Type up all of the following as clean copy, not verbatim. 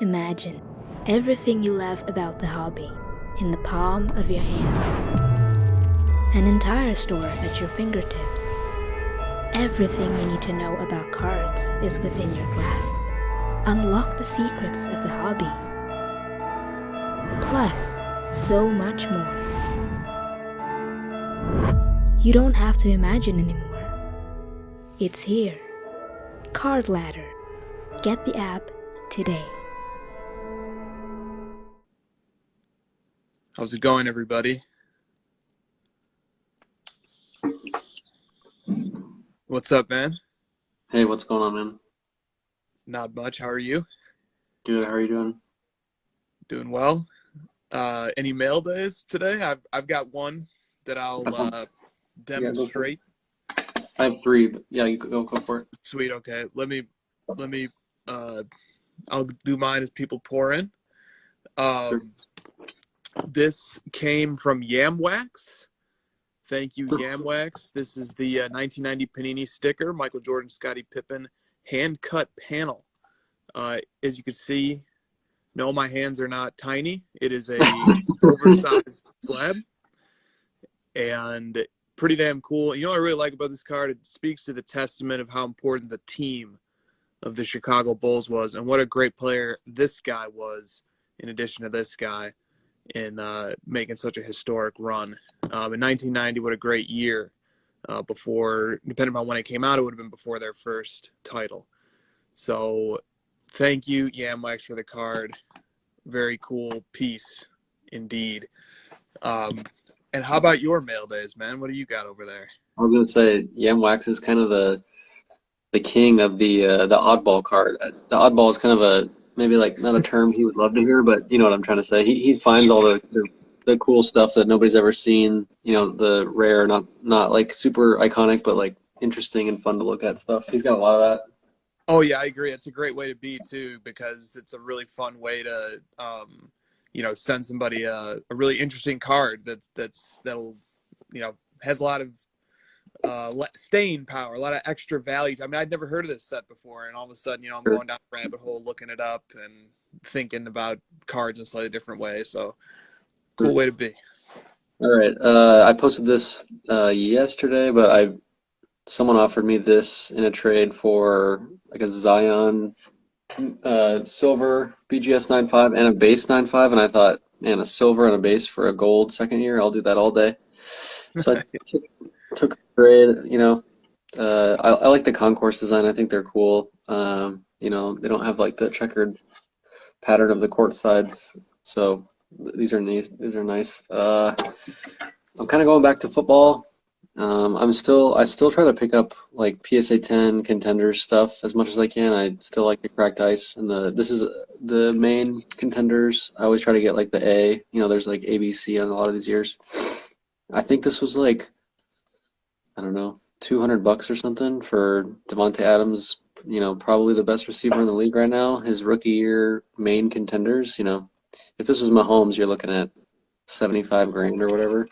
Imagine everything you love about the hobby in the palm of your hand. An entire store at your fingertips. Everything you need to know about cards is within your grasp. Unlock the secrets of the hobby. Plus, so much more. You don't have to imagine anymore. It's here. Card Ladder. Get the app today. How's it going, everybody? What's up, man? Hey, what's going on, man? Not much. How are you? Good. How are you doing? Doing well. Any mail days today? I've got one that I'll Yeah, go for it. demonstrate. I have three, but yeah, you go for it. Sweet. Okay. Let me. I'll do mine as people pour in. Sure. This came from Yamwax. Thank you, Yamwax. This is the 1990 Panini sticker, Michael Jordan, Scottie Pippen, hand-cut panel. As you can see, no, my hands are not tiny. It is a oversized slab, and pretty damn cool. You know what I really like about this card? It speaks to the testament of how important the team of the Chicago Bulls was, and what a great player this guy was, in addition to this guy, in making such a historic run. In 1990, what a great year. Before, depending on when it came out, it would have been before their first title. So thank you, Yamwax, for the card. Very cool piece indeed. And how about your mail days, man? What do you got over there? I was gonna say Yamwax is kind of the king of the oddball card. The oddball is kind of a maybe like not a term he would love to hear, but you know what I'm trying to say. He finds all the cool stuff that nobody's ever seen. You know, the rare, not like super iconic, but like interesting and fun to look at stuff. He's got a lot of that. Oh yeah, I agree. It's a great way to be too, because it's a really fun way to send somebody a really interesting card that'll has a lot of staying power, a lot of extra value. I mean, I'd never heard of this set before, and all of a sudden, I'm Sure. going down the rabbit hole, looking it up and thinking about cards in a slightly different way. So cool way to be. All right. I posted this yesterday, but someone offered me this in a trade for like a Zion silver BGS 9.5 and a base 9.5, and I thought, man, a silver and a base for a gold second year, I'll do that all day. So I took the trade. I like the concourse design. I think they're cool. They don't have like the checkered pattern of the court sides, so these are nice. I'm kind of going back to football. I still try to pick up like PSA 10 contenders stuff as much as I can. I still like the cracked ice, and this is the main contenders. I always try to get like the A. There's like ABC on a lot of these years. I think this was like, I don't know, $200 or something for Devontae Adams. Probably the best receiver in the league right now. His rookie year main contenders. If this was Mahomes, you're looking at 75 grand or whatever.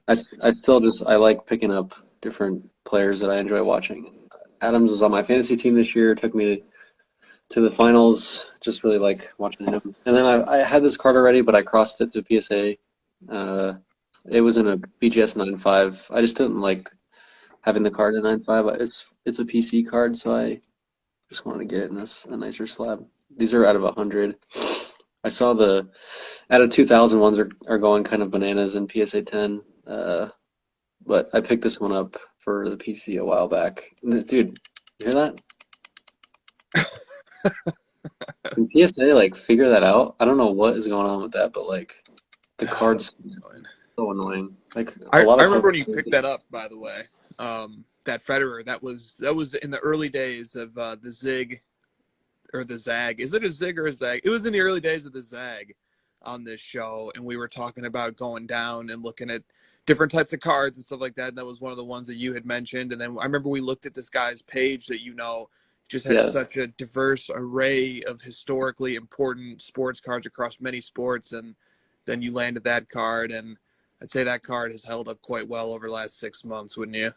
I like picking up different players that I enjoy watching. Adams was on my fantasy team this year, took me to the finals, just really like watching him. And then I had this card already, but I crossed it to PSA. It was in a BGS 9.5. I just didn't like having the card in 9.5. It's a PC card, so I just wanted to get it in a nicer slab. These are out of 100. I saw out of 2,000 ones are going kind of bananas in PSA 10. But I picked this one up for the PC a while back. Dude, you hear that? Can PSA like figure that out? I don't know what is going on with that, but like the card's so annoying. Like I a lot of remember when you picked that up, by the way. That Federer, that was in the early days of the Zig or the Zag. Is it a Zig or a Zag? It was in the early days of the Zag on this show, and we were talking about going down and looking at different types of cards and stuff like that. And that was one of the ones that you had mentioned. And then I remember we looked at this guy's page that just had such a diverse array of historically important sports cards across many sports. And then you landed that card, and I'd say that card has held up quite well over the last 6 months, wouldn't you?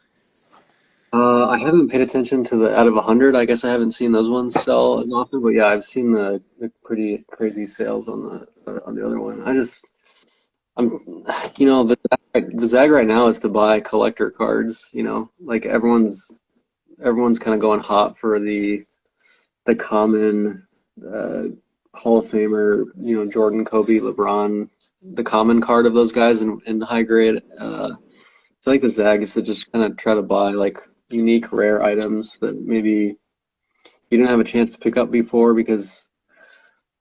I haven't paid attention to the out of 100. I guess I haven't seen those ones sell as often, but yeah, I've seen the pretty crazy sales on the other one. I'm, the zag right now is to buy collector cards. Like everyone's kind of going hot for the common uh, Hall of Famer, Jordan, Kobe, LeBron, the common card of those guys in high grade. I feel like the zag is to just kind of try to buy like unique, rare items that maybe you didn't have a chance to pick up before because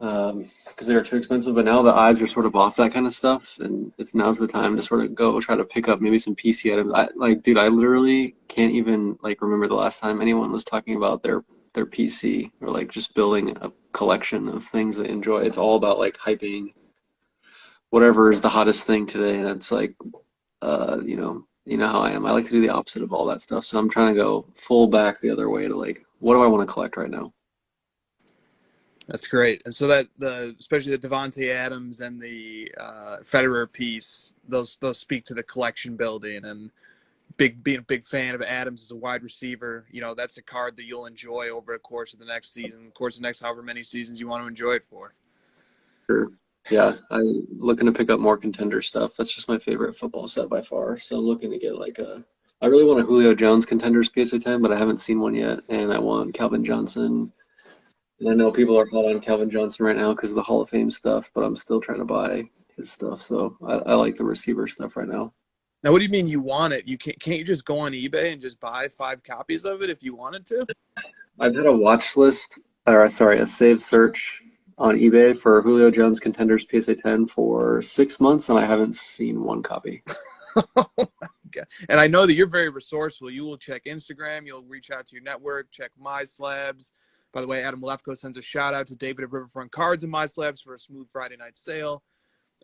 they were too expensive. But now the eyes are sort of off that kind of stuff, and now's the time to sort of go try to pick up maybe some PC items. Dude, I literally can't even like remember the last time anyone was talking about their PC or like just building a collection of things they enjoy. It's all about like hyping whatever is the hottest thing today, and it's like, you know how I am. I like to do the opposite of all that stuff. So I'm trying to go full back the other way to like, what do I want to collect right now? That's great. And so especially the Devontae Adams and the Federer piece, those speak to the collection building and being a big fan of Adams as a wide receiver. That's a card that you'll enjoy over the course of the next season, of course, the next however many seasons you want to enjoy it for. Sure. Yeah, I'm looking to pick up more contender stuff. That's just my favorite football set by far. So I'm looking to get I really want a Julio Jones contenders PSA 10, but I haven't seen one yet. And I want Calvin Johnson. And I know people are hot on Calvin Johnson right now because of the Hall of Fame stuff, but I'm still trying to buy his stuff. So I like the receiver stuff right now. Now, what do you mean you want it? Can't you just go on eBay and just buy 5 copies of it if you wanted to? I've had a watch list, or sorry, a saved search on eBay for Julio Jones Contenders PSA 10 for 6 months, and I haven't seen one copy. Oh my God. And I know that you're very resourceful. You will check Instagram. You'll reach out to your network, check My Slabs. By the way, Adam Lefko sends a shout out to David of Riverfront Cards and My Slabs for a smooth Friday night sale.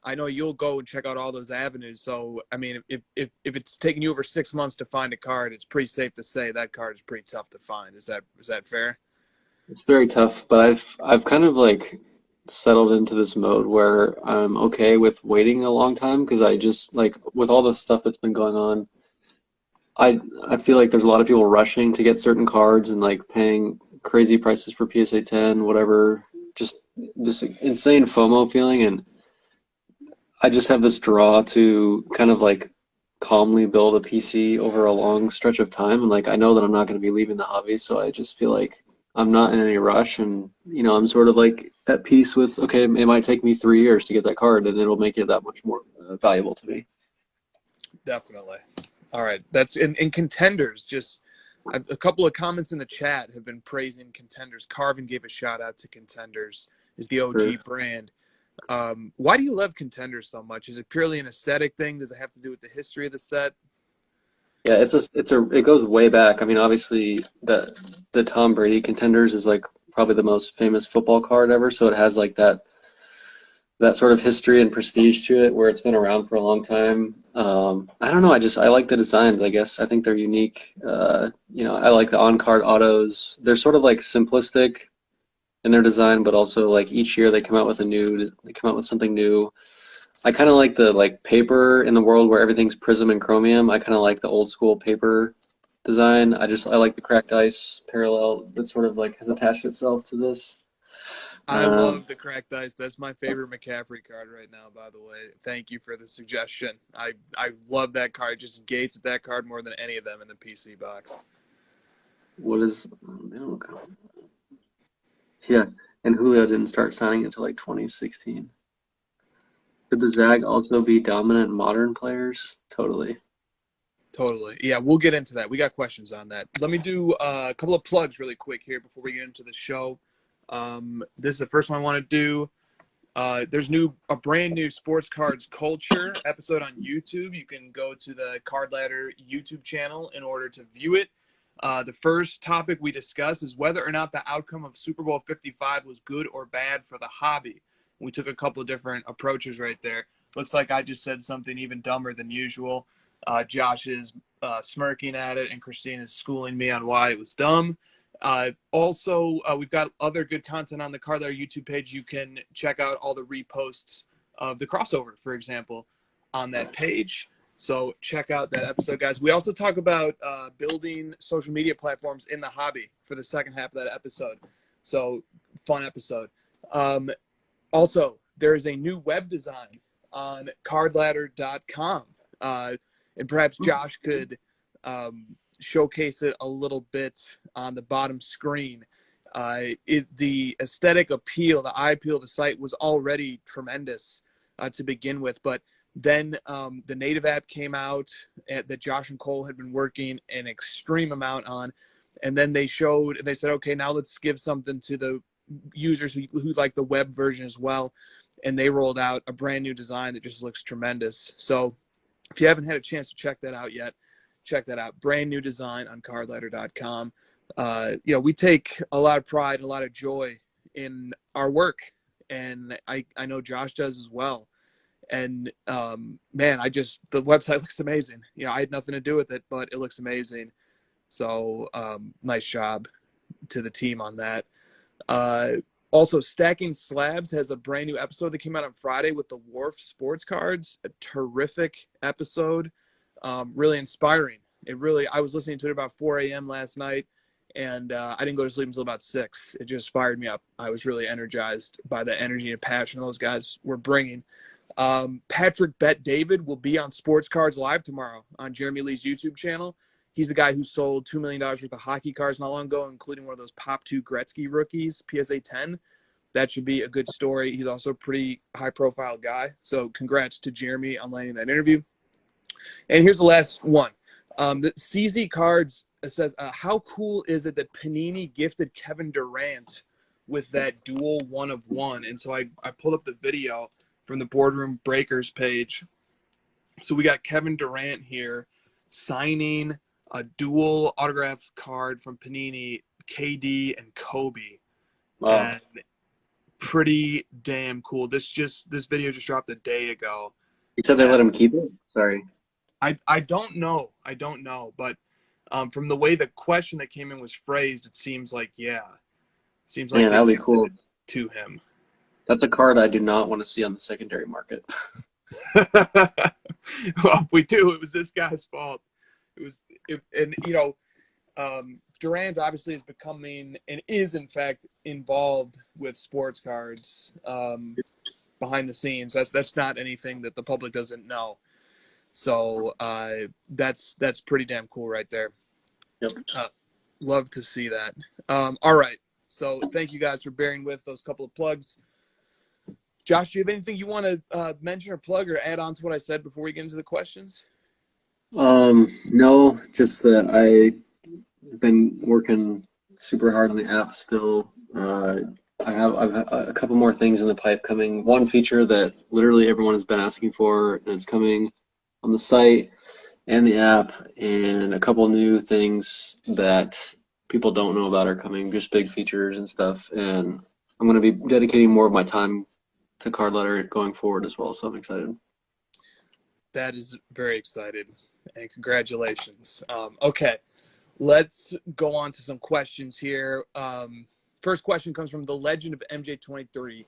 I know you'll go and check out all those avenues. So, I mean, if it's taking you over 6 months to find a card, it's pretty safe to say that card is pretty tough to find. Is that fair? It's very tough, but I've kind of like settled into this mode where I'm okay with waiting a long time because I just like with all the stuff that's been going on, I feel like there's a lot of people rushing to get certain cards and like paying crazy prices for PSA 10, whatever, just this insane FOMO feeling. And I just have this draw to kind of like calmly build a PC over a long stretch of time. And like, I know that I'm not going to be leaving the hobby. So I just feel like I'm not in any rush. And, I'm sort of like at peace with, okay, it might take me 3 years to get that card and it'll make it that much more valuable to me. Definitely. All right. That's in contenders. Just a couple of comments in the chat have been praising contenders. Carvin gave a shout out to contenders, is the OG Sure. brand. Why do you love contenders so much? Is it purely an aesthetic thing? Does it have to do with the history of the set? Yeah, it goes way back. I mean, obviously the Tom Brady Contenders is like probably the most famous football card ever, so it has like that sort of history and prestige to it where it's been around for a long time. I don't know, I like the designs, I guess. I think they're unique. I like the on-card autos. They're sort of like simplistic in their design, but also like each year they come out with something new. I kind of like the like paper in the world where everything's prism and chromium. I kind of like the old school paper design. I like the cracked ice parallel that sort of like has attached itself to this. I love the cracked ice. That's my favorite McCaffrey card right now, by the way. Thank you for the suggestion. I love that card. Just gates at that card more than any of them in the PC box. Yeah, and Julio didn't start signing until like 2016. Could the Zag also be dominant modern players? Totally. Yeah, we'll get into that. We got questions on that. Let me do a couple of plugs really quick here before we get into the show. This is the first one I want to do. There's a brand new Sports Cards Culture episode on YouTube. You can go to the Card Ladder YouTube channel in order to view it. The first topic we discuss is whether or not the outcome of Super Bowl 55 was good or bad for the hobby. We took a couple of different approaches right there. Looks like I just said something even dumber than usual. Josh is smirking at it, and Christine is schooling me on why it was dumb. Also, we've got other good content on the Card Ladder YouTube page. You can check out all the reposts of the crossover, for example, on that page. So check out that episode, guys. We also talk about building social media platforms in the hobby for the second half of that episode. So fun episode. Also, there is a new web design on cardladder.com. And perhaps Josh could showcase it a little bit on the bottom screen. The aesthetic appeal, the eye appeal of the site was already tremendous to begin with, but then the native app came out that Josh and Cole had been working an extreme amount on, and then they said, okay, now let's give something to the users who like the web version as well, and they rolled out a brand new design that just looks tremendous. So if you haven't had a chance to check that out yet, check that out. Brand new design on cardladder.com. We take a lot of pride and a lot of joy in our work, and I know Josh does as well. And man, the website looks amazing. I had nothing to do with it, but it looks amazing. So nice job to the team on that. Also, Stacking Slabs has a brand new episode that came out on Friday with the Wharf sports cards. A terrific episode, really inspiring. I was listening to it about 4 a.m. last night, and I didn't go to sleep until about 6. It just fired me up. I was really energized by the energy and passion those guys were bringing. Patrick Bet David will be on Sports Cards Live tomorrow on Jeremy Lee's YouTube channel. He's the guy who sold $2 million worth of hockey cards not long ago, including one of those Pop 2 Gretzky rookies, PSA 10. That should be a good story. He's also a pretty high-profile guy. So congrats to Jeremy on landing that interview. And here's the last one. The CZ Cards says, how cool is it that Panini gifted Kevin Durant with that dual 1-of-1? And so I pulled up the video from the Boardroom Breakers page. So we got Kevin Durant here signing a dual autograph card from Panini, KD and Kobe. Wow. And pretty damn cool. This video just dropped a day ago. You said they let him keep it? Sorry. I don't know. But from the way the question that came in was phrased, it seems like, yeah. Seems like that would be cool. To him. That's a card I do not want to see on the secondary market. Well, we do. It was this guy's fault. Durant obviously is becoming and is in fact involved with sports cards behind the scenes. That's not anything that the public doesn't know. So that's pretty damn cool right there. Yep. Love to see that. All right. So thank you guys for bearing with those couple of plugs. Josh, do you have anything you want to mention or plug or add on to what I said before we get into the questions? No, just that I've been working super hard on the app still. I've a couple more things in the pipe coming. One feature that literally everyone has been asking for, and it's coming on the site and the app, and a couple new things that people don't know about are coming, just big features and stuff. And I'm going to be dedicating more of my time to Card Letter going forward as well, so I'm excited. That is very excited, and congratulations. Okay, let's go on to some questions here. First question comes from the legend of MJ23.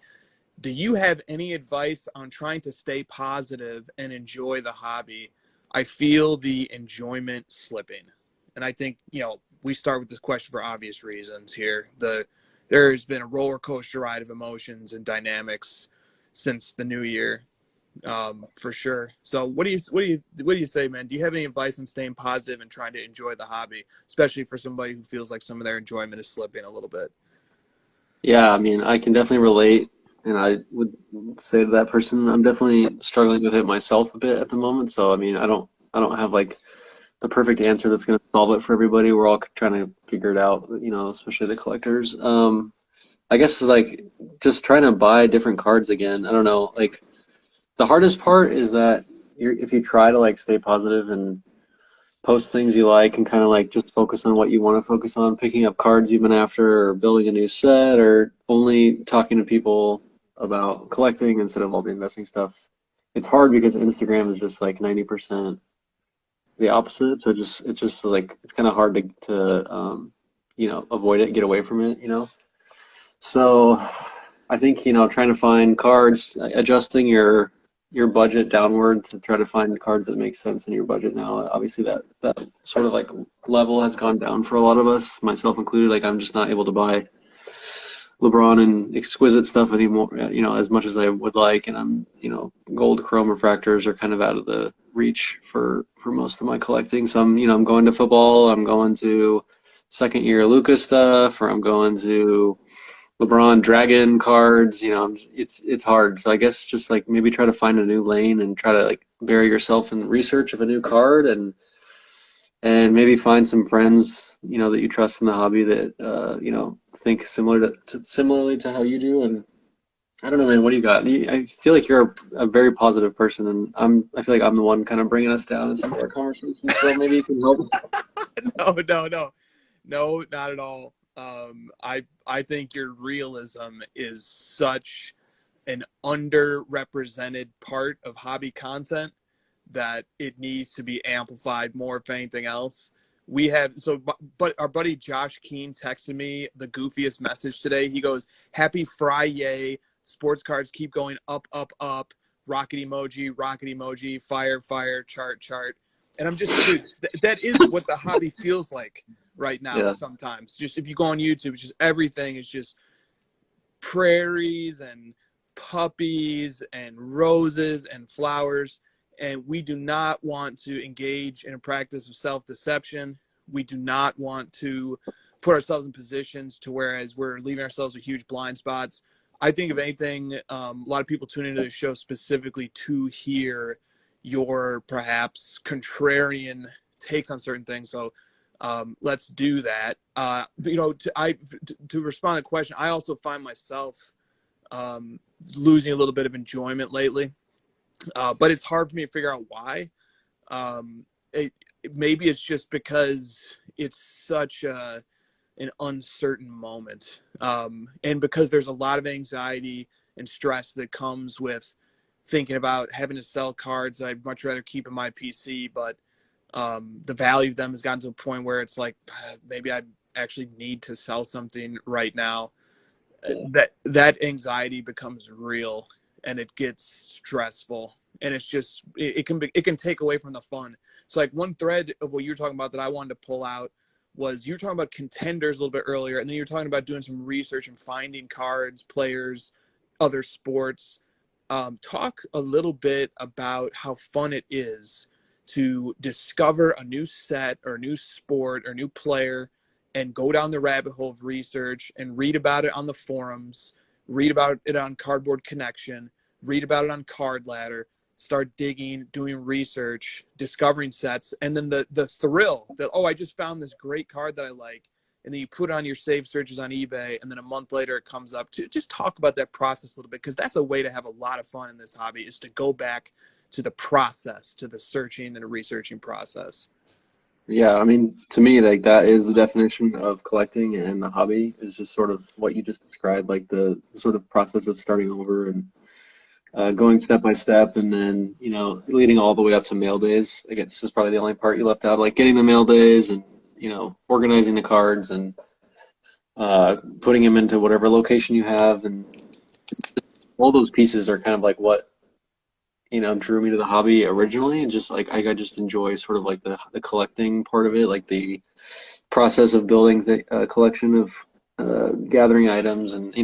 Do you have any advice on trying to stay positive and enjoy the hobby? I feel the enjoyment slipping. And I think, we start with this question for obvious reasons here. There's been a roller coaster ride of emotions and dynamics since the new year, for sure. So what do you say, man? Do you have any advice on staying positive and trying to enjoy the hobby, especially for somebody who feels like some of their enjoyment is slipping a little bit? Yeah, I mean, I can definitely relate, and I would say to that person, I'm definitely struggling with it myself a bit at the moment. So I mean, I don't have like the perfect answer that's going to solve it for everybody. We're all trying to figure it out, especially the collectors. I guess like just trying to buy different cards again. I don't know. Like the hardest part is that if you try to like stay positive and post things you like and kind of like just focus on what you want to focus on, picking up cards even after, or building a new set, or only talking to people about collecting instead of all the investing stuff. It's hard because Instagram is just like 90% the opposite. So it's just like it's kind of hard to avoid it, get away from it, So I think, trying to find cards, adjusting your your budget downward to try to find cards that make sense in your budget now. Obviously, that sort of like level has gone down for a lot of us, myself included. Like, I'm just not able to buy LeBron and exquisite stuff anymore, as much as I would like. And I'm, gold chrome refractors are kind of out of the reach for most of my collecting. So I'm going to football. I'm going to second year Lucas stuff, or I'm going to LeBron Dragon cards. It's hard. So I guess just like maybe try to find a new lane and try to like bury yourself in the research of a new card, and maybe find some friends, that you trust in the hobby that, think similarly to how you do. And I don't know, man, what do you got? I feel like you're a very positive person, and I feel like I'm the one kind of bringing us down in some of our conversations. So maybe you can help. No, not at all. I think your realism is such an underrepresented part of hobby content that it needs to be amplified more, if anything else. But our buddy Josh Keene texted me the goofiest message today. He goes, "Happy Friday, sports cards keep going up, up, up, rocket emoji, fire, chart." And I'm just, dude, that is what the hobby feels like right now. Yeah. Sometimes just if you go on YouTube, it's just everything is just prairies and puppies and roses and flowers. And we do not want to engage in a practice of self-deception. We do not want to put ourselves in positions to whereas we're leaving ourselves with huge blind spots. I think if anything, a lot of people tune into the show specifically to hear your perhaps contrarian takes on certain things. So let's do that. To respond to the question, I also find myself losing a little bit of enjoyment lately. But it's hard for me to figure out why. Maybe it's just because it's such an uncertain moment. And because there's a lot of anxiety and stress that comes with thinking about having to sell cards that I'd much rather keep in my PC, but the value of them has gotten to a point where it's like, maybe I actually need to sell something right now. That anxiety becomes real. And it gets stressful, and it's just it can take away from the fun. So like one thread of what you're talking about that I wanted to pull out was you were talking about contenders a little bit earlier, and then you're talking about doing some research and finding cards, players, other sports. Talk a little bit about how fun it is to discover a new set or a new sport or new player and go down the rabbit hole of research and read about it on the forums, read about it on Cardboard Connection, read about it on Card Ladder, start digging, doing research, discovering sets, and then the thrill that, I just found this great card that I like, and then you put it on your saved searches on eBay, and then a month later it comes up. To just talk about that process a little bit, because that's a way to have a lot of fun in this hobby, is to go back to the process, to the searching and the researching process. Yeah, I mean, to me, like that is the definition of collecting, and the hobby is just sort of what you just described, like the sort of process of starting over and going step by step, and then leading all the way up to mail days. I guess this is probably the only part you left out, like getting the mail days and organizing the cards and putting them into whatever location you have, and all those pieces are kind of like what drew me to the hobby originally. And just like I just enjoy sort of like the collecting part of it, like the process of building the collection of gathering items, and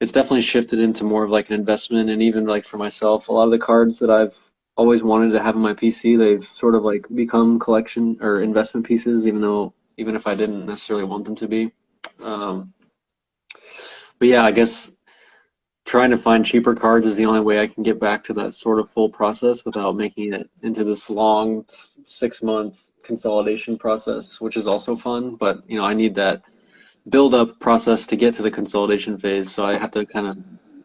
it's definitely shifted into more of like an investment. And even like for myself, a lot of the cards that I've always wanted to have in my PC, they've sort of like become collection or investment pieces, even if I didn't necessarily want them to be. But yeah, I guess trying to find cheaper cards is the only way I can get back to that sort of full process without making it into this long 6-month consolidation process, which is also fun. But I need that build-up process to get to the consolidation phase, so I have to kind of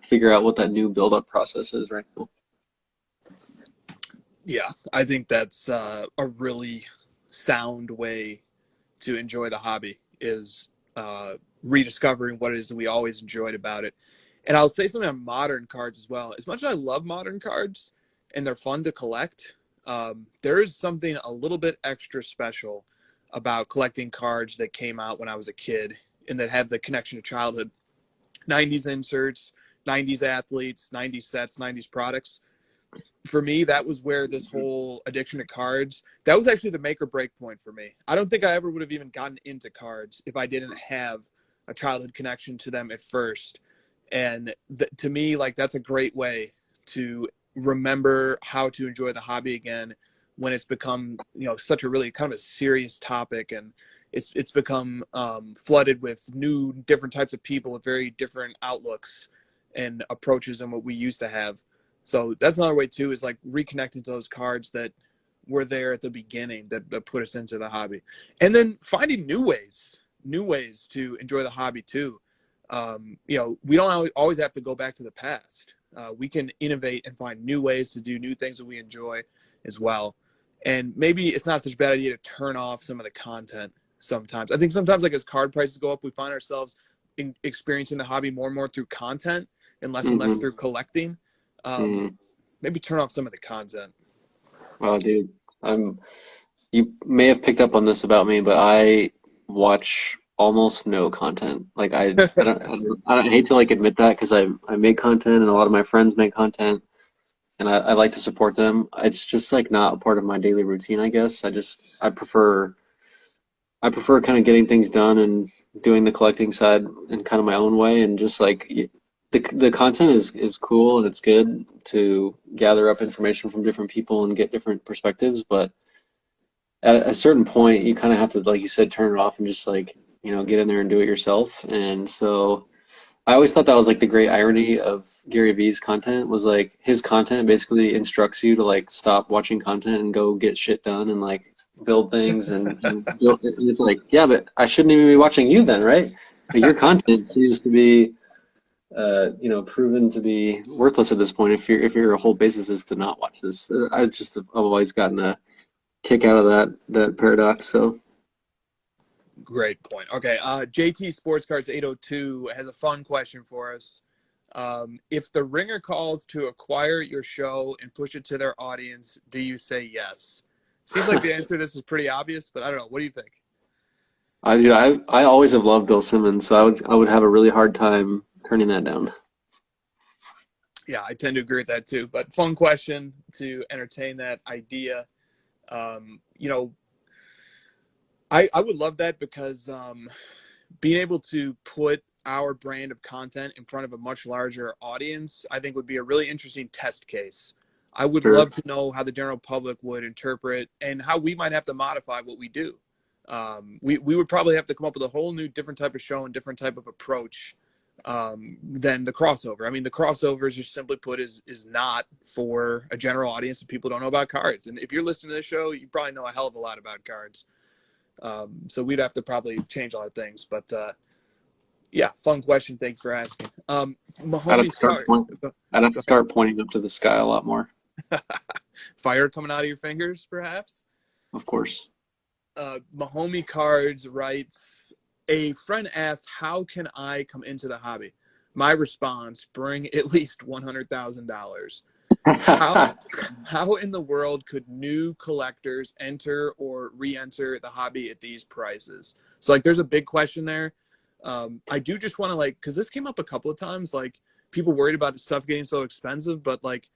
figure out what that new build-up process is right now. Yeah, I think that's a really sound way to enjoy the hobby, is rediscovering what it is that we always enjoyed about it. And I'll say something on modern cards as well. As much as I love modern cards and they're fun to collect, there is something a little bit extra special about collecting cards that came out when I was a kid and that have the connection to childhood. 90s inserts, 90s athletes, 90s sets, 90s products. For me, that was where this whole addiction to cards, that was actually the make or break point for me. I don't think I ever would have even gotten into cards if I didn't have a childhood connection to them at first. And to me, like, that's a great way to remember how to enjoy the hobby again when it's become, such a really kind of a serious topic, and it's become flooded with new different types of people with very different outlooks and approaches than what we used to have. So that's another way too, is like reconnecting to those cards that were there at the beginning that put us into the hobby, and then finding new ways to enjoy the hobby too. We don't always have to go back to the past. We can innovate and find new ways to do new things that we enjoy as well. And maybe it's not such a bad idea to turn off some of the content sometimes. I think sometimes, like, as card prices go up, we find ourselves experiencing the hobby more and more through content and less through collecting. Maybe turn off some of the content. Well, dude, you may have picked up on this about me, but I watch almost no content. Like, I don't hate to like admit that, because I make content and a lot of my friends make content, and I like to support them. It's just like not a part of my daily routine, I guess. I prefer kind of getting things done and doing the collecting side in kind of my own way, and just like the content is cool, and it's good to gather up information from different people and get different perspectives, but at a certain point you kind of have to, like you said, turn it off and just like, get in there and do it yourself. And so I always thought that was like the great irony of GaryVee's content, was like his content basically instructs you to like stop watching content and go get shit done and like build things and build, it's like, yeah, but I shouldn't even be watching you then, right? Like, your content seems to be proven to be worthless at this point if your whole basis is to not watch this. I've always gotten a kick out of that paradox. So great point. Okay, JT Sports Cards 802 has a fun question for us. If the ringer calls to acquire your show and push it to their audience, do you say yes? Seems like the answer to this is pretty obvious, but I don't know. What do you think? I always have loved Bill Simmons, so I would have a really hard time turning that down. Yeah, I tend to agree with that too. But fun question to entertain that idea. I would love that, because being able to put our brand of content in front of a much larger audience, I think would be a really interesting test case. I would love to know how the general public would interpret and how we might have to modify what we do. We would probably have to come up with a whole new different type of show and different type of approach than the crossover. I mean, the crossovers, just simply put, is not for a general audience of people who don't know about cards. And if you're listening to this show, you probably know a hell of a lot about cards. So we'd have to probably change a lot of things. But yeah, fun question. Thanks for asking. I'd have to start pointing up to the sky a lot more. Fire coming out of your fingers, perhaps? Of course. Mahomie Cards writes, a friend asked, how can I come into the hobby? My response, bring at least $100,000. How in the world could new collectors enter or re-enter the hobby at these prices? So, like, there's a big question there. I do just want to, like, because this came up a couple of times, like, people worried about stuff getting so expensive, but, like,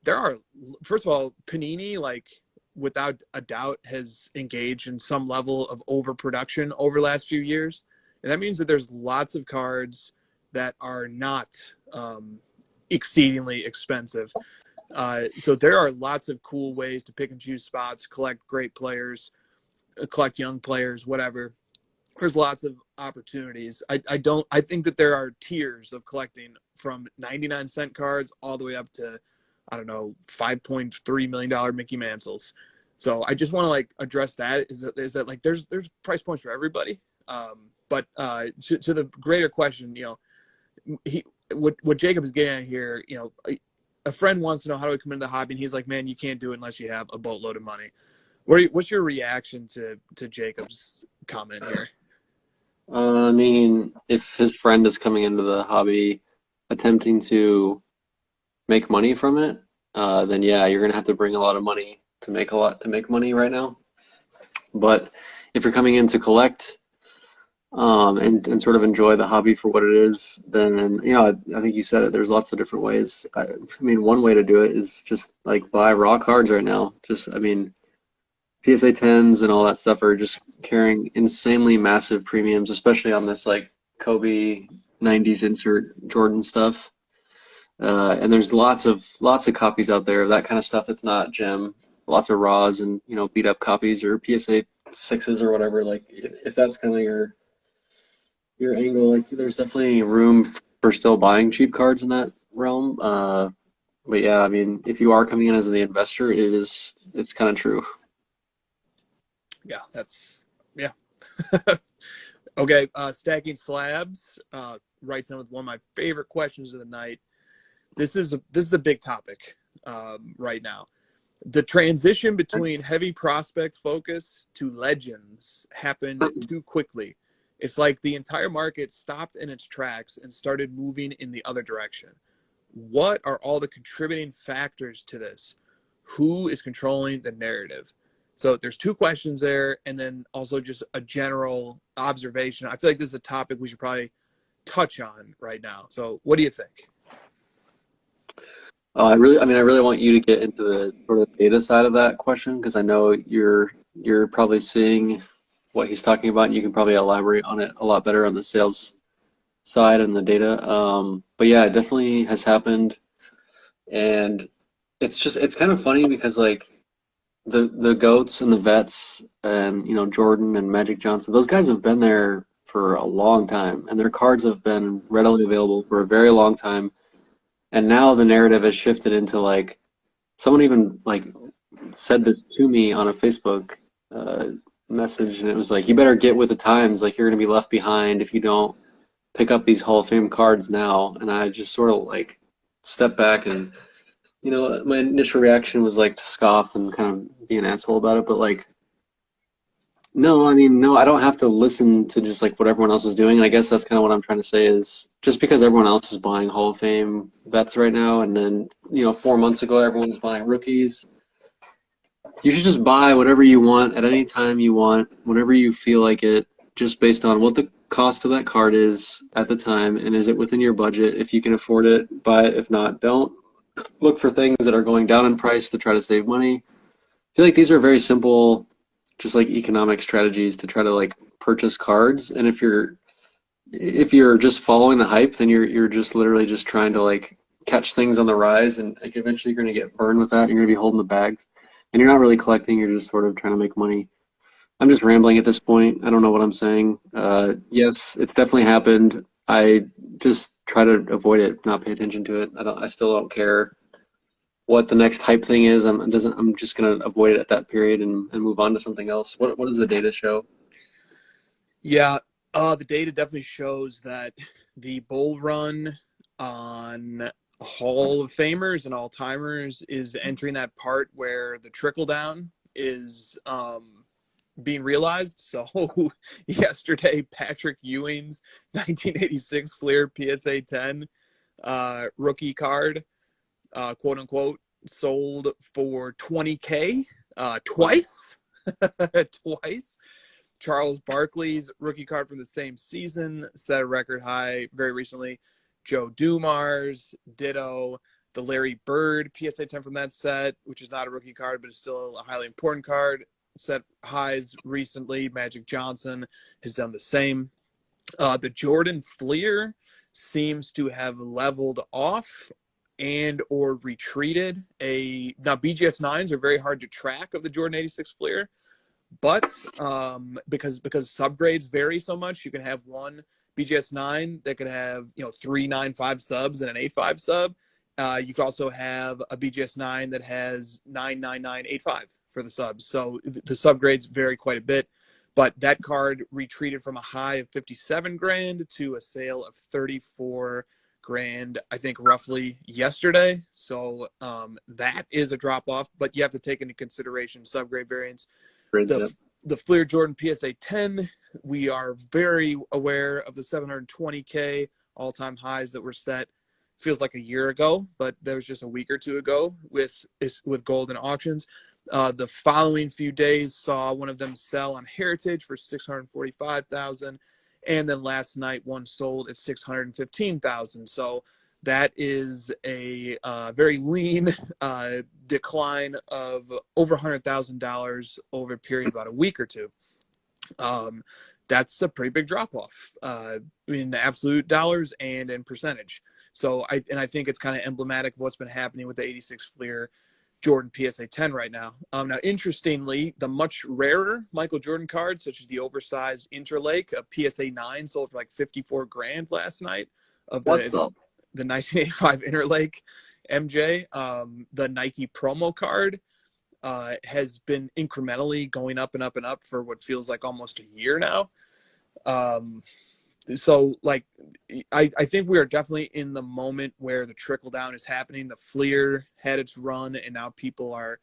there are, first of all, Panini, like, without a doubt has engaged in some level of overproduction over the last few years. And that means that there's lots of cards that are not exceedingly expensive. So there are lots of cool ways to pick and choose spots, collect great players, collect young players, whatever. There's lots of opportunities. I think that there are tiers of collecting, from 99-cent cards all the way up to, I don't know, $5.3 million Mickey Mantles. So I just want to, like, address that, is that like there's price points for everybody. But to the greater question, what Jacob is getting at here, a friend wants to know, how do I come into the hobby? And he's like, man, you can't do it unless you have a boatload of money. What's your reaction to Jacob's comment here? I mean, if his friend is coming into the hobby attempting to make money from it, then yeah, you're gonna have to bring a lot of money to make money right now. But if you're coming in to collect, and sort of enjoy the hobby for what it is, then, you know, I think you said it, there's lots of different ways. I mean, one way to do it is just like buy raw cards right now. Just, I mean, PSA 10s and all that stuff are just carrying insanely massive premiums, especially on this like Kobe 90s insert Jordan stuff. And there's lots of copies out there of that kind of stuff that's not gem. Lots of raws and, you know, beat up copies or PSA 6s or whatever. Like if that's kind of your angle, like there's definitely room for still buying cheap cards in that realm. But yeah, I mean, if you are coming in as the investor, it's kind of true. Yeah, yeah. Okay, Stacking Slabs writes in with one of my favorite questions of the night. This is a big topic right now. The transition between heavy prospect focus to legends happened too quickly. It's like the entire market stopped in its tracks and started moving in the other direction. What are all the contributing factors to this? Who is controlling the narrative? So there's two questions there, and then also just a general observation. I feel like this is a topic we should probably touch on right now. So what do you think? I really want you to get into the sort of data side of that question, because I know you're probably seeing what he's talking about, and you can probably elaborate on it a lot better on the sales side and the data. But yeah, it definitely has happened, and it's kind of funny because like the GOATs and the vets and, you know, Jordan and Magic Johnson, those guys have been there for a long time, and their cards have been readily available for a very long time. And now the narrative has shifted into like, someone even like said this to me on a Facebook message, and it was like, you better get with the times, like you're going to be left behind if you don't pick up these Hall of Fame cards now. And I just sort of like stepped back, and, you know, my initial reaction was like to scoff and kind of be an asshole about it, but like, no, I mean, no, I don't have to listen to just like what everyone else is doing. And I guess that's kind of what I'm trying to say is, just because everyone else is buying Hall of Fame vets right now, and then, you know, 4 months ago everyone was buying rookies, you should just buy whatever you want at any time you want, whenever you feel like it, just based on what the cost of that card is at the time, and is it within your budget. If you can afford it, buy it. If not, don't. Look for things that are going down in price to try to save money. I feel like these are very simple, just like economic strategies to try to like purchase cards. And if you're just following the hype, then you're just literally just trying to like catch things on the rise, and like eventually you're going to get burned with that, and you're going to be holding the bags, and you're not really collecting, you're just sort of trying to make money. I'm just rambling at this point. I don't know what I'm saying. Yes, it's definitely happened. I just try to avoid it, not pay attention to it. I still don't care what the next hype thing is. I'm just gonna avoid it at that period and move on to something else. What does the data show? Yeah, the data definitely shows that the bull run on Hall of Famers and all-timers is entering that part where the trickle down is being realized. So yesterday, Patrick Ewing's 1986 Fleer PSA 10 rookie card, quote unquote, sold for $20K twice. Twice. Charles Barkley's rookie card from the same season set a record high very recently. Joe Dumars, ditto. The Larry Bird PSA 10 from that set, which is not a rookie card, but is still a highly important card, set highs recently. Magic Johnson has done the same. The Jordan Fleer seems to have leveled off and or retreated. Now BGS 9s are very hard to track of the Jordan 86 Fleer, but because subgrades vary so much, you can have one BGS 9 that could have 395 subs and an 85 sub. You could also have a BGS 9 that has 99985 for the subs. So the subgrades vary quite a bit, but that card retreated from a high of 57 grand to a sale of 34 grand, I think roughly yesterday. So that is a drop off, but you have to take into consideration subgrade variance. The Fleer Jordan PSA 10, we are very aware of the 720K all-time highs that were set. Feels like a year ago, but that was just a week or two ago with gold and auctions. The following few days saw one of them sell on Heritage for $645,000, And then last night, one sold at $615,000. So that is a very lean decline of over $100,000 over a period of about a week or two. That's a pretty big drop off in absolute dollars and in percentage. So I think it's kind of emblematic of what's been happening with the 86 Fleer Jordan PSA 10 right now. Now, interestingly, the much rarer Michael Jordan cards, such as the oversized Interlake, a PSA 9 sold for like 54 grand last night of the 1985 Interlake MJ. The Nike promo card has been incrementally going up and up and up for what feels like almost a year now. So like, I think we are definitely in the moment where the trickle down is happening. The Fleer had its run, and now people are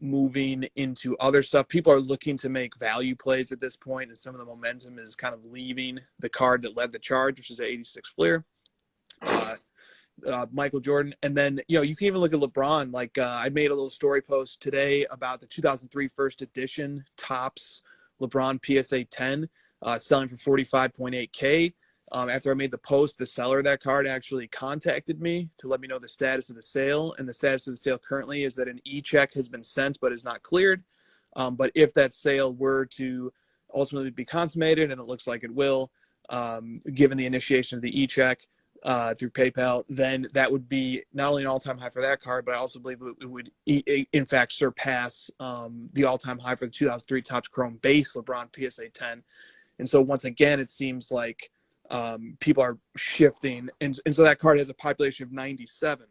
moving into other stuff. People are looking to make value plays at this point, and some of the momentum is kind of leaving the card that led the charge, which is the 86 Fleer. Michael Jordan. And then, you can even look at LeBron. Like I made a little story post today about the 2003 first edition Topps LeBron PSA 10 selling for $45.8K. After I made the post, the seller of that card actually contacted me to let me know the status of the sale. And the status of the sale currently is that an e-check has been sent but is not cleared. But if that sale were to ultimately be consummated, and it looks like it will, given the initiation of the e-check, through PayPal, then that would be not only an all-time high for that card, but I also believe it would in fact surpass the all-time high for the 2003 Topps Chrome base LeBron PSA 10. And so once again, it seems like people are shifting. And so that card has a population of 97,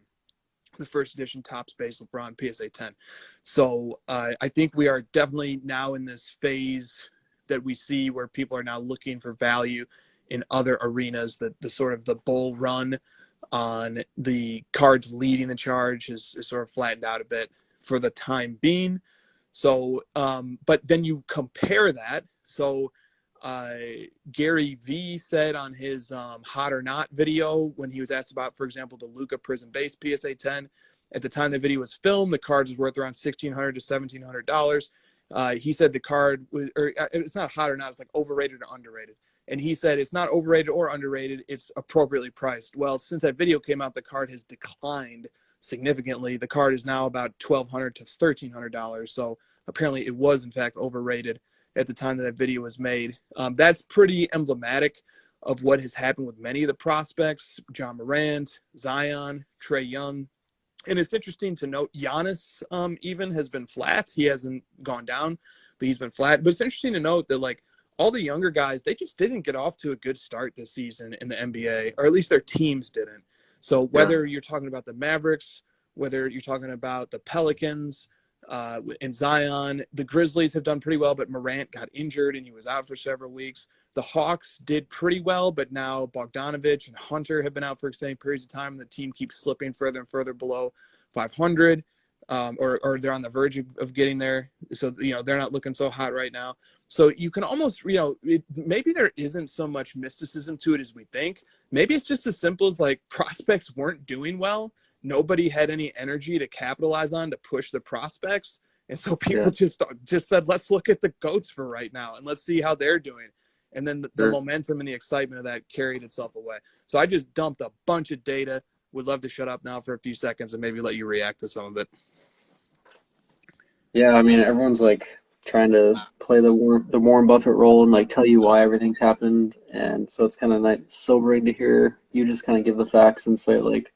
the first edition Topps base LeBron PSA 10. So I think we are definitely now in this phase that we see where people are now looking for value in other arenas. The sort of the bull run on the cards leading the charge is sort of flattened out a bit for the time being. So, but then you compare that. So GaryVee said on his Hot or Not video, when he was asked about, for example, the Luka Prism Base PSA 10, at the time the video was filmed, the card was worth around $1,600 to $1,700. He said the card was, or it's not hot or not, it's like overrated or underrated. And he said it's not overrated or underrated, it's appropriately priced. Well, since that video came out, the card has declined significantly. The card is now about $1,200 to $1,300. So apparently it was, in fact, overrated at the time that video was made. That's pretty emblematic of what has happened with many of the prospects: John Morant, Zion, Trey Young. And it's interesting to note Giannis even has been flat. He hasn't gone down, but he's been flat. But it's interesting to note that, like, all the younger guys, they just didn't get off to a good start this season in the NBA, or at least their teams didn't. So whether you're talking about the Mavericks, whether you're talking about the Pelicans, and Zion, the Grizzlies have done pretty well, but Morant got injured and he was out for several weeks. The Hawks did pretty well, but now Bogdanovich and Hunter have been out for extended periods of time. The team keeps slipping further and further below 500, or they're on the verge of getting there. So, they're not looking so hot right now. So you can almost, maybe there isn't so much mysticism to it as we think. Maybe it's just as simple as, like, prospects weren't doing well. Nobody had any energy to capitalize on to push the prospects. And so people just said, let's look at the GOATs for right now and let's see how they're doing. And then the momentum and the excitement of that carried itself away. So I just dumped a bunch of data. Would love to shut up now for a few seconds and maybe let you react to some of it. Yeah, I mean, everyone's like trying to play the Warren Buffett role and like tell you why everything's happened. And so it's kind of nice, sobering to hear you just kind of give the facts and say, like,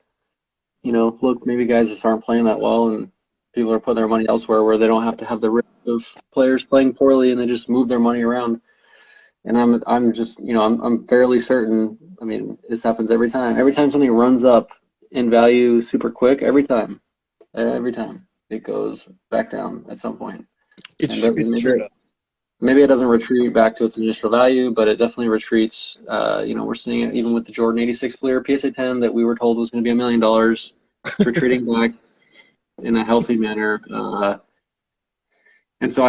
look, maybe guys just aren't playing that well, and people are putting their money elsewhere where they don't have to have the risk of players playing poorly, and they just move their money around. And I'm just, I'm fairly certain. I mean, this happens every time. Every time something runs up in value super quick, every time it goes back down at some point. Maybe it doesn't retreat back to its initial value, but it definitely retreats. We're seeing it even with the Jordan 86 Fleer PSA 10 that we were told was going to be $1 million, retreating back in a healthy manner. And so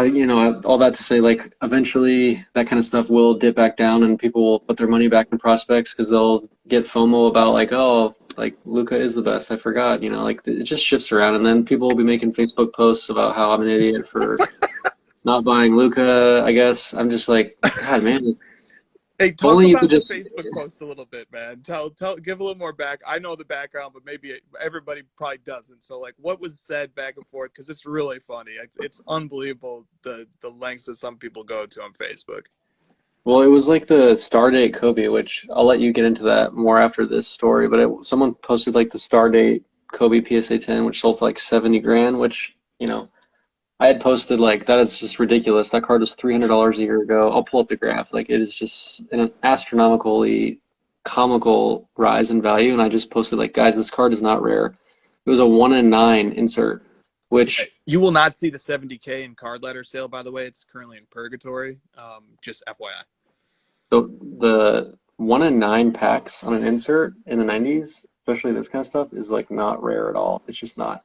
all that to say, like, eventually that kind of stuff will dip back down and people will put their money back in prospects because they'll get FOMO about, like, oh, like, Luka is the best. I forgot, like, it just shifts around. And then people will be making Facebook posts about how I'm an idiot for not buying Luka, I guess. I'm just like, God, man, Hey, talk Only you could about the just. Facebook post a little bit, man. Give a little more back. I know the background, but maybe everybody probably doesn't. So, like, what was said back and forth? Because it's really funny. It's unbelievable the lengths that some people go to on Facebook. Well, it was like the star date Kobe, which I'll let you get into that more after this story. But someone posted like the star date Kobe PSA 10, which sold for like 70 grand, which, I had posted like that is just ridiculous. That card was $300 a year ago. I'll pull up the graph. Like it is just an astronomically comical rise in value. And I just posted like, guys, this card is not rare. It was a 1 in 9 insert, which You will not see the 70K in card letter sale, by the way. It's currently in purgatory. Just FYI. the 1 in 9 packs on an insert in the 90s, especially this kind of stuff, is like not rare at all. It's just not.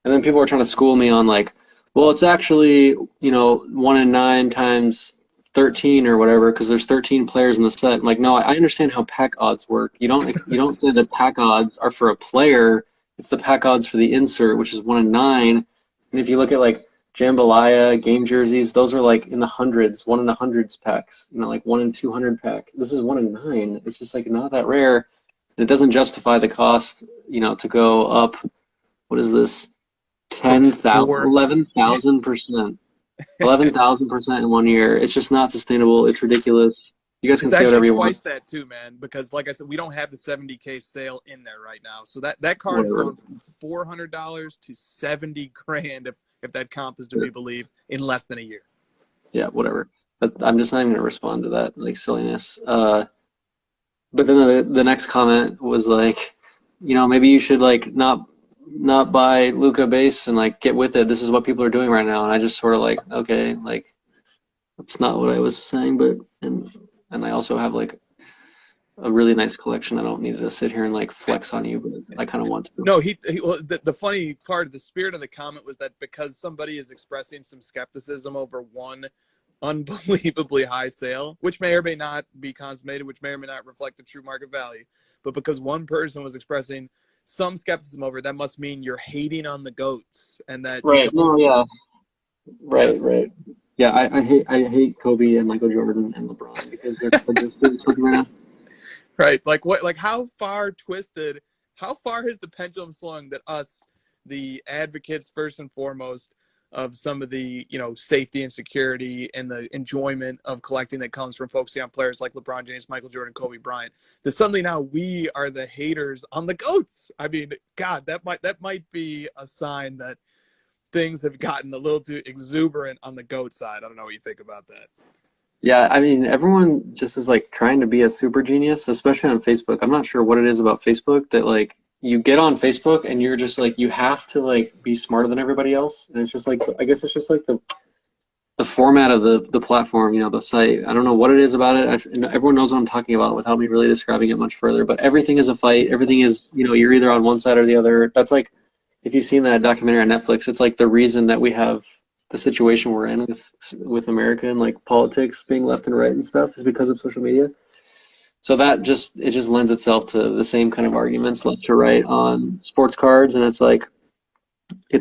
And then people were trying to school me on like, well, it's actually, 1 in 9 times 13 or whatever, because there's 13 players in the set. I'm like, no, I understand how pack odds work. You don't say the pack odds are for a player. It's the pack odds for the insert, which is 1 in 9. And if you look at like Jambalaya, game jerseys, those are like in the hundreds, 1 in the hundreds packs, like 1 in 200 pack. This is 1 in 9. It's just like not that rare. It doesn't justify the cost, to go up. What is this? 11,000%. 11,000% in 1 year. It's just not sustainable. It's ridiculous. You guys can It's say whatever actually you twice want. that too, man. Because like I said, we don't have the 70K sale in there right now. So that card has Whatever. gone from $400 to 70 grand if that comp is to be believed in less than a year. Yeah, whatever. But I'm just not even gonna respond to that like silliness. But then the next comment was like, maybe you should like not buy Luka base and like get with it. This is what people are doing right now. And I just sort of like, okay, like that's not what I was saying. But and I also have like a really nice collection. I don't need to sit here and like flex on you, but I kind of want to. No, well, the funny part, the spirit of the comment was that because somebody is expressing some skepticism over one unbelievably high sale, which may or may not be consummated, which may or may not reflect the true market value, but because one person was expressing some skepticism over it, that must mean you're hating on the GOATs and that Right. No. Yeah. Right. yeah. Right. Yeah. I hate Kobe and Michael Jordan and LeBron because they're just right now. Right. Like how far has the pendulum swung that us, the advocates first and foremost of some of the, safety and security and the enjoyment of collecting that comes from focusing on players like LeBron James, Michael Jordan, Kobe Bryant, that suddenly now we are the haters on the GOATs. I mean, God, that might be a sign that things have gotten a little too exuberant on the GOAT side. I don't know what you think about that. Yeah, I mean, everyone just is like trying to be a super genius, especially on Facebook. I'm not sure what it is about Facebook that like you get on Facebook and you're just like you have to like be smarter than everybody else, and it's just like I guess it's just like the format of the platform, the site. I don't know what it is about it. And everyone knows what I'm talking about without me really describing it much further. But everything is a fight. Everything is you're either on one side or the other. That's like if you've seen that documentary on Netflix, it's like the reason that we have the situation we're in with America and like politics being left and right and stuff is because of social media. So it just lends itself to the same kind of arguments left to right on sports cards, and it's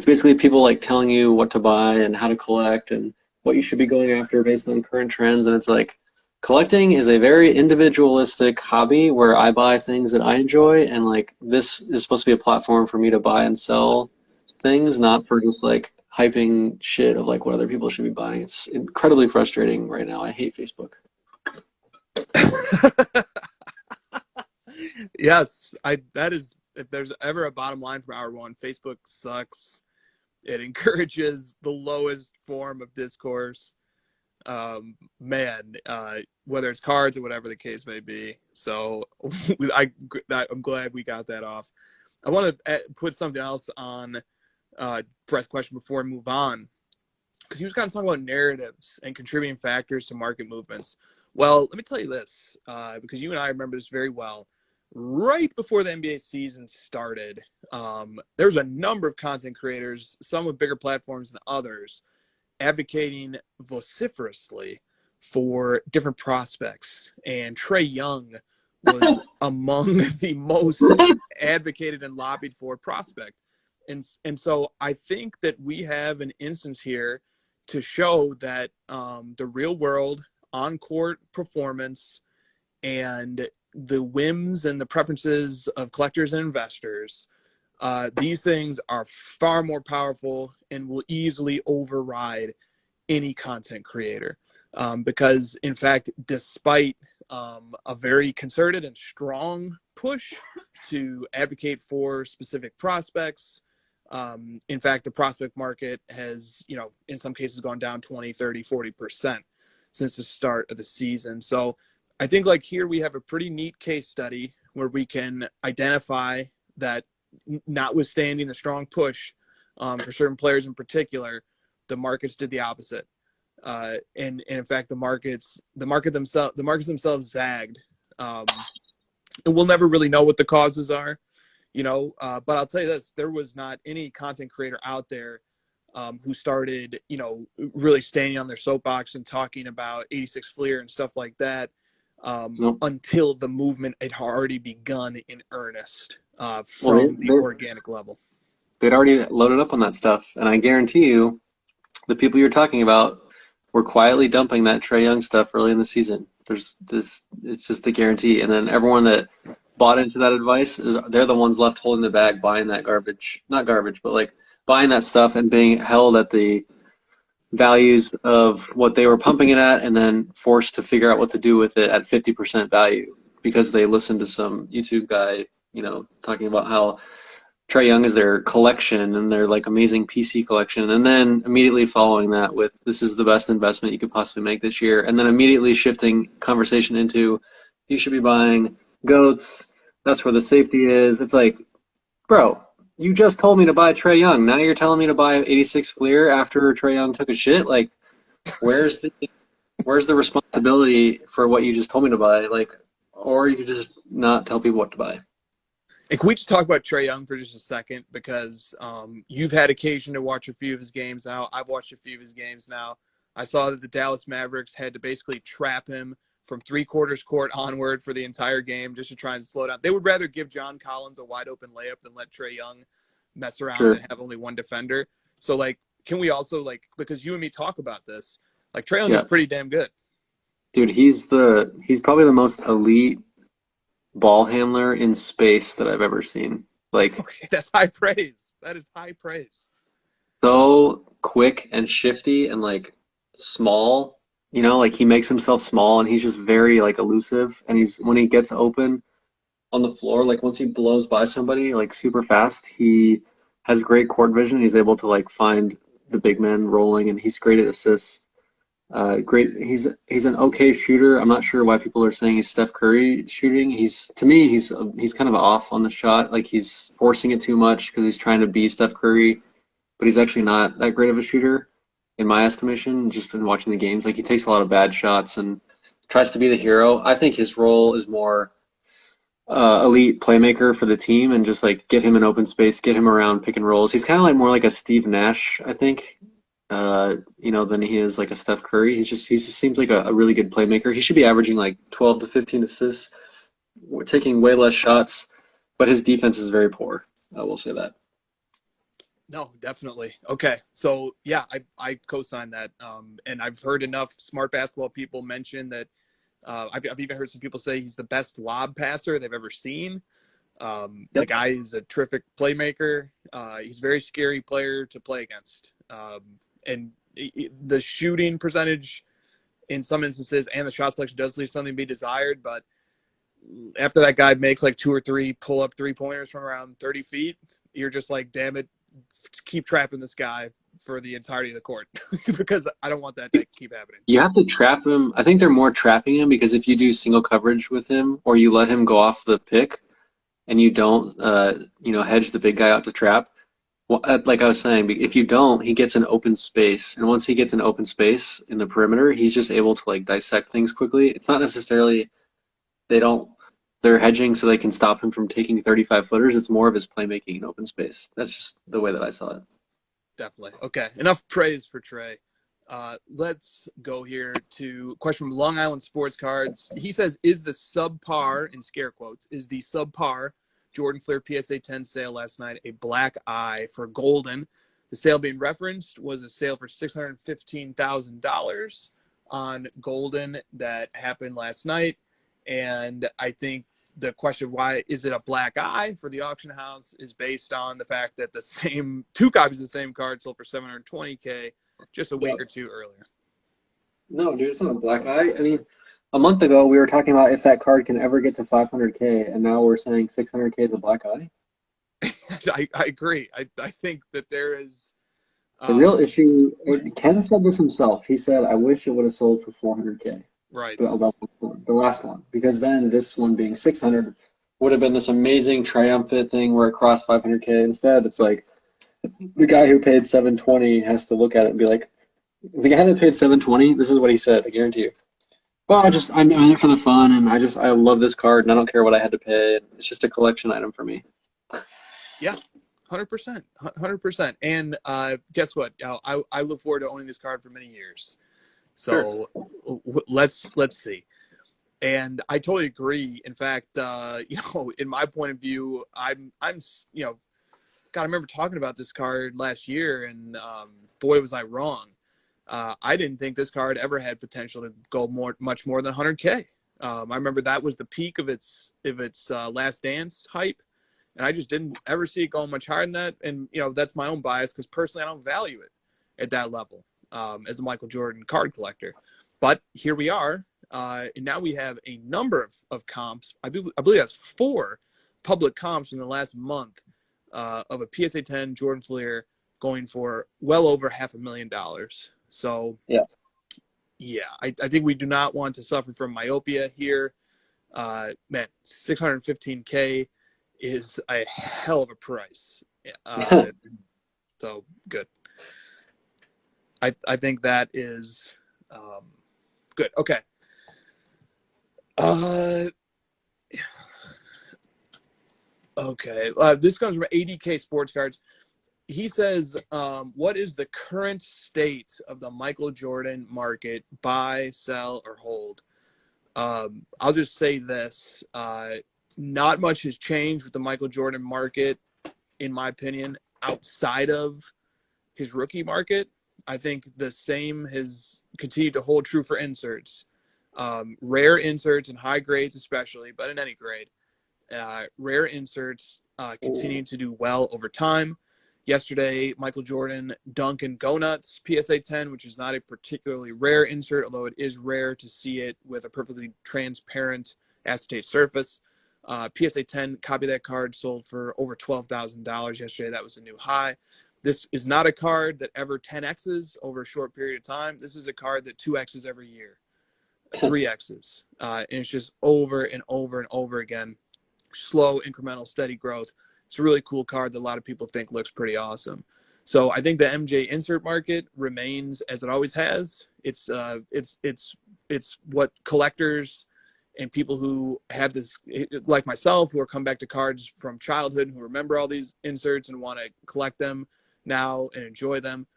basically people like telling you what to buy and how to collect and what you should be going after based on current trends. And it's like collecting is a very individualistic hobby where I buy things that I enjoy, and like this is supposed to be a platform for me to buy and sell things, not for just like hyping shit of like what other people should be buying. It's incredibly frustrating right now. I hate Facebook. Yes, that is, if there's ever a bottom line from hour one, Facebook sucks. It encourages the lowest form of discourse. Whether it's cards or whatever the case may be. So I'm glad we got that off. I want to put something else on Brett's question before we move on, because he was kind of talking about narratives and contributing factors to market movements. Well, let me tell you this, because you and I remember this very well. Right before the NBA season started, there was a number of content creators, some with bigger platforms than others, advocating vociferously for different prospects. And Trey Young was among the most advocated and lobbied for prospect. And so I think that we have an instance here to show that the real world on-court performance and the whims and the preferences of collectors and investors, these things are far more powerful and will easily override any content creator. Because, in fact, despite a very concerted and strong push to advocate for specific prospects, in fact, the prospect market has, in some cases gone down 20, 30, 40% since the start of the season. So I think like here we have a pretty neat case study where we can identify that notwithstanding the strong push for certain players in particular, the markets did the opposite. And in fact, the markets themselves zagged. And we'll never really know what the causes are, but I'll tell you this, there was not any content creator out there who started, really standing on their soapbox and talking about 86 Fleer and stuff like that until the movement had already begun in earnest from the organic level. They'd already loaded up on that stuff, and I guarantee you the people you're talking about were quietly dumping that Trey Young stuff early in the season. It's just a guarantee. And then everyone that bought into that advice, they're the ones left holding the bag, buying that garbage. Not garbage, but like buying that stuff and being held at the values of what they were pumping it at, and then forced to figure out what to do with it at 50% value because they listened to some YouTube guy, talking about how Trey Young is their collection and their like amazing PC collection, and then immediately following that with this is the best investment you could possibly make this year, and then immediately shifting conversation into you should be buying GOATs. That's where the safety is. It's like, bro, you just told me to buy Trey Young. Now you're telling me to buy 86 Fleer after Trey Young took a shit. Like, where's the responsibility for what you just told me to buy? Like, or you could just not tell people what to buy. And can we just talk about Trey Young for just a second? Because you've had occasion to watch a few of his games now. I've watched a few of his games now. I saw that the Dallas Mavericks had to basically trap him from three-quarters court onward for the entire game just to try and slow down. They would rather give John Collins a wide-open layup than let Trey Young mess around and have only one defender. So, like, can we also, like, because you and me talk about this, like, Trey Young is pretty damn good. Dude, he's probably the most elite ball handler in space that I've ever seen. Like, okay, that's high praise. That is high praise. So quick and shifty and like small, like he makes himself small and he's just very like elusive. And when he gets open on the floor, like once he blows by somebody like super fast, he has great court vision. He's able to like find the big man rolling, and he's great at assists. He's an okay shooter. I'm not sure why people are saying he's Steph Curry shooting. To me, he's kind of off on the shot. Like he's forcing it too much because he's trying to be Steph Curry, but he's actually not that great of a shooter, in my estimation. Just in watching the games, like he takes a lot of bad shots and tries to be the hero. I think his role is more elite playmaker for the team, and just like get him in open space, get him around pick and rolls. He's kind of like more like a Steve Nash, I think. Than he is like a Steph Curry. He just seems like a really good playmaker. He should be averaging like 12 to 15 assists. We're taking way less shots, but his defense is very poor. I will say that. No, definitely. Okay. So yeah, I co-sign that. And I've heard enough smart basketball people mention that I've even heard some people say he's the best lob passer they've ever seen. The guy is a terrific playmaker. He's a very scary player to play against. And the shooting percentage in some instances and the shot selection does leave something to be desired. But after that guy makes like 2 or 3 pull-up three-pointers from around 30 feet, you're just like, damn it, keep trapping this guy for the entirety of the court because I don't want that to keep happening. You have to trap him. I think they're more trapping him because if you do single coverage with him or you let him go off the pick and you don't, hedge the big guy out to trap, well, like I was saying, if you don't, he gets an open space. And once he gets an open space in the perimeter, he's just able to like dissect things quickly. It's not necessarily they're hedging so they can stop him from taking 35 footers. It's more of his playmaking in open space. That's just the way that I saw it. Definitely. Okay. Enough praise for Trey. Let's go here to a question from Long Island Sports Cards. He says, is the subpar, in scare quotes, is the subpar Jordan Fleer PSA 10 sale last night a black eye for Golden? The sale being referenced was a sale for $615,000 on Golden that happened last night. And I think the question of why is it a black eye for the auction house is based on the fact that the same two copies of the same card sold for $720K just a week or two earlier. No, dude, it's not a black eye. I mean, a month ago we were talking about if that card can ever get to 500K, and now we're saying 600K is a black eye. I agree. I think that there is the real issue. Ken said this himself. He said, "I wish it would have sold for 400K." Right. The last one, because then this one being 600 would have been this amazing triumphant thing where it crossed 500K. Instead, it's like the guy who paid 720 has to look at it and be like, the guy that paid 720. This is what he said. I guarantee you. Well, I'm in it for the fun, and I love this card, and I don't care what I had to pay. It's just a collection item for me. Yeah, 100%. And guess what? I look forward to owning this card for many years. So sure. Let's see. And I totally agree. In fact, in my point of view, I'm God, I remember talking about this card last year, and boy, was I wrong. I didn't think this card ever had potential to go much more than 100K. I remember that was the peak of its Last Dance hype, and I just didn't ever see it going much higher than that. And that's my own bias because personally, I don't value it at that level as a Michael Jordan card collector. But here we are, and now we have a number of comps. I believe that's 4 public comps in the last month of a PSA 10 Jordan Fleer going for well over $500,000. So yeah, I think we do not want to suffer from myopia here. Man, 615K is a hell of a price. So good. I think that is good. Okay. Okay. This comes from ADK Sports Cards. He says, what is the current state of the Michael Jordan market? Buy, sell, or hold? I'll just say this. Not much has changed with the Michael Jordan market, in my opinion, outside of his rookie market. I think the same has continued to hold true for inserts. Rare inserts and high grades especially, but in any grade. Rare inserts continue to do well over time. Yesterday, Michael Jordan Dunk and Go Nuts PSA 10, which is not a particularly rare insert, although it is rare to see it with a perfectly transparent acetate surface. PSA 10 copy of that card sold for over $12,000 yesterday. That was a new high. This is not a card that ever 10Xs over a short period of time. This is a card that 2Xs every year, 3Xs. And it's just over and over and over again. Slow, incremental, steady growth. It's a really cool card that a lot of people think looks pretty awesome. So I think the MJ insert market remains as it always has. It's what collectors and people who have this, like myself, who are come back to cards from childhood, who remember all these inserts and want to collect them now and enjoy them.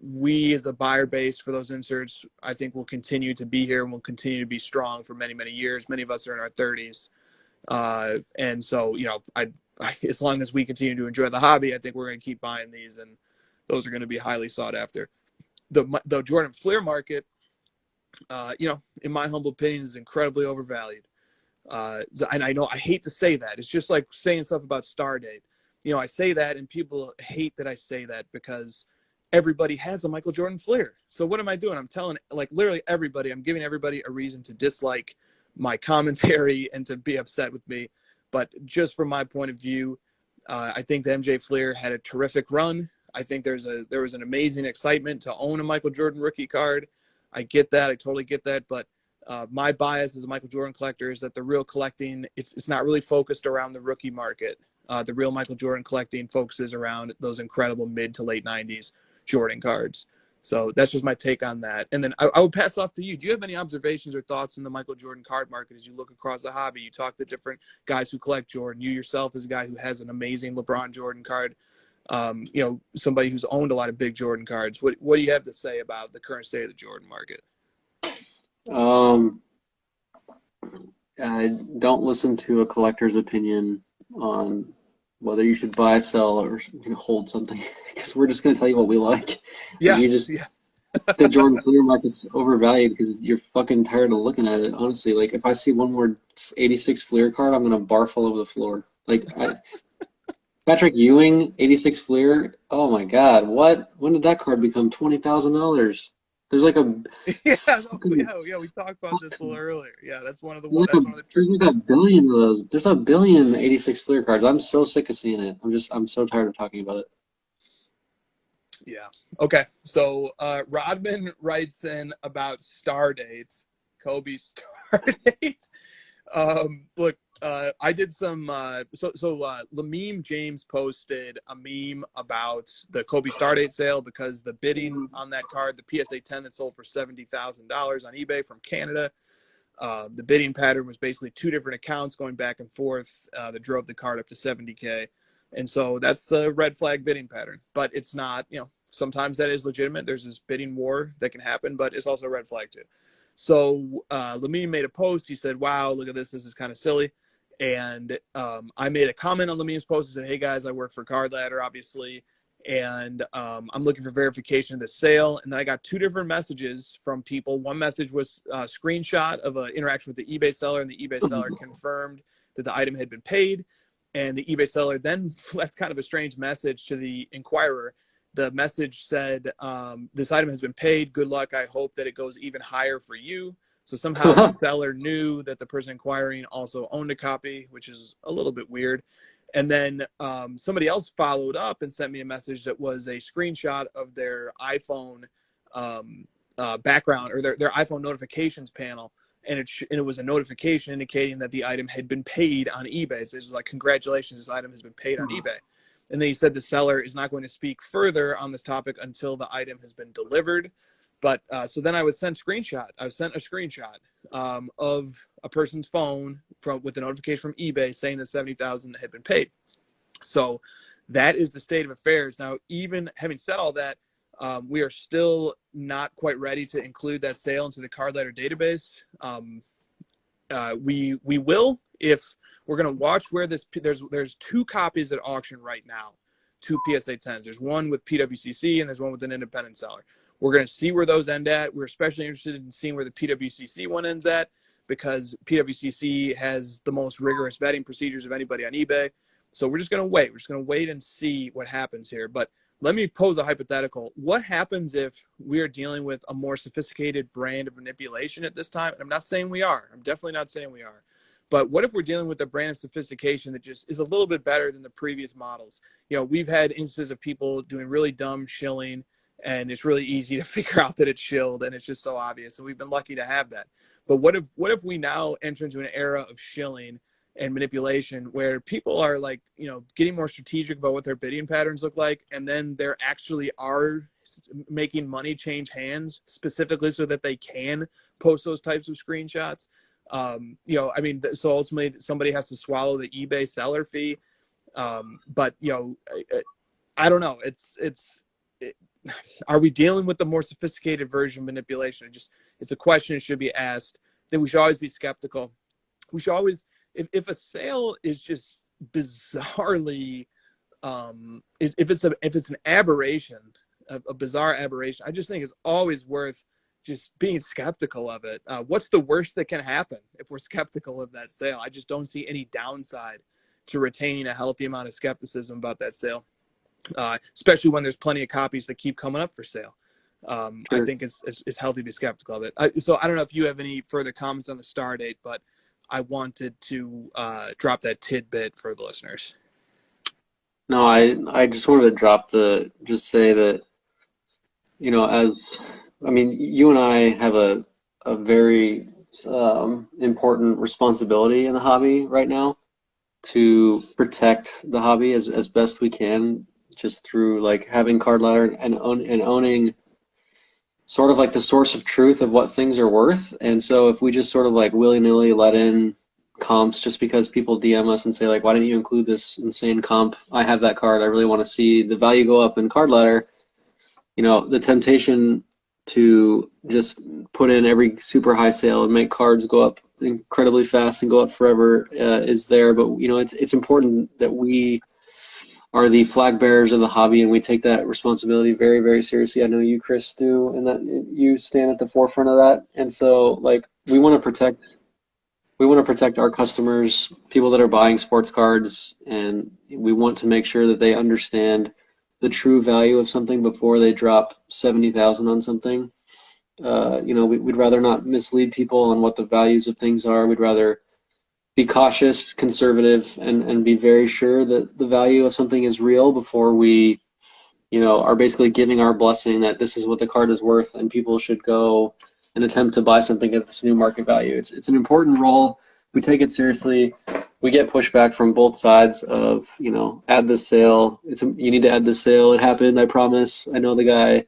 We as a buyer base for those inserts, I think will continue to be here and will continue to be strong for many, many years. Many of us are in our 30s. And so, as long as we continue to enjoy the hobby, I think we're going to keep buying these, and those are going to be highly sought after. The Jordan Fleer market, in my humble opinion, is incredibly overvalued. And I know I hate to say that. It's just like saying stuff about Stardate. I say that, and people hate that I say that because everybody has a Michael Jordan Fleer. So what am I doing? I'm telling, literally everybody, I'm giving everybody a reason to dislike my commentary and to be upset with me. But just from my point of view, I think the MJ Fleer had a terrific run. I think there was an amazing excitement to own a Michael Jordan rookie card. I get that. I totally get that. But my bias as a Michael Jordan collector is that the real collecting, it's not really focused around the rookie market. The real Michael Jordan collecting focuses around those incredible mid to late 90s Jordan cards. So that's just my take on that. And then I would pass off to you. Do you have any observations or thoughts on the Michael Jordan card market as you look across the hobby? You talk to different guys who collect Jordan. You yourself as a guy who has an amazing LeBron Jordan card. Somebody who's owned a lot of big Jordan cards. What do you have to say about the current state of the Jordan market? I don't listen to a collector's opinion on whether you should buy, sell, or hold something, because we're just going to tell you what we like. Yeah. the Jordan Fleer market's overvalued because you're fucking tired of looking at it. Honestly, like if I see one more 86 Fleer card, I'm gonna barf all over the floor. Patrick Ewing, 86 Fleer. Oh my God, what? When did that card become $20,000? There's like a Yeah. We talked about this a little earlier. Yeah, that's one of the there's that's one of the tricky like a things. billion of those. There's a billion 86 Fleer cards. I'm so sick of seeing it. I'm so tired of talking about it. Yeah. Okay. So Rodman writes in about star dates, Kobe's star date. Look, I did some. Lameme James posted a meme about the Kobe star date sale because the bidding on that card, the PSA 10 that sold for $70,000 on eBay from Canada, the bidding pattern was basically two different accounts going back and forth that drove the card up to 70K. And so that's a red flag bidding pattern, but it's not, sometimes that is legitimate. There's this bidding war that can happen, but it's also a red flag too. So Lamine made a post. He said, wow, look at this. This is kind of silly. And I made a comment on Lamine's post and said, hey guys, I work for Card Ladder, obviously. And I'm looking for verification of the sale. And then I got two different messages from people. One message was a screenshot of an interaction with the eBay seller, and the eBay seller confirmed that the item had been paid. And the eBay seller then left kind of a strange message to the inquirer. The message said, this item has been paid. Good luck. I hope that it goes even higher for you. So somehow the seller knew that the person inquiring also owned a copy, which is a little bit weird. And then somebody else followed up and sent me a message that was a screenshot of their iPhone background, or their iPhone notifications panel. And it was a notification indicating that the item had been paid on eBay. So it was like, congratulations, this item has been paid on eBay. And then he said the seller is not going to speak further on this topic until the item has been delivered. But so then I was sent a screenshot of a person's phone with a notification from eBay saying that $70,000 had been paid. So that is the state of affairs. Now, even having said all that, we are still not quite ready to include that sale into the Card Ladder database. We will, if we're going to watch where there's two copies at auction right now, two PSA 10s. There's one with PWCC and there's one with an independent seller. We're going to see where those end at. We're especially interested in seeing where the PWCC one ends at, because PWCC has the most rigorous vetting procedures of anybody on eBay. So we're just going to wait. We're just going to wait and see what happens here. But let me pose a hypothetical. What happens if we are dealing with a more sophisticated brand of manipulation at this time? And I'm not saying we are. I'm definitely not saying we are. But what if we're dealing with a brand of sophistication that just is a little bit better than the previous models? We've had instances of people doing really dumb shilling, and it's really easy to figure out that it's shilled, and it's just so obvious. And we've been lucky to have that. But what if we now enter into an era of shilling and manipulation where people are like, getting more strategic about what their bidding patterns look like, and then there actually are making money change hands specifically so that they can post those types of screenshots? So ultimately somebody has to swallow the eBay seller fee. But I don't know. Are we dealing with the more sophisticated version of manipulation? It's a question that should be asked. That we should always be skeptical. We should always, if a sale is just bizarrely, if it's an aberration, a bizarre aberration, I just think it's always worth just being skeptical of it. What's the worst that can happen if we're skeptical of that sale? I just don't see any downside to retaining a healthy amount of skepticism about that sale, especially when there's plenty of copies that keep coming up for sale. Sure. I think it's healthy to be skeptical of it. So I don't know if you have any further comments on the star date, but I wanted to drop that tidbit for the listeners. No, I just wanted to say that, you and I have a very important responsibility in the hobby right now to protect the hobby as best we can, just through like having Card Ladder and owning sort of like the source of truth of what things are worth. And so if we just sort of like willy-nilly let in comps just because people DM us and say like, why didn't you include this insane comp? I have that card. I really want to see the value go up in Card Ladder. The temptation to just put in every super high sale and make cards go up incredibly fast and go up forever is there. But, it's important that we are the flag bearers of the hobby, and we take that responsibility very, very seriously. I know you, Chris, do, and that you stand at the forefront of that. And so, like, we want to protect our customers, people that are buying sports cards, and we want to make sure that they understand the true value of something before they drop 70,000 on something. We'd rather not mislead people on what the values of things are. We'd rather be cautious, conservative, and be very sure that the value of something is real before we, are basically giving our blessing that this is what the card is worth and people should go and attempt to buy something at this new market value. It's an important role. We take it seriously. We get pushback from both sides of, add this sale. You need to add this sale. It happened. I promise. I know the guy.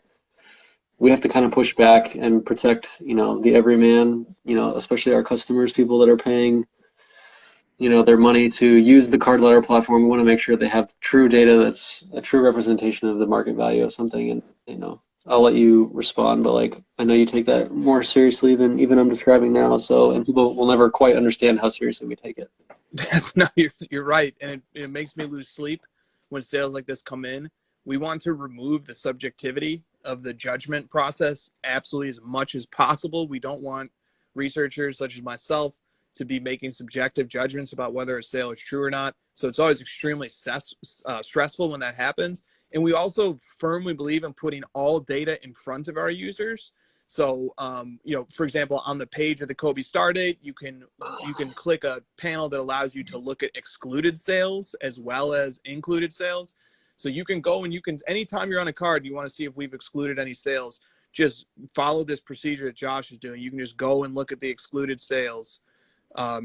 We have to kind of push back and protect, the everyman, especially our customers, people that are paying, their money to use the card letter platform. We want to make sure they have true data that's a true representation of the market value of something. And, I'll let you respond, but I know you take that more seriously than even I'm describing now. And people will never quite understand how seriously we take it. No, you're right. And it makes me lose sleep when sales like this come in. We want to remove the subjectivity of the judgment process absolutely as much as possible. We don't want researchers such as myself to be making subjective judgments about whether a sale is true or not. So it's always extremely stressful when that happens. And we also firmly believe in putting all data in front of our users. So, for example, on the page of the Kobe star date, you can click a panel that allows you to look at excluded sales as well as included sales. So you can go and anytime you're on a card, you want to see if we've excluded any sales, just follow this procedure that Josh is doing. You can just go and look at the excluded sales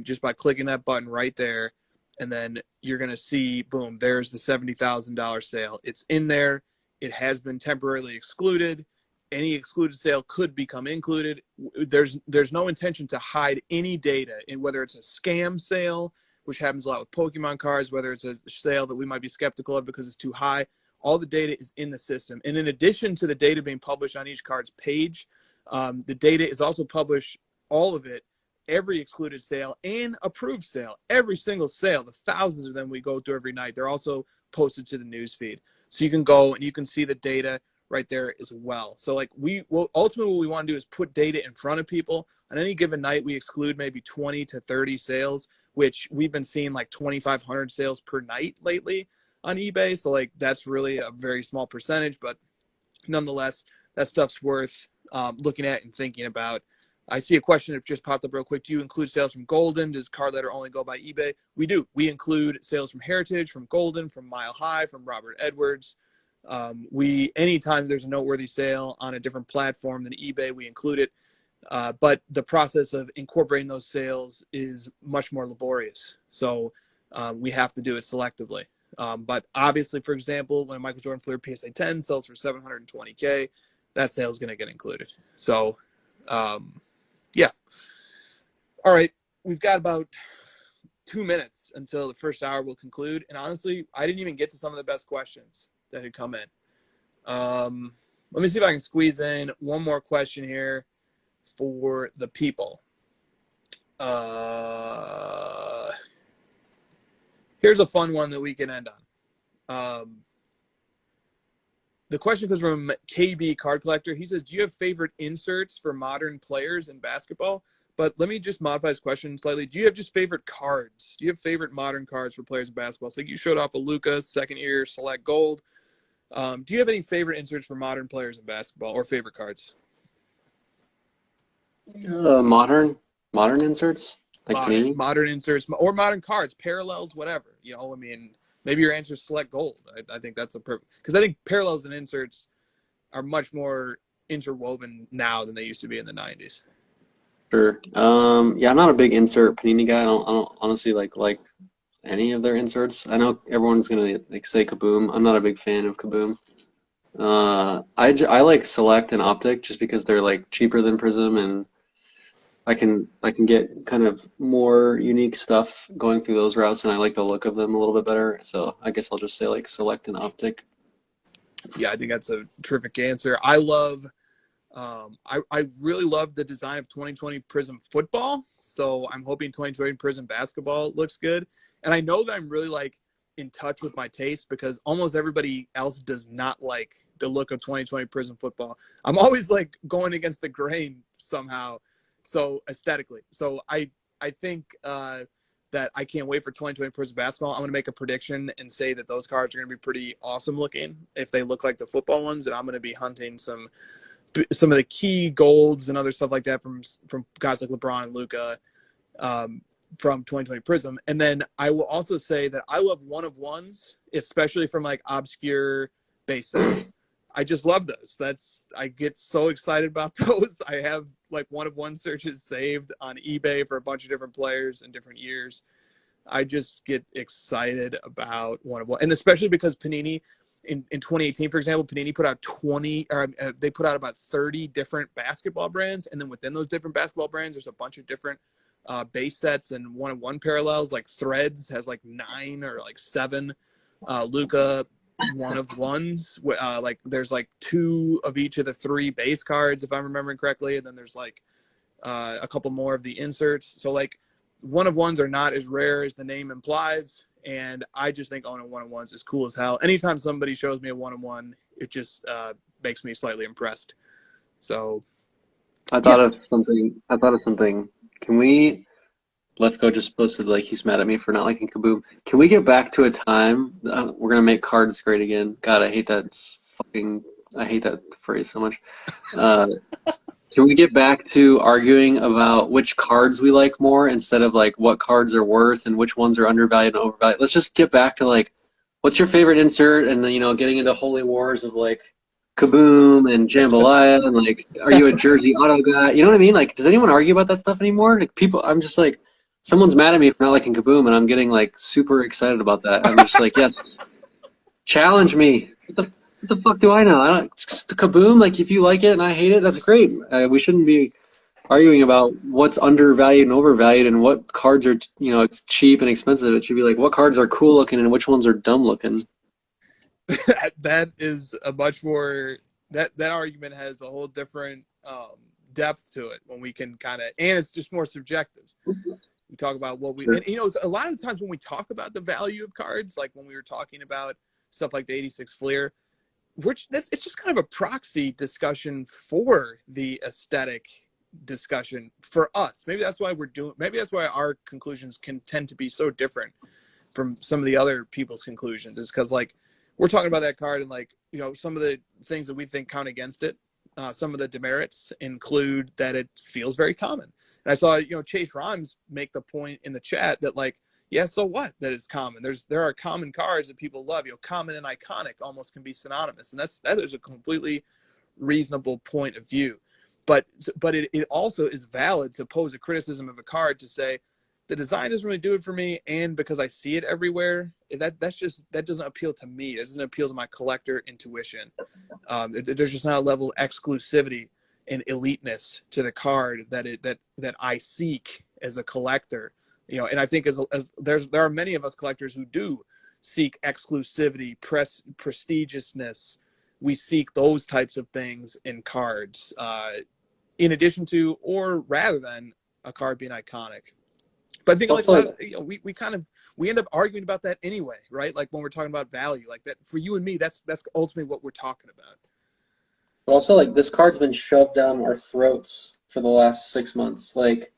just by clicking that button right there. And then you're going to see, boom, there's the $70,000 sale. It's in there. It has been temporarily excluded. Any excluded sale could become included. There's no intention to hide any data, in whether it's a scam sale, which happens a lot with Pokemon cards, whether it's a sale that we might be skeptical of because it's too high. All the data is in the system. And in addition to the data being published on each card's page, the data is also published, all of it, every excluded sale and approved sale, every single sale, the thousands of them we go through every night. They're also posted to the news feed. So you can go and you can see the data right there as well. So ultimately what we want to do is put data in front of people. On any given night, we exclude maybe 20 to 30 sales, which we've been seeing 2,500 sales per night lately on eBay. So that's really a very small percentage, but nonetheless, that stuff's worth looking at and thinking about. I see a question that just popped up real quick. Do you include sales from Golden? Does Card Letter only go by eBay? We do. We include sales from Heritage, from Golden, from Mile High, from Robert Edwards. Anytime there's a noteworthy sale on a different platform than eBay, we include it. But the process of incorporating those sales is much more laborious. So we have to do it selectively. But obviously, for example, when Michael Jordan Fleer PSA 10 sells for $720K, that sale is going to get included. So, yeah. All right. We've got about 2 minutes until the first hour will conclude. And honestly, I didn't even get to some of the best questions that had come in. Let me see if I can squeeze in one more question here for the people. Here's a fun one that we can end on. The question comes from KB Card Collector. He says, do you have favorite inserts for modern players in basketball? But let me just modify his question slightly. Do you have just favorite cards? Do you have favorite modern cards for players in basketball? So you showed off a Luka second year select gold. Do you have any favorite inserts for modern players in basketball or favorite cards? Modern inserts? Modern inserts or modern cards, parallels, whatever. Maybe your answer is select gold. I think that's a perfect, because I think parallels and inserts are much more interwoven now than they used to be in the 90s. Sure. Yeah, I'm not a big insert Panini guy. I don't honestly like any of their inserts. I know everyone's gonna say Kaboom. I'm not a big fan of Kaboom. I like Select and Optic just because they're cheaper than Prism, and I can get kind of more unique stuff going through those routes, and I like the look of them a little bit better. So I guess I'll just say Select and Optic. Yeah, I think that's a terrific answer. I love, I really love the design of 2020 Prism football. So I'm hoping 2020 Prism basketball looks good. And I know that I'm really in touch with my taste because almost everybody else does not like the look of 2020 Prism football. I'm always like going against the grain somehow. So aesthetically. So I think that I can't wait for 2020 Prism basketball. I'm going to make a prediction and say that those cards are going to be pretty awesome looking if they look like the football ones. And I'm going to be hunting some of the key golds and other stuff like that from guys like LeBron and Luka from 2020 Prism. And then I will also say that I love one-of-ones, especially from like obscure base sets. I just love those. I get so excited about those. I have like one-of-one searches saved on eBay for a bunch of different players in different years. I just get excited about one-of-one. And especially because Panini in 2018, for example, Panini put out they put out about 30 different basketball brands. And then within those different basketball brands, there's a bunch of different base sets and one-of-one parallels. Like Threads has like 9 or like 7. Luka one-of-ones. Like there's like 2 of each of the 3 base cards, if I'm remembering correctly. And then there's like a couple more of the inserts. So like one-of-ones are not as rare as the name implies. And I just think owning one-of-ones is cool as hell. Anytime somebody shows me a one-of-one, it just makes me slightly impressed. So I thought of something. Can we, Lefko just posted like he's mad at me for not liking Kaboom. Can we get back to a time, we're going to make cards great again. God, I hate that phrase so much. Can we get back to arguing about which cards we like more instead of like what cards are worth and which ones are undervalued and overvalued? Let's just get back to like, what's your favorite insert? And then, getting into holy wars of like Kaboom and Jambalaya and like, are you a jersey auto guy? You know what I mean? Like, does anyone argue about that stuff anymore? Like I'm just like, someone's mad at me for not liking Kaboom and I'm getting like super excited about that. I'm just like, yes, challenge me. What the fuck do I know? It's Kaboom, like if you like it and I hate it, that's great. We shouldn't be arguing about what's undervalued and overvalued and what cards are, it's cheap and expensive. It should be like what cards are cool looking and which ones are dumb looking. That is a much more that argument has a whole different depth to it when we can and it's just more subjective. We talk about what we and a lot of the times when we talk about the value of cards, like when we were talking about stuff like the 86 Fleer, it's just kind of a proxy discussion for the aesthetic discussion for us. Maybe that's why our conclusions can tend to be so different from some of the other people's conclusions, is because like we're talking about that card and like, some of the things that we think count against it. Some of the demerits include that it feels very common. And I saw, Chase Rhymes make the point in the chat that like, yeah, so what that it's common? There are common cards that people love. Common and iconic almost can be synonymous, and that is a completely reasonable point of view. But it also is valid to pose a criticism of a card to say the design doesn't really do it for me, and because I see it everywhere, that doesn't appeal to me. It doesn't appeal to my collector intuition. There's just not a level of exclusivity and eliteness to the card that I seek as a collector. And I think as there are many of us collectors who do seek exclusivity, prestigiousness. We seek those types of things in cards, in addition to, or rather than, a card being iconic. But I think also, we end up arguing about that anyway, right? Like when we're talking about value, like that for you and me, that's ultimately what we're talking about. But also, like, this card's been shoved down our throats for the last 6 months. Like,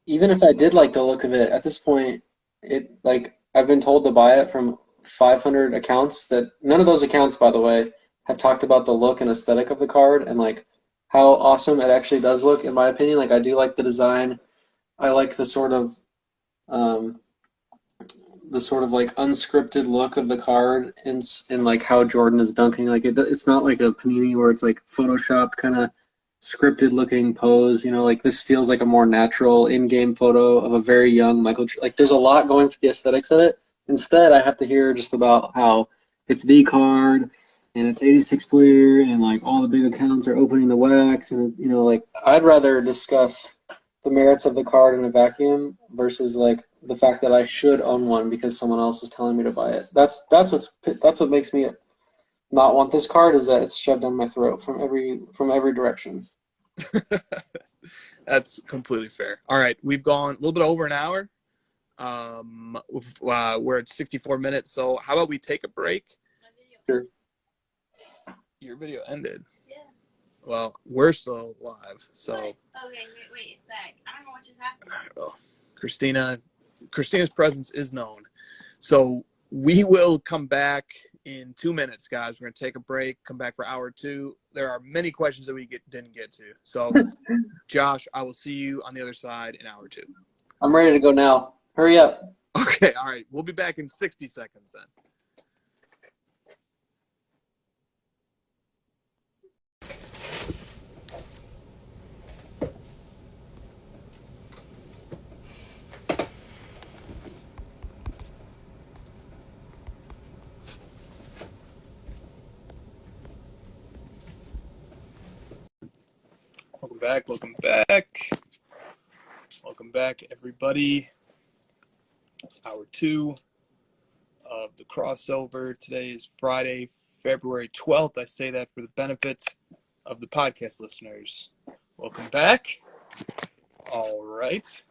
even if I did like the look of it, at this point, I've been told to buy it from 500 accounts that none of those accounts, by the way, have talked about the look and aesthetic of the card and like how awesome it actually does look, in my opinion. Like, I do like the design. I like the sort of like unscripted look of the card and like how Jordan is dunking. Like it's not like a Panini where it's like photoshopped kind of scripted looking pose. Like this feels like a more natural in-game photo of a very young Michael. Like there's a lot going for the aesthetics of it. Instead, I have to hear just about how it's the card and it's 86 Fleer and like all the big accounts are opening the wax and like I'd rather discuss the merits of the card in a vacuum versus like the fact that I should own one because someone else is telling me to buy it. That's what makes me not want this card, is that it's shoved down my throat from every direction. That's completely fair. All right, we've gone a little bit over an hour. We're at 64 minutes, so how about we take a break? Sure. Your video ended. Yeah. Well, we're still live, so. What? Okay, wait, it's back. I don't know what just happened. All right, well, Christina's presence is known. So we will come back in 2 minutes, guys. We're going to take a break, come back for hour 2. There are many questions that we didn't get to. So, Josh, I will see you on the other side in hour 2. I'm ready to go now. Hurry up. Okay, all right. We'll be back in 60 seconds then. Welcome back, everybody. Hour 2 of the crossover. Today is Friday, February 12th. I say that for the benefit of the podcast listeners. Welcome back. All right.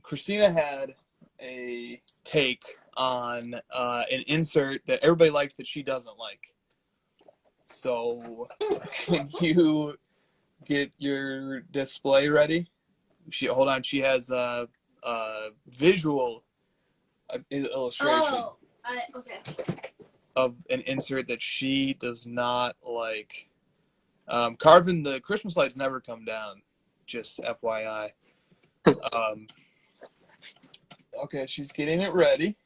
Christina had a take on an insert that everybody likes that she doesn't like. So can you get your display ready? Hold on. She has a visual illustration Okay. of an insert that she does not like. Carvin, the Christmas lights never come down. Just FYI. Okay, she's getting it ready.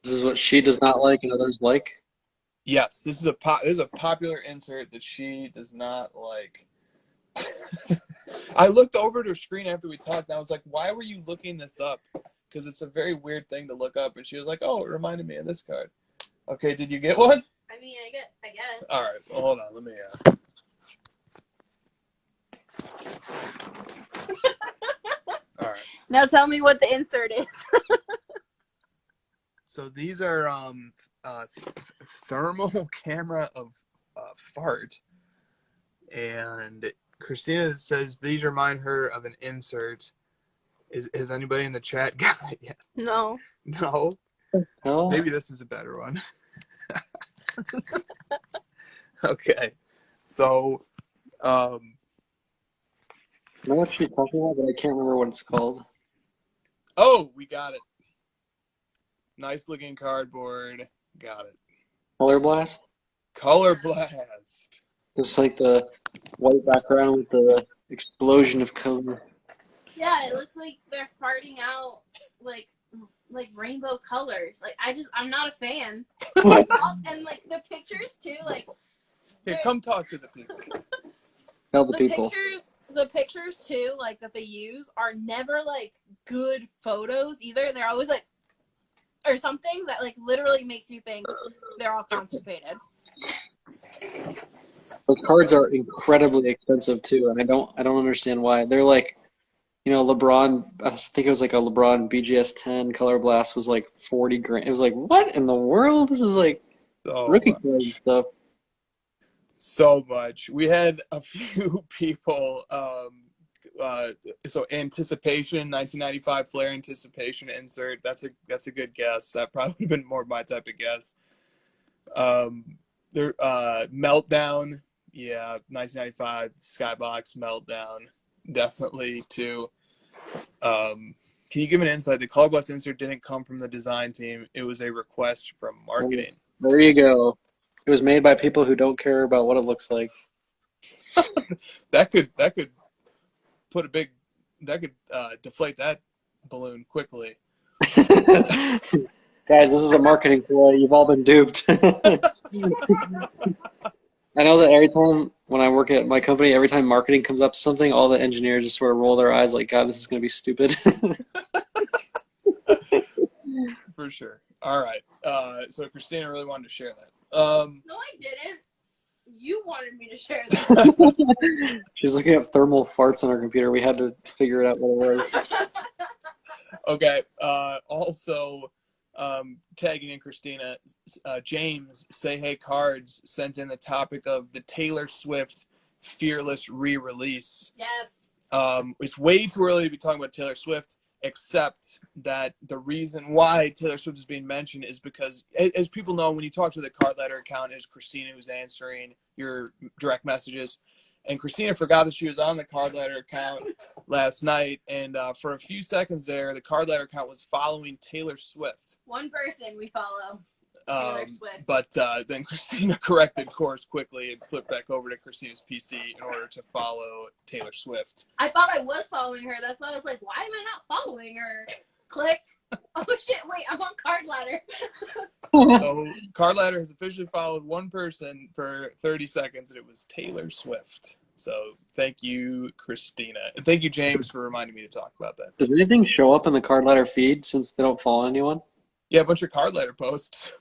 This is what she does not like and others like. Yes, this is a popular insert that she does not like. I looked over at her screen after we talked, and I was like, why were you looking this up? Because it's a very weird thing to look up. And she was like, oh, it reminded me of this card. Okay, did you get one? I mean, I guess. All right, well, hold on. Let me... All right. Now tell me what the insert is. So these are thermal camera of fart. And Christina says these remind her of an insert. Has anybody in the chat got it yet? No. No? No. Maybe this is a better one. Okay. So, I know what she's talking about, but I can't remember what it's called. oh, we got it. Nice looking cardboard. Got it. Color Blast? Color Blast. It's like the white background with the explosion of color. Yeah, it looks like they're farting out like rainbow colors. Like I'm not a fan. And like the pictures too, like Here, come talk to the people. Tell the people. The pictures too, like that they use are never like good photos either. They're always like or something that like literally makes you think they're all constipated. Those cards are incredibly expensive too, and I don't understand why. They're like, LeBron. I think it was like a LeBron BGS 10 Color Blast was like 40 grand. It was like, what in the world? This is like rookie card stuff. So much. We had a few people. So Anticipation, 1995 Flair Anticipation insert. That's a good guess. That probably would have been more my type of guess. Meltdown. Yeah, 1995 Skybox Meltdown. Definitely too. Can you give an insight? The Color Blast insert didn't come from the design team. It was a request from marketing. There you go. It was made by people who don't care about what it looks like. That could put deflate that balloon quickly. Guys, this is a marketing ploy. You've all been duped. I know that every time when I work at my company, every time marketing comes up to something, all the engineers just sort of roll their eyes like, God, this is going to be stupid. For sure. All right. So Christina really wanted to share that. No, I didn't. You wanted me to share that. She's looking at thermal farts on her computer. We had to figure it out what it was. Okay. Also, tagging in Christina, James, Say Hey Cards sent in the topic of the Taylor Swift Fearless re-release. Yes. It's way too early to be talking about Taylor Swift. except that the reason why Taylor Swift is being mentioned is because, as people know, when you talk to the Card Letter account, it's Christina who's answering your direct messages. And Christina forgot that she was on the Card Letter account last night. And for a few seconds there, the Card Letter account was following Taylor Swift. One person we follow. Taylor Swift. But then Christina corrected course quickly and flipped back over to Christina's PC in order to follow Taylor Swift. I thought I was following her. That's why I was like, why am I not following her? Click. Oh shit, wait, I'm on Card Ladder. So Card Ladder has officially followed one person for 30 seconds, and it was Taylor Swift. So thank you, Christina. And thank you, James, for reminding me to talk about that. Does anything show up in the Card Ladder feed since they don't follow anyone? Yeah, a bunch of Card Letter posts.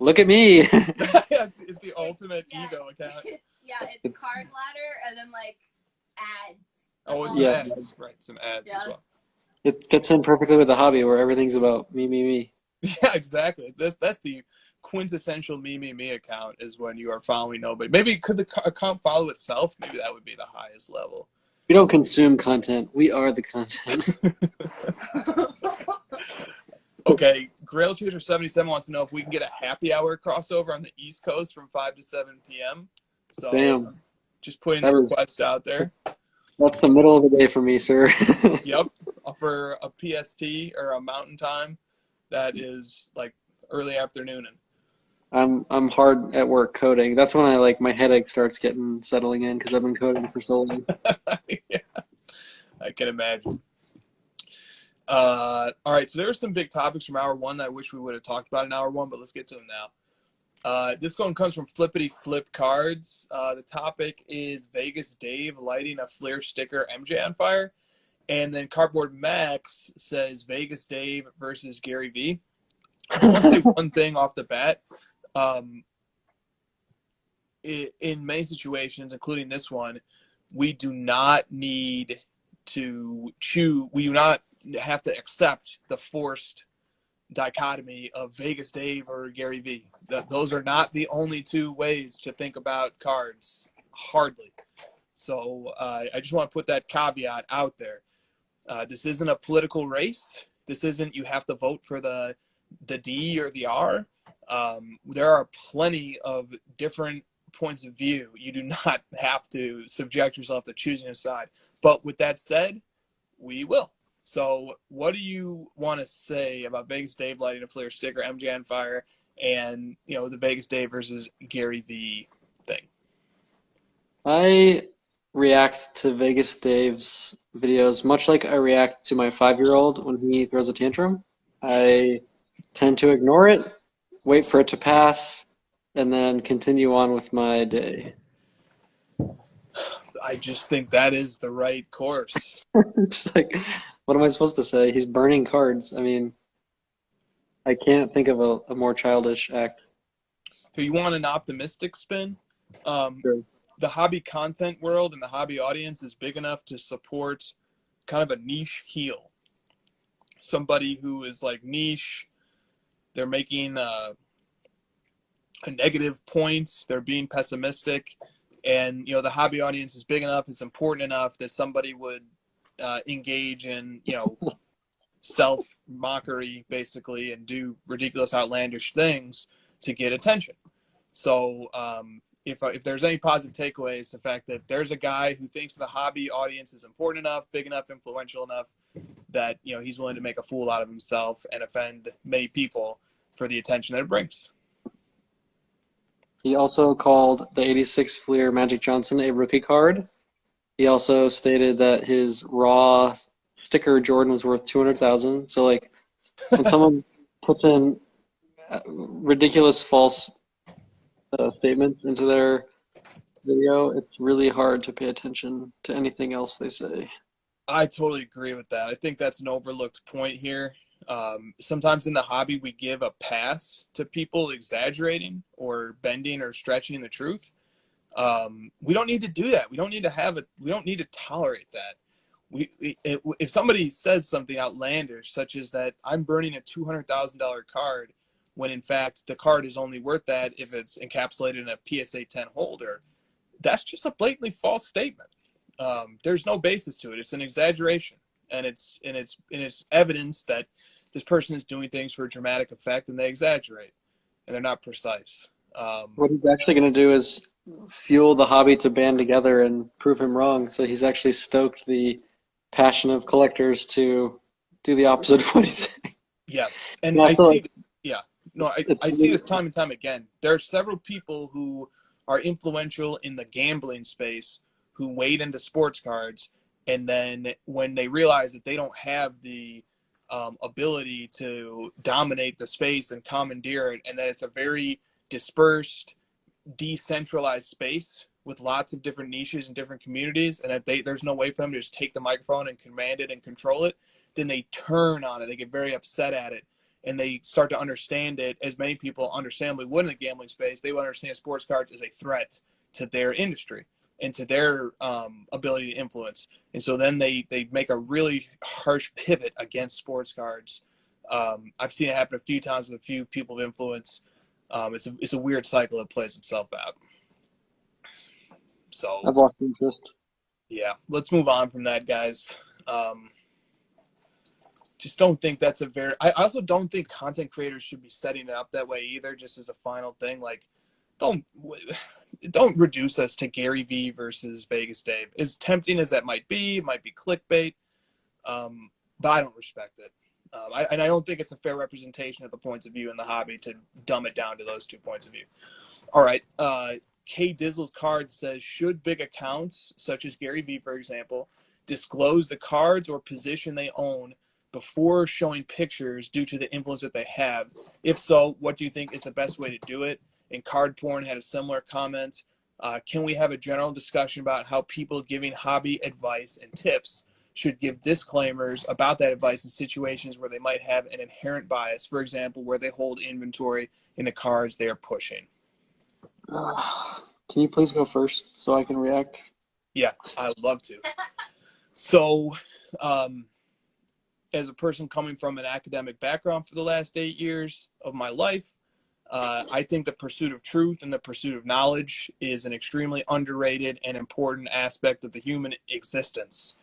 Look at me. It's the ultimate ego account. It's Card Ladder and then like ads. Oh, it's Yeah. ads. Right, some ads as well. It fits in perfectly with the hobby where everything's about me. Yeah, exactly. That's the quintessential me account, is when you are following nobody. Maybe could the account follow itself? Maybe that would be the highest level. We don't consume content. We are the content. Okay, Grail Chooser 77 wants to know if we can get a happy hour crossover on the East Coast from 5 to 7 p.m. So Damn. Just putting the request out there. That's the middle of the day for me, sir. Yep. For a PST or a mountain time, that is like early afternoon. I'm hard at work coding. That's when my headache starts settling in because I've been coding for so long. Yeah, I can imagine. All right, so there are some big topics from hour one that I wish we would have talked about in hour one, but let's get to them now. This one comes from Flippity Flip Cards. The topic is Vegas Dave lighting a Flair sticker MJ on fire. And then Cardboard Max says Vegas Dave versus GaryVee. I just want to say one thing off the bat. In many situations, including this one, we do not need to we do not have to accept the forced dichotomy of Vegas Dave or GaryVee. Those are not the only two ways to think about cards, hardly. So I just want to put that caveat out there. This isn't a political race. This isn't you have to vote for the D or the R. There are plenty of different points of view. You do not have to subject yourself to choosing a side. But with that said, we will. So what do you want to say about Vegas Dave lighting a Flair sticker, MJ on fire, and the Vegas Dave versus GaryVee thing? I react to Vegas Dave's videos much like I react to my 5-year-old when he throws a tantrum. I tend to ignore it, wait for it to pass, and then continue on with my day. I just think that is the right course. It's like, what am I supposed to say? He's burning cards. I mean, I can't think of a more childish act. So you want an optimistic spin? Sure. The hobby content world and the hobby audience is big enough to support kind of a niche heel. Somebody who is like niche, they're making a negative point, they're being pessimistic, and the hobby audience is big enough, it's important enough that somebody would engage in self mockery basically and do ridiculous, outlandish things to get attention. So if there's any positive takeaways, the fact that there's a guy who thinks the hobby audience is important enough, big enough, influential enough that he's willing to make a fool out of himself and offend many people for the attention that it brings. He also called the 86 Fleer Magic Johnson a rookie card. He also stated that his raw sticker Jordan was worth $200,000. So when someone puts in ridiculous false statements into their video, it's really hard to pay attention to anything else they say. I totally agree with that. I think that's an overlooked point here. Sometimes in the hobby, we give a pass to people exaggerating or bending or stretching the truth. We don't need to do that. We don't need to tolerate that. If somebody says something outlandish, such as that I'm burning a $200,000 card, when in fact the card is only worth that if it's encapsulated in a PSA 10 holder, that's just a blatantly false statement. There's no basis to it. It's an exaggeration. and it's evidence that this person is doing things for a dramatic effect, and they exaggerate, and they're not precise. What he's actually going to do is fuel the hobby to band together and prove him wrong. So he's actually stoked the passion of collectors to do the opposite of what he's saying. Yes, and Yeah, I so see. Yeah, no, I see this time and time again. There are several people who are influential in the gambling space who wade into sports cards, and then when they realize that they don't have the ability to dominate the space and commandeer it, and that it's a very dispersed, decentralized space with lots of different niches and different communities, and that there's no way for them to just take the microphone and command it and control it, then they turn on it. They get very upset at it, and they start to understand it, as many people understandably would in the gambling space. They would understand sports cards as a threat to their industry and to their ability to influence. And so then they make a really harsh pivot against sports cards. I've seen it happen a few times with a few people of influence. It's a weird cycle that plays itself out. So I've lost interest. yeah, let's move on from that, guys. Just don't think that's a very. I also don't think content creators should be setting it up that way either. Just as a final thing, like don't reduce us to GaryVee versus Vegas Dave. As tempting as that might be, it might be clickbait, but I don't respect it. I don't think it's a fair representation of the points of view in the hobby to dumb it down to those 2 points of view. All right. K Dizzle's card says, should big accounts, such as GaryVee, for example, disclose the cards or position they own before showing pictures due to the influence that they have? If so, what do you think is the best way to do it? And Card Porn had a similar comment. Can we have a general discussion about how people giving hobby advice and tips should give disclaimers about that advice in situations where they might have an inherent bias, for example, where they hold inventory in the cards they are pushing? Can you please go first so I can react? Yeah, I'd love to. So, as a person coming from an academic background for the last 8 years of my life, I think the pursuit of truth and the pursuit of knowledge is an extremely underrated and important aspect of the human existence.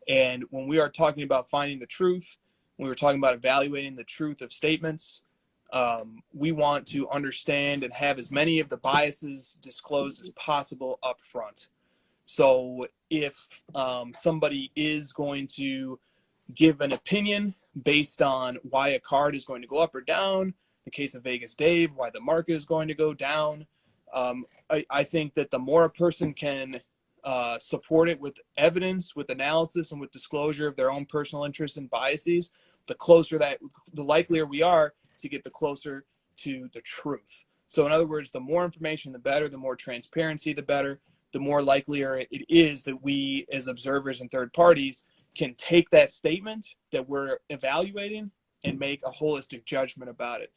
And when we are talking about finding the truth, when we're talking about evaluating the truth of statements, we want to understand and have as many of the biases disclosed as possible up front. So if somebody is going to give an opinion based on why a card is going to go up or down, the case of Vegas Dave, why the market is going to go down, I think that the more a person can support it with evidence, with analysis, and with disclosure of their own personal interests and biases, the likelier we are to get the closer to the truth. So in other words, the more information, the better, the more transparency, the better, the more likelier it is that we as observers and third parties can take that statement that we're evaluating and make a holistic judgment about it.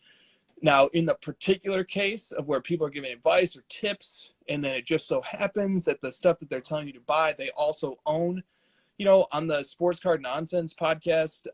Now, in the particular case of where people are giving advice or tips, and then it just so happens that the stuff that they're telling you to buy, they also own, on the Sports Card Nonsense podcast,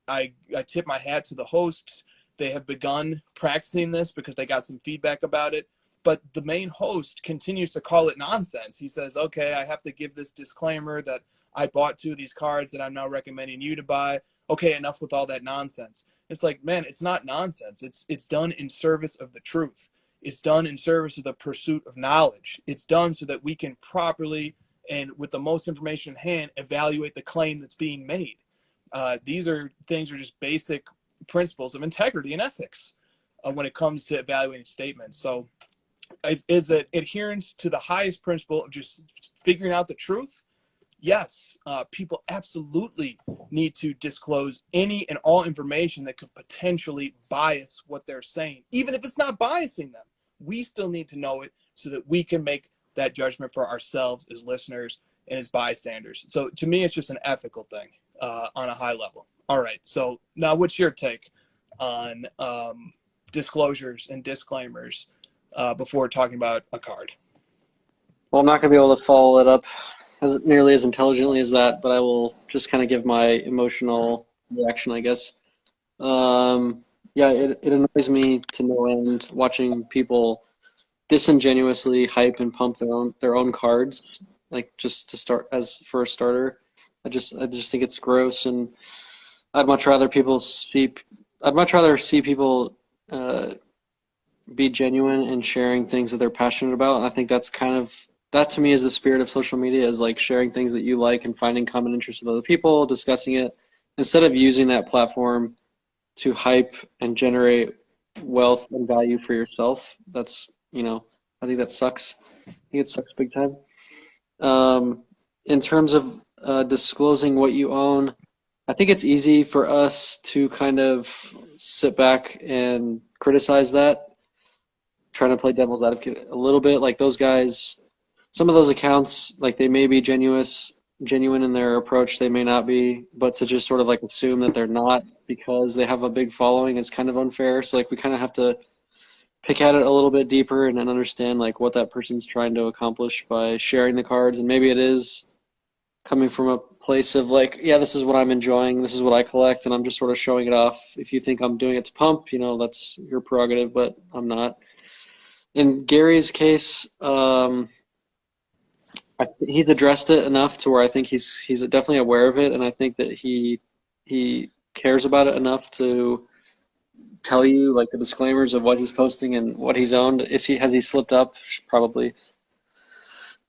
I tip my hat to the hosts. They have begun practicing this because they got some feedback about it. But the main host continues to call it nonsense. He says, okay, I have to give this disclaimer that I bought 2 of these cards that I'm now recommending you to buy. Okay, enough with all that nonsense. It's like, man, it's not nonsense. It's done in service of the truth. It's done in service of the pursuit of knowledge. It's done so that we can properly and with the most information in hand evaluate the claim that's being made. These are just basic principles of integrity and ethics when it comes to evaluating statements. So is it adherence to the highest principle of just figuring out the truth? Yes, people absolutely need to disclose any and all information that could potentially bias what they're saying. Even if it's not biasing them, we still need to know it so that we can make that judgment for ourselves as listeners and as bystanders. So to me, it's just an ethical thing on a high level. All right, so now what's your take on disclosures and disclaimers before talking about a card? Well, I'm not going to be able to follow it up nearly as intelligently as that, but I will just kind of give my emotional reaction, I guess. It annoys me to no end watching people disingenuously hype and pump their own cards, like just to start as for a starter. I just think it's gross, and I'd much rather see people be genuine and sharing things that they're passionate about. And I think that to me is the spirit of social media, is like sharing things that you like and finding common interests with other people, discussing it, instead of using that platform to hype and generate wealth and value for yourself. That's, I think that sucks. I think it sucks big time. In terms of disclosing what you own, I think it's easy for us to kind of sit back and criticize that, trying to play devil's advocate a little bit. Like those guys, some of those accounts, like they may be genuine in their approach, they may not be, but to just sort of like assume that they're not because they have a big following is kind of unfair. So like we kind of have to pick at it a little bit deeper and then understand like what that person's trying to accomplish by sharing the cards. And maybe it is coming from a place of like, yeah, this is what I'm enjoying, this is what I collect, and I'm just sort of showing it off. If you think I'm doing it to pump, that's your prerogative, but I'm not. In Gary's case, he's addressed it enough to where I think he's definitely aware of it, and I think that he cares about it enough to tell you like the disclaimers of what he's posting and what he's owned. Has he slipped up? Probably.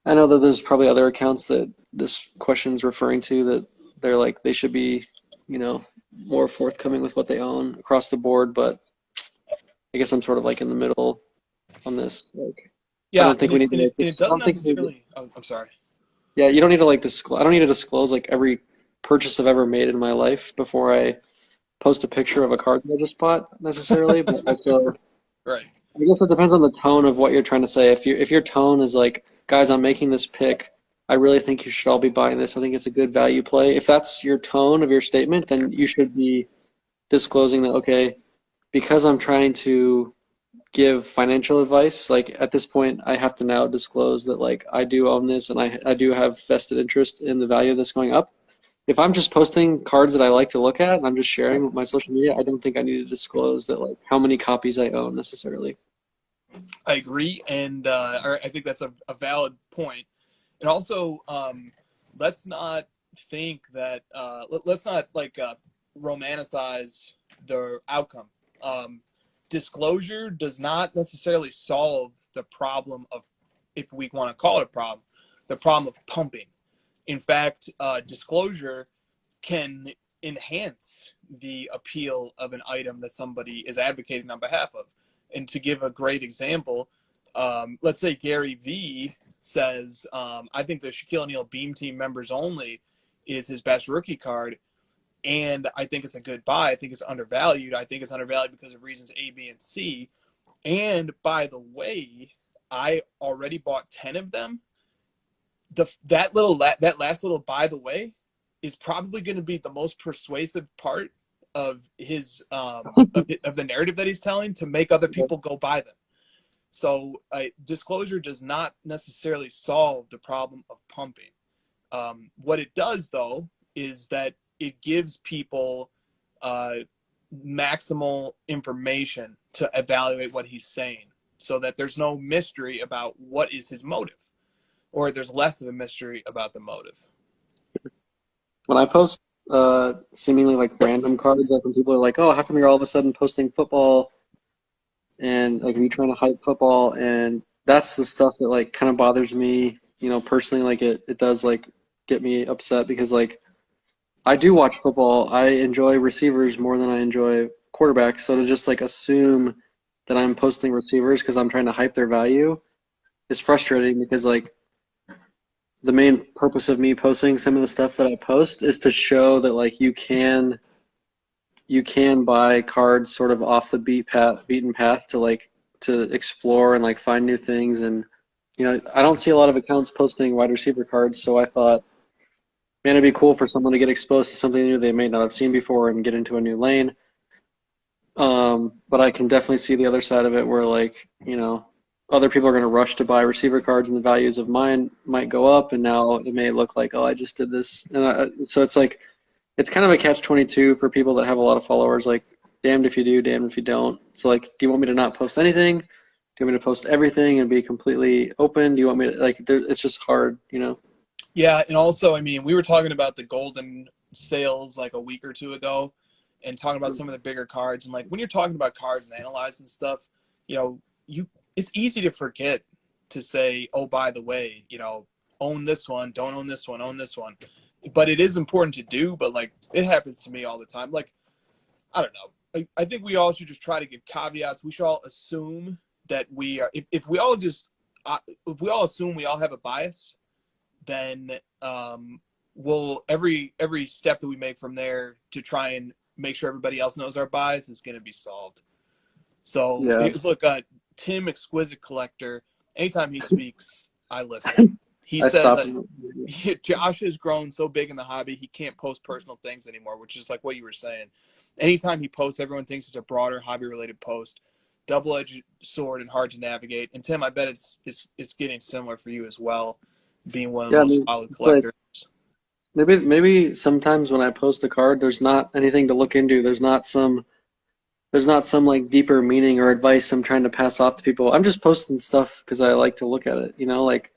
I know that there's probably other accounts that this question is referring to that they're like they should be, more forthcoming with what they own across the board, but I guess I'm sort of like in the middle on this. Like, Yeah, I don't think we need to. it doesn't necessarily. I'm sorry. Yeah, you don't need to like disclose. I don't need to disclose like every purchase I've ever made in my life before I post a picture of a card that I just bought necessarily. But Right. I guess it depends on the tone of what you're trying to say. If your tone is like, guys, I'm making this pick, I really think you should all be buying this. I think it's a good value play. If that's your tone of your statement, then you should be disclosing that, okay, because I'm trying to give financial advice, like at this point I have to now disclose that like I do own this and I do have vested interest in the value of this going up. If I'm just posting cards that I like to look at and I'm just sharing with my social media, I don't think I need to disclose that like how many copies I own necessarily. I agree, and I think that's a valid point. And also, let's not think that let's not like romanticize the outcome. Disclosure does not necessarily solve the problem of, if we want to call it a problem, the problem of pumping. In fact, disclosure can enhance the appeal of an item that somebody is advocating on behalf of. And to give a great example, let's say GaryVee says, I think the Shaquille O'Neal Beam Team members only is his best rookie card. And I think it's a good buy. I think it's undervalued. I think it's undervalued because of reasons A, B, and C. And by the way, I already bought 10 of them. That last little by the way is probably going to be the most persuasive part of his of the narrative that he's telling to make other people go buy them. So disclosure does not necessarily solve the problem of pumping. What it does though is that it gives people maximal information to evaluate what he's saying, so that there's no mystery about what is his motive, or there's less of a mystery about the motive. When I post seemingly like random cards, like when people are like, oh, how come you're all of a sudden posting football, and like are you trying to hype football? And that's the stuff that like kind of bothers me, personally. Like it does like get me upset because like I do watch football. I enjoy receivers more than I enjoy quarterbacks. So to just like assume that I'm posting receivers because I'm trying to hype their value is frustrating, because like the main purpose of me posting some of the stuff that I post is to show that like you can buy cards sort of off the beaten path to explore and like find new things. And I don't see a lot of accounts posting wide receiver cards, so I thought, man, it'd be cool for someone to get exposed to something new they may not have seen before and get into a new lane. But I can definitely see the other side of it where like, other people are going to rush to buy receiver cards and the values of mine might go up, and now it may look like, oh, I just did this. And so it's like, it's kind of a catch-22 for people that have a lot of followers, like damned if you do, damned if you don't. So like, do you want me to not post anything? Do you want me to post everything and be completely open? Do you want me to, like, it's just hard, Yeah, and also, I mean, we were talking about the golden sales like a week or two ago, and talking about some of the bigger cards. And like when you're talking about cards and analyzing stuff, you know, you it's easy to forget to say, oh, by the way, own this one, don't own this one, own this one. But it is important to do. But like it happens to me all the time. Like I don't know. I think we all should just try to give caveats. We should all assume that we are. If we all just if we all assume we all have a bias, then we'll every step that we make from there to try and make sure everybody else knows our bias is going to be solved. So Yeah. look, Tim Exquisite Collector, anytime he speaks, I listen. He I says stopped. that Josh has grown so big in the hobby, he can't post personal things anymore, which is like what you were saying. Anytime he posts, everyone thinks it's a broader hobby-related post. Double-edged sword and hard to navigate. And Tim, I bet it's getting similar for you as well, being one of the Yeah, I most mean, solid it's like collectors. maybe sometimes when I post a card, there's not anything to look into. There's not some like deeper meaning or advice I'm trying to pass off to people. I'm just posting stuff because I like to look at it. Like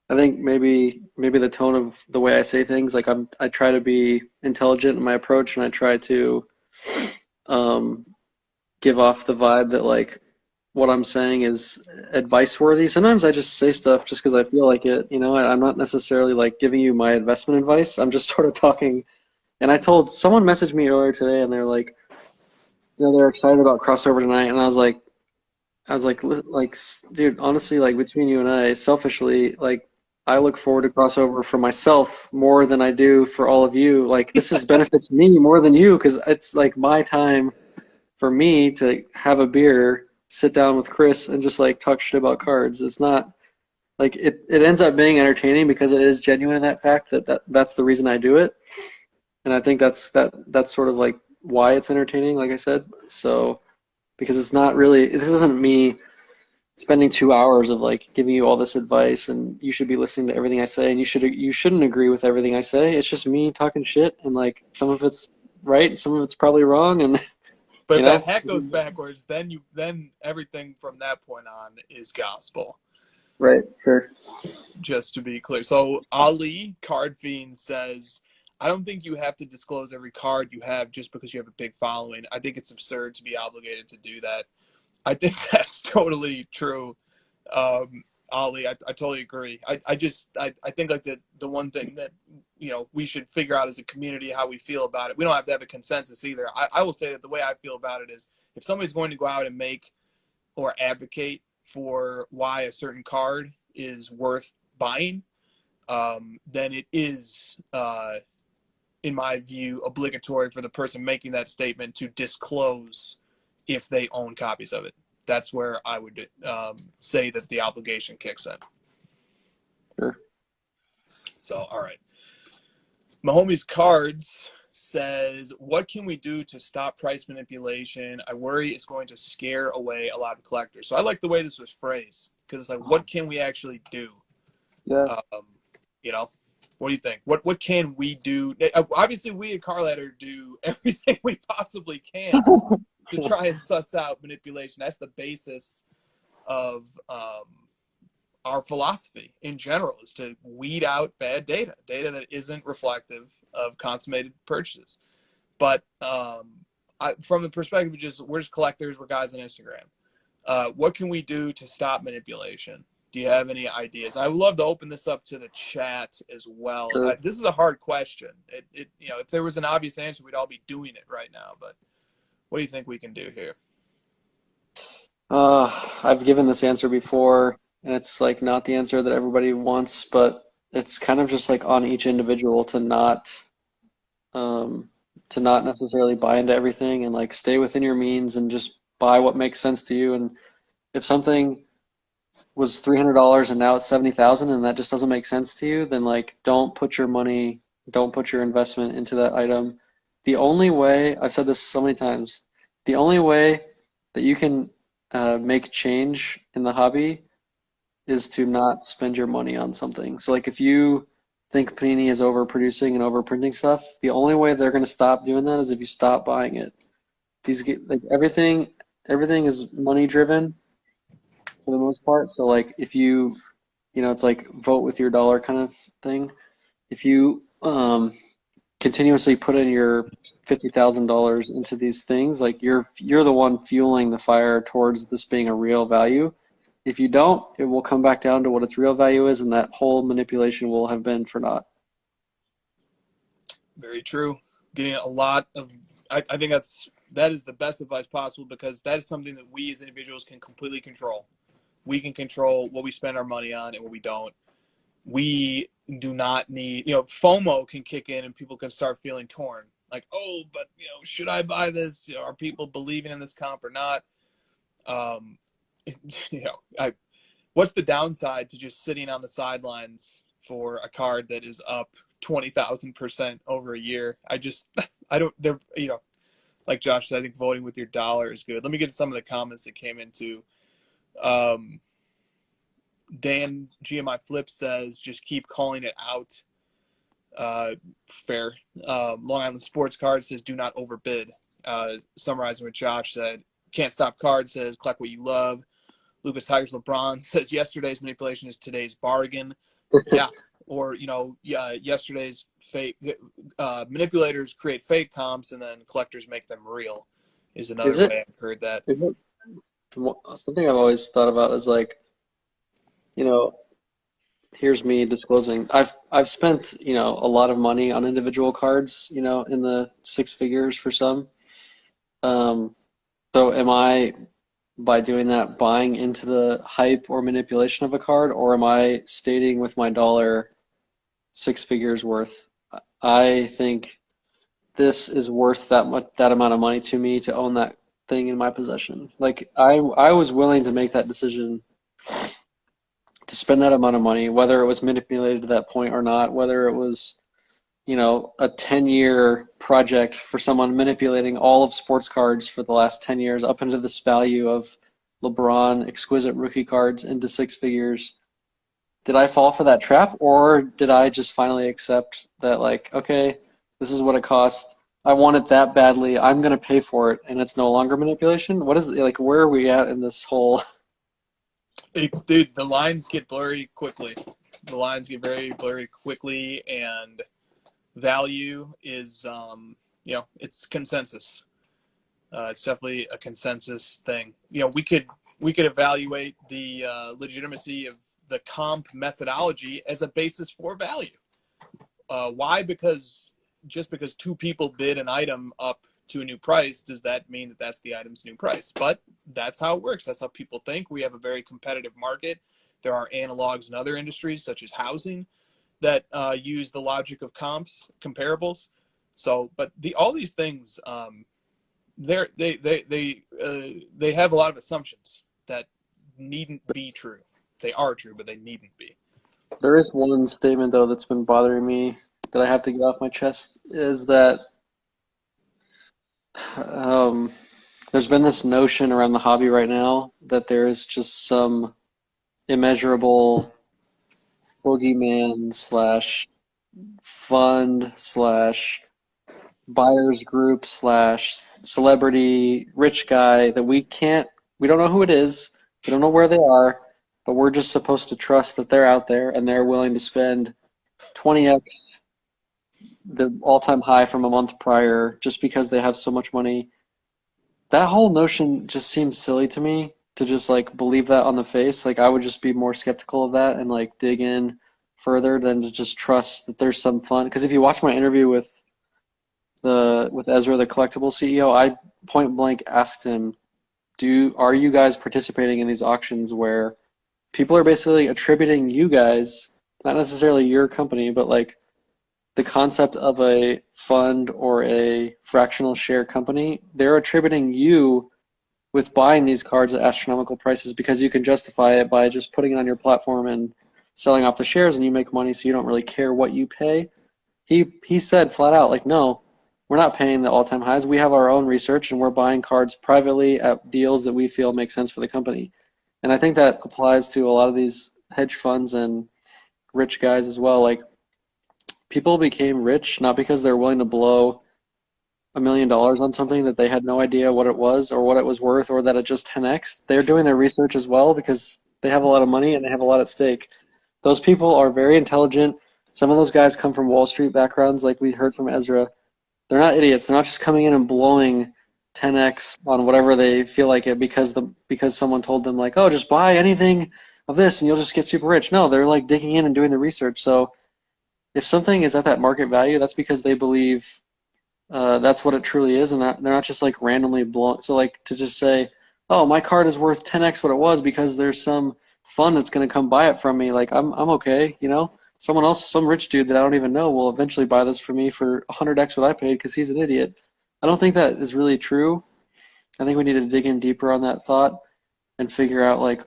I think maybe the tone of the way I say things, like I try to be intelligent in my approach, and I try to give off the vibe that like what I'm saying is advice worthy. Sometimes I just say stuff just because I feel like it. I'm not necessarily like giving you my investment advice. I'm just sort of talking. And I told someone messaged me earlier today, and they're like, they're excited about crossover tonight, and I was like, dude, honestly, like between you and I, selfishly, like I look forward to crossover for myself more than I do for all of you. Like this is benefits me more than you because it's like my time for me to have a beer, sit down with Chris, and just like talk shit about cards. It's not like it ends up being entertaining because it is genuine in that fact that's the reason I do it. And I think that's sort of like why it's entertaining, like I said. So because it's not really, this isn't me spending 2 hours of like giving you all this advice and you should be listening to everything I say and you shouldn't agree with everything I say. It's just me talking shit, and like some of it's right, some of it's probably wrong, and But if that hat goes backwards, then everything from that point on is gospel. Right, sure. Just to be clear. So Ali Card Fiend says, I don't think you have to disclose every card you have just because you have a big following. I think it's absurd to be obligated to do that. I think that's totally true. Ali, I totally agree. I think like the one thing that we should figure out as a community how we feel about it. We don't have to have a consensus either. I will say that the way I feel about it is if somebody's going to go out and make or advocate for why a certain card is worth buying, then it is in my view obligatory for the person making that statement to disclose if they own copies of it. That's where I would say that the obligation kicks in. Sure. So, all right. Mahomie's Cards says, what can we do to stop price manipulation? I worry it's going to scare away a lot of collectors. So I like the way this was phrased because it's like, what can we actually do? Yeah. What do you think? What can we do? Obviously, we at Car Ladder do everything we possibly can to try and suss out manipulation. That's the basis of our philosophy in general, is to weed out bad data that isn't reflective of consummated purchases. But from the perspective of we're just collectors, we're guys on Instagram. What can we do to stop manipulation? Do you have any ideas? I would love to open this up to the chat as well. Sure. This is a hard question. If there was an obvious answer, we'd all be doing it right now. But what do you think we can do here? I've given this answer before, and it's like not the answer that everybody wants, but it's kind of just like on each individual to not necessarily buy into everything and like stay within your means and just buy what makes sense to you. And if something was $300 and now it's $70,000 and that just doesn't make sense to you, then like don't put your investment into that item. The only way, I've said this so many times, the only way that you can make change in the hobby is to not spend your money on something. So like if you think Panini is overproducing and overprinting stuff, the only way they're going to stop doing that is if you stop buying it. Everything is money driven for the most part. So like if you it's like vote with your dollar kind of thing. If you continuously put in your $50,000 into these things, like you're the one fueling the fire towards this being a real value. If you don't, it will come back down to what its real value is, and that whole manipulation will have been for naught. Very true. Getting a lot of, I think that is the best advice possible, because that is something that we as individuals can completely control. We can control what we spend our money on and what we don't. We do not need, FOMO can kick in and people can start feeling torn. Like, oh, but, should I buy this? Are people believing in this comp or not? What's the downside to just sitting on the sidelines for a card that is up 20,000% over a year? Like Josh said, I think voting with your dollar is good. Let me get to some of the comments that came into. Dan GMI Flip says, just keep calling it out. Fair. Long Island Sports Card says, do not overbid. Summarizing what Josh said, Can't Stop Card says, collect what you love. Lucas Tigers LeBron says, yesterday's manipulation is today's bargain. Yeah. Or, yesterday's fake manipulators create fake comps and then collectors make them real is another way I've heard that. Something I've always thought about is like, here's me disclosing. I've spent, a lot of money on individual cards, in the six figures for some. So am I, by doing that, buying into the hype or manipulation of a card, or am I stating with my dollar 6 figures worth? I think this is worth that amount of money to me to own that thing in my possession. Like I was willing to make that decision to spend that amount of money, whether it was manipulated to that point or not, whether it was, a 10-year project for someone manipulating all of sports cards for the last 10 years up into this value of LeBron exquisite rookie cards into 6 figures. Did I fall for that trap, or did I just finally accept that, like, okay, this is what it costs. I want it that badly. I'm going to pay for it, and it's no longer manipulation? What is it? Like, where are we at in this whole... Dude, the lines get blurry quickly. The lines get very blurry quickly, and value is, it's consensus. It's definitely a consensus thing. We could evaluate the legitimacy of the comp methodology as a basis for value. Why? Because just because two people bid an item up to a new price, does that mean that that's the item's new price? But that's how it works. That's how people think. We have a very competitive market. There are analogs in other industries, such as housing, that use the logic of comps, comparables. So, but all these things, they have a lot of assumptions that needn't be true. They are true, but they needn't be. There is one statement, though, that's been bothering me that I have to get off my chest, is that there's been this notion around the hobby right now that there is just some immeasurable boogeyman / fund / buyers group / celebrity rich guy that we don't know who it is, we don't know where they are, but we're just supposed to trust that they're out there and they're willing to spend 20x the all-time high from a month prior just because they have so much money. That whole notion just seems silly to me, to just like believe that on the face. Like I would just be more skeptical of that and like dig in further than to just trust that there's some fun. Because if you watch my interview with Ezra, the collectible CEO, I point blank asked him, are you guys participating in these auctions where people are basically attributing you guys, not necessarily your company, but like the concept of a fund or a fractional share company, they're attributing you with buying these cards at astronomical prices because you can justify it by just putting it on your platform and selling off the shares, and you make money, so you don't really care what you pay. He said flat out, like, no, we're not paying the all-time highs. We have our own research, and we're buying cards privately at deals that we feel make sense for the company. And I think that applies to a lot of these hedge funds and rich guys as well. Like, people became rich not because they're willing to blow $1 million on something that they had no idea what it was or what it was worth, or that it just 10x. They're doing their research as well because they have a lot of money and they have a lot at stake. Those people are very intelligent. Some of those guys come from Wall Street backgrounds, like we heard from Ezra. They're not idiots. They're not just coming in and blowing 10x on whatever they feel like it because someone told them like, oh, just buy anything of this and you'll just get super rich. No, they're like digging in and doing the research. So if something is at that market value, that's because they believe that's what it truly is, and they're not just like randomly blowing. So like to just say, oh, my card is worth 10x what it was because there's some fund that's going to come buy it from me. Like I'm okay, you know. Someone else, some rich dude that I don't even know, will eventually buy this for me for 100x what I paid because he's an idiot. I don't think that is really true. I think we need to dig in deeper on that thought and figure out like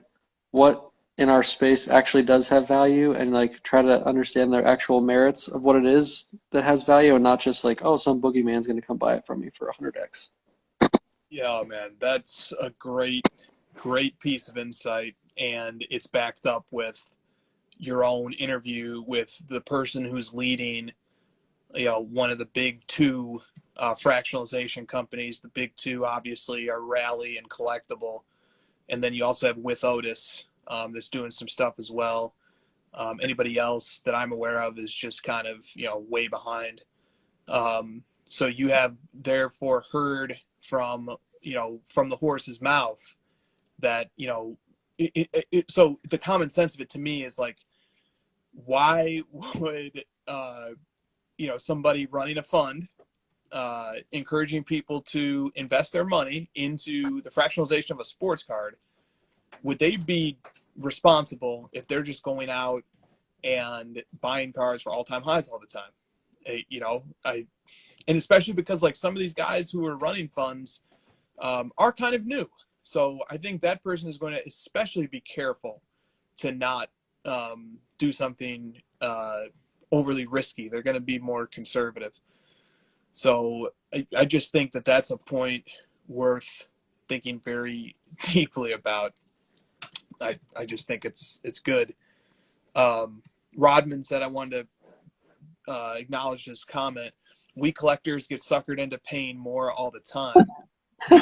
what in our space actually does have value and like try to understand the actual merits of what it is that has value and not just like, oh, some boogeyman's going to come buy it from me for 100x. Yeah, man, that's a great piece of insight, and it's backed up with your own interview with the person who's leading, one of the big two fractionalization companies. The big two obviously are Rally and Collectible, and then you also have With Otis that's doing some stuff as well. Anybody else that I'm aware of is just kind of way behind. So you have therefore heard from the horse's mouth that so the common sense of it to me is like, why would somebody running a fund encouraging people to invest their money into the fractionalization of a sports card, would they be responsible if they're just going out and buying cards for all-time highs all the time? And especially because like some of these guys who are running funds are kind of new. So I think that person is going to especially be careful to not do something overly risky. They're going to be more conservative. So I just think that that's a point worth thinking very deeply about. I just think it's good. Rodman said I wanted to acknowledge this comment. We collectors get suckered into paying more all the time,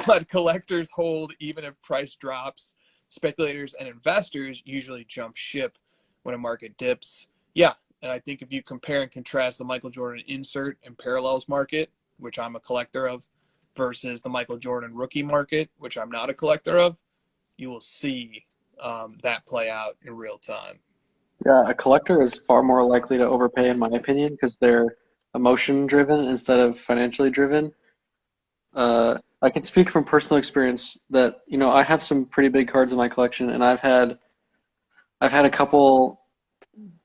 but collectors hold even if price drops. Speculators and investors usually jump ship when a market dips. Yeah, and I think if you compare and contrast the Michael Jordan insert and parallels market, which I'm a collector of, versus the Michael Jordan rookie market, which I'm not a collector of, you will see that play out in real time. Yeah, a collector is far more likely to overpay, in my opinion, because they're emotion driven instead of financially driven. I can speak from personal experience that I have some pretty big cards in my collection, and I've had a couple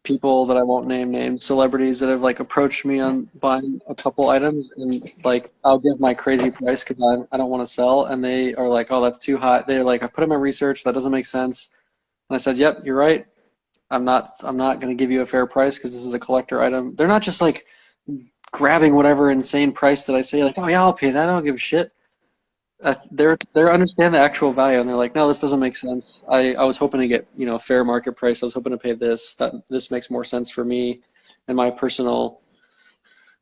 people that I won't name names, celebrities that have like approached me on buying a couple items, and like I'll give my crazy price because I don't want to sell, and they are like, oh, that's too high. They're like, I put in my research, that doesn't make sense, and I said, yep, you're right. I'm not going to give you a fair price because this is a collector item. They're not just like grabbing whatever insane price that I say, like, oh yeah, I'll pay that. I don't give a shit. They're understand the actual value, and they're like, no, this doesn't make sense. I was hoping to get fair market price. I was hoping to pay this. This makes more sense for me and my personal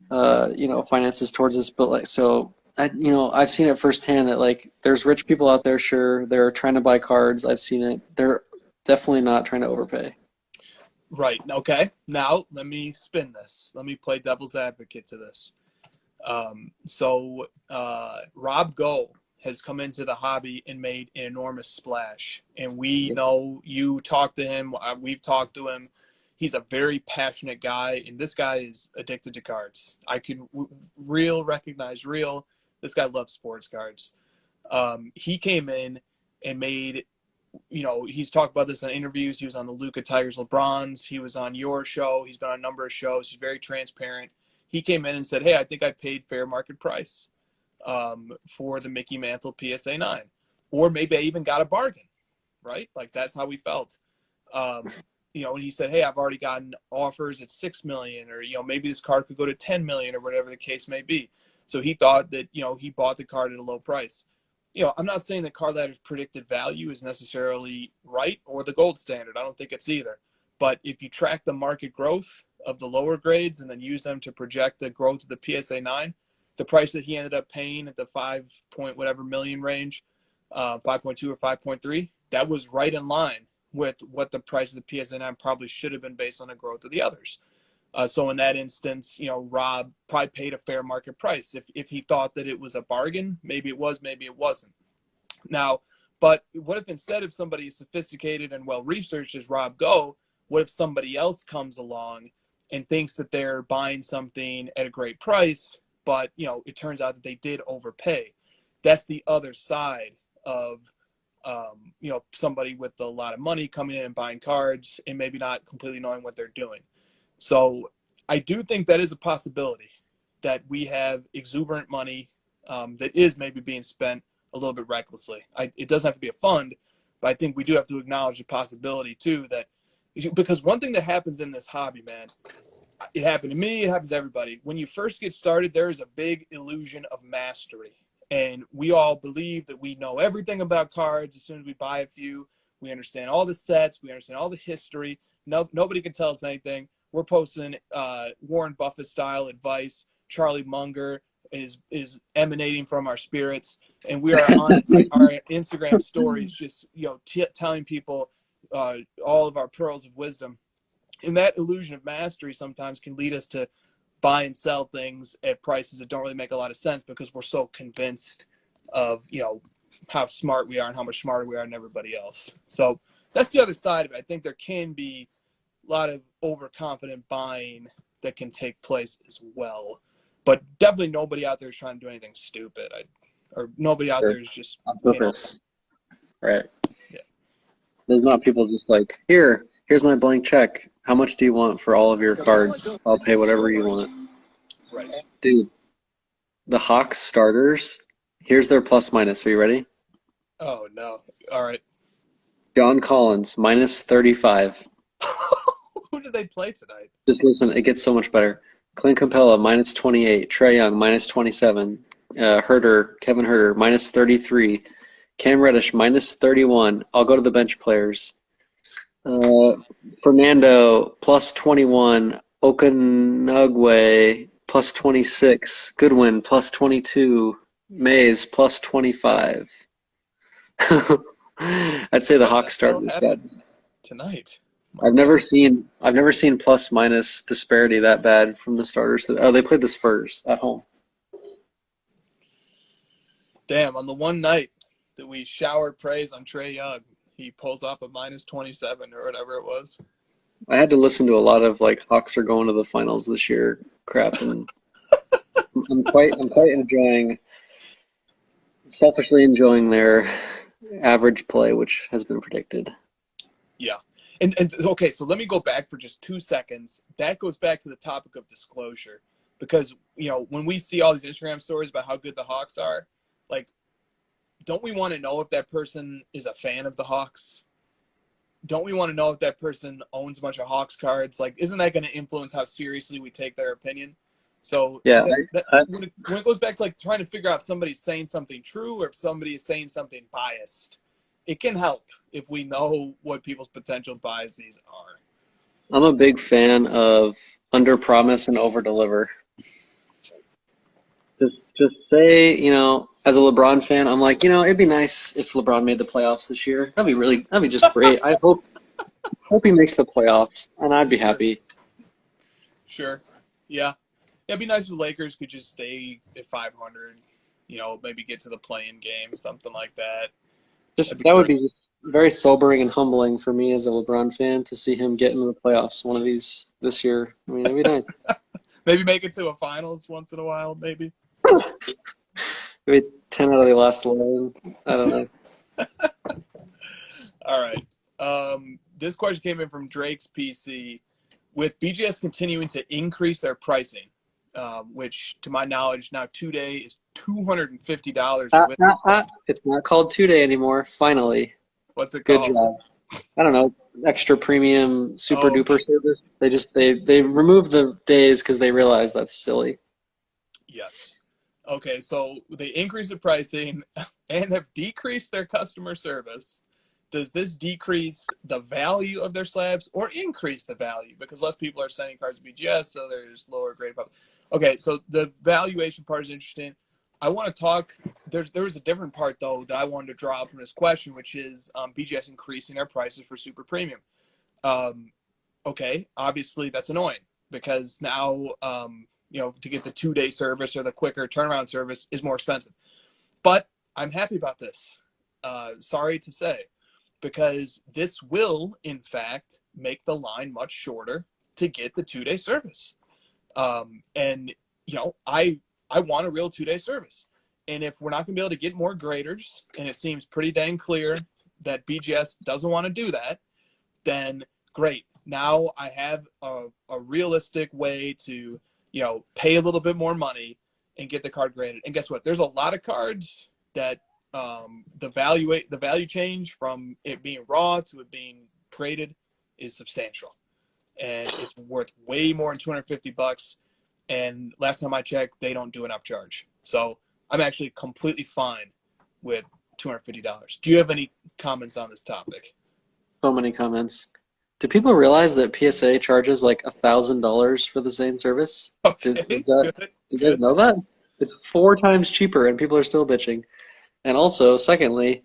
finances towards this. But like, so I've seen it firsthand that like there's rich people out there. Sure, they're trying to buy cards. I've seen it. They're definitely not trying to overpay. Right. Okay. Now let me spin this. Let me play devil's advocate to this. Rob Go has come into the hobby and made an enormous splash. And we know you talked to him. We've talked to him. He's a very passionate guy, and this guy is addicted to cards. I can recognize real. This guy loves sports cards. He came in and made, he's talked about this in interviews. He was on the Luka Tigers LeBrons. He was on your show. He's been on a number of shows. He's very transparent. He came in and said, hey, I think I paid fair market price for the Mickey Mantle PSA 9. Or maybe I even got a bargain, right? Like, that's how we felt. And he said, hey, I've already gotten offers at $6 million, or, maybe this card could go to $10 million, or whatever the case may be. So he thought that, he bought the card at a low price. I'm not saying that Card Ladder's predicted value is necessarily right or the gold standard. I don't think it's either. But if you track the market growth of the lower grades and then use them to project the growth of the PSA 9, the price that he ended up paying at the 5 point whatever million range, 5.2 or 5.3, that was right in line with what the price of the PSA 9 probably should have been based on the growth of the others. So in that instance, Rob probably paid a fair market price. If he thought that it was a bargain, maybe it was, maybe it wasn't. Now, but what if instead of somebody sophisticated and well-researched as Rob Go, what if somebody else comes along and thinks that they're buying something at a great price, but, it turns out that they did overpay? That's the other side of, somebody with a lot of money coming in and buying cards and maybe not completely knowing what they're doing. So I do think that is a possibility, that we have exuberant money that is maybe being spent a little bit recklessly. It doesn't have to be a fund, but I think we do have to acknowledge the possibility too, that because one thing that happens in this hobby, man, it happened to me, it happens to everybody. When you first get started, there is a big illusion of mastery. And we all believe that we know everything about cards. As soon as we buy a few, we understand all the sets, we understand all the history. Nobody can tell us anything. We're posting Warren Buffett style advice. Charlie Munger is emanating from our spirits, and we are on our Instagram stories just telling people all of our pearls of wisdom. And that illusion of mastery sometimes can lead us to buy and sell things at prices that don't really make a lot of sense because we're so convinced of how smart we are and how much smarter we are than everybody else. So that's the other side of it. I think there can be a lot of overconfident buying that can take place as well. But definitely nobody out there is trying to do anything stupid. Or nobody out there is just on purpose. Right. Yeah. There's not people just like, here's my blank check. How much do you want for all of your cards? I'll pay whatever you want. Right. Dude, the Hawks starters, here's their plus minus. Are you ready? Oh, no. All right. John Collins, minus 35. Who did they play tonight? Just listen, it gets so much better. Clint Capella, minus 28. Trey Young, minus 27. Kevin Herter, minus 33. Cam Reddish, minus 31. I'll go to the bench players. Fernando, plus 21. Okanagwe, plus 26. Goodwin, plus 22. Mays, plus 25. I'd say the Hawks started tonight. I've never seen plus minus disparity that bad from the starters. Oh, they played the Spurs at home. Damn, on the one night that we showered praise on Trey Young, he pulls off a minus 27 or whatever it was. I had to listen to a lot of Hawks are going to the finals this year crap, and I'm quite selfishly enjoying their average play, which has been predicted. Yeah. And okay, so let me go back for just 2 seconds. That goes back to the topic of disclosure, because when we see all these Instagram stories about how good the Hawks are, don't we want to know if that person is a fan of the Hawks? Don't we want to know if that person owns a bunch of Hawks cards? Isn't that going to influence how seriously we take their opinion? So yeah, when it goes back to trying to figure out if somebody's saying something true or if somebody is saying something biased, it can help if we know what people's potential biases are. I'm a big fan of under promise and over deliver. Just say, as a LeBron fan, I'm like, it'd be nice if LeBron made the playoffs this year. That'd be just great. I hope he makes the playoffs, and I'd be happy. Sure. Yeah. It'd be nice if the Lakers could just stay at 500, maybe get to the play-in game, something like that. That would be very sobering and humbling for me as a LeBron fan to see him get into the playoffs one of these this year. I mean, it'd be nice. Maybe make it to a finals once in a while, maybe. Maybe 10 out of the last 11. I don't know. All right. This question came in from Drake's PC. With BGS continuing to increase their pricing, which to my knowledge now 2-day is $250. It's not called 2-day anymore. Finally. What's it Good called? job. I don't know. Extra premium super duper service. They removed the days because they realized that's silly. Yes. Okay, so they increased the pricing and have decreased their customer service. Does this decrease the value of their slabs or increase the value? Because less people are sending cards to BGS, so there's lower grade. Okay, so the valuation part is interesting. I want to talk. There's a different part though that I wanted to draw out from this question, which is BGS increasing their prices for super premium. Okay, obviously that's annoying because now to get the 2-day service or the quicker turnaround service is more expensive. But I'm happy about this. Sorry to say, because this will in fact make the line much shorter to get the 2-day service. And I want a real 2-day service. And if we're not going to be able to get more graders, and it seems pretty dang clear that BGS doesn't want to do that, then great. Now I have a realistic way to, pay a little bit more money and get the card graded. And guess what? There's a lot of cards that the value change from it being raw to it being graded is substantial. And it's worth way more than $250. And last time I checked, they don't do an upcharge. So I'm actually completely fine with $250. Do you have any comments on this topic? So many comments. Do people realize that PSA charges like $1,000 for the same service? Okay, Do you guys know that? It's 4 times cheaper, and people are still bitching. And also, secondly,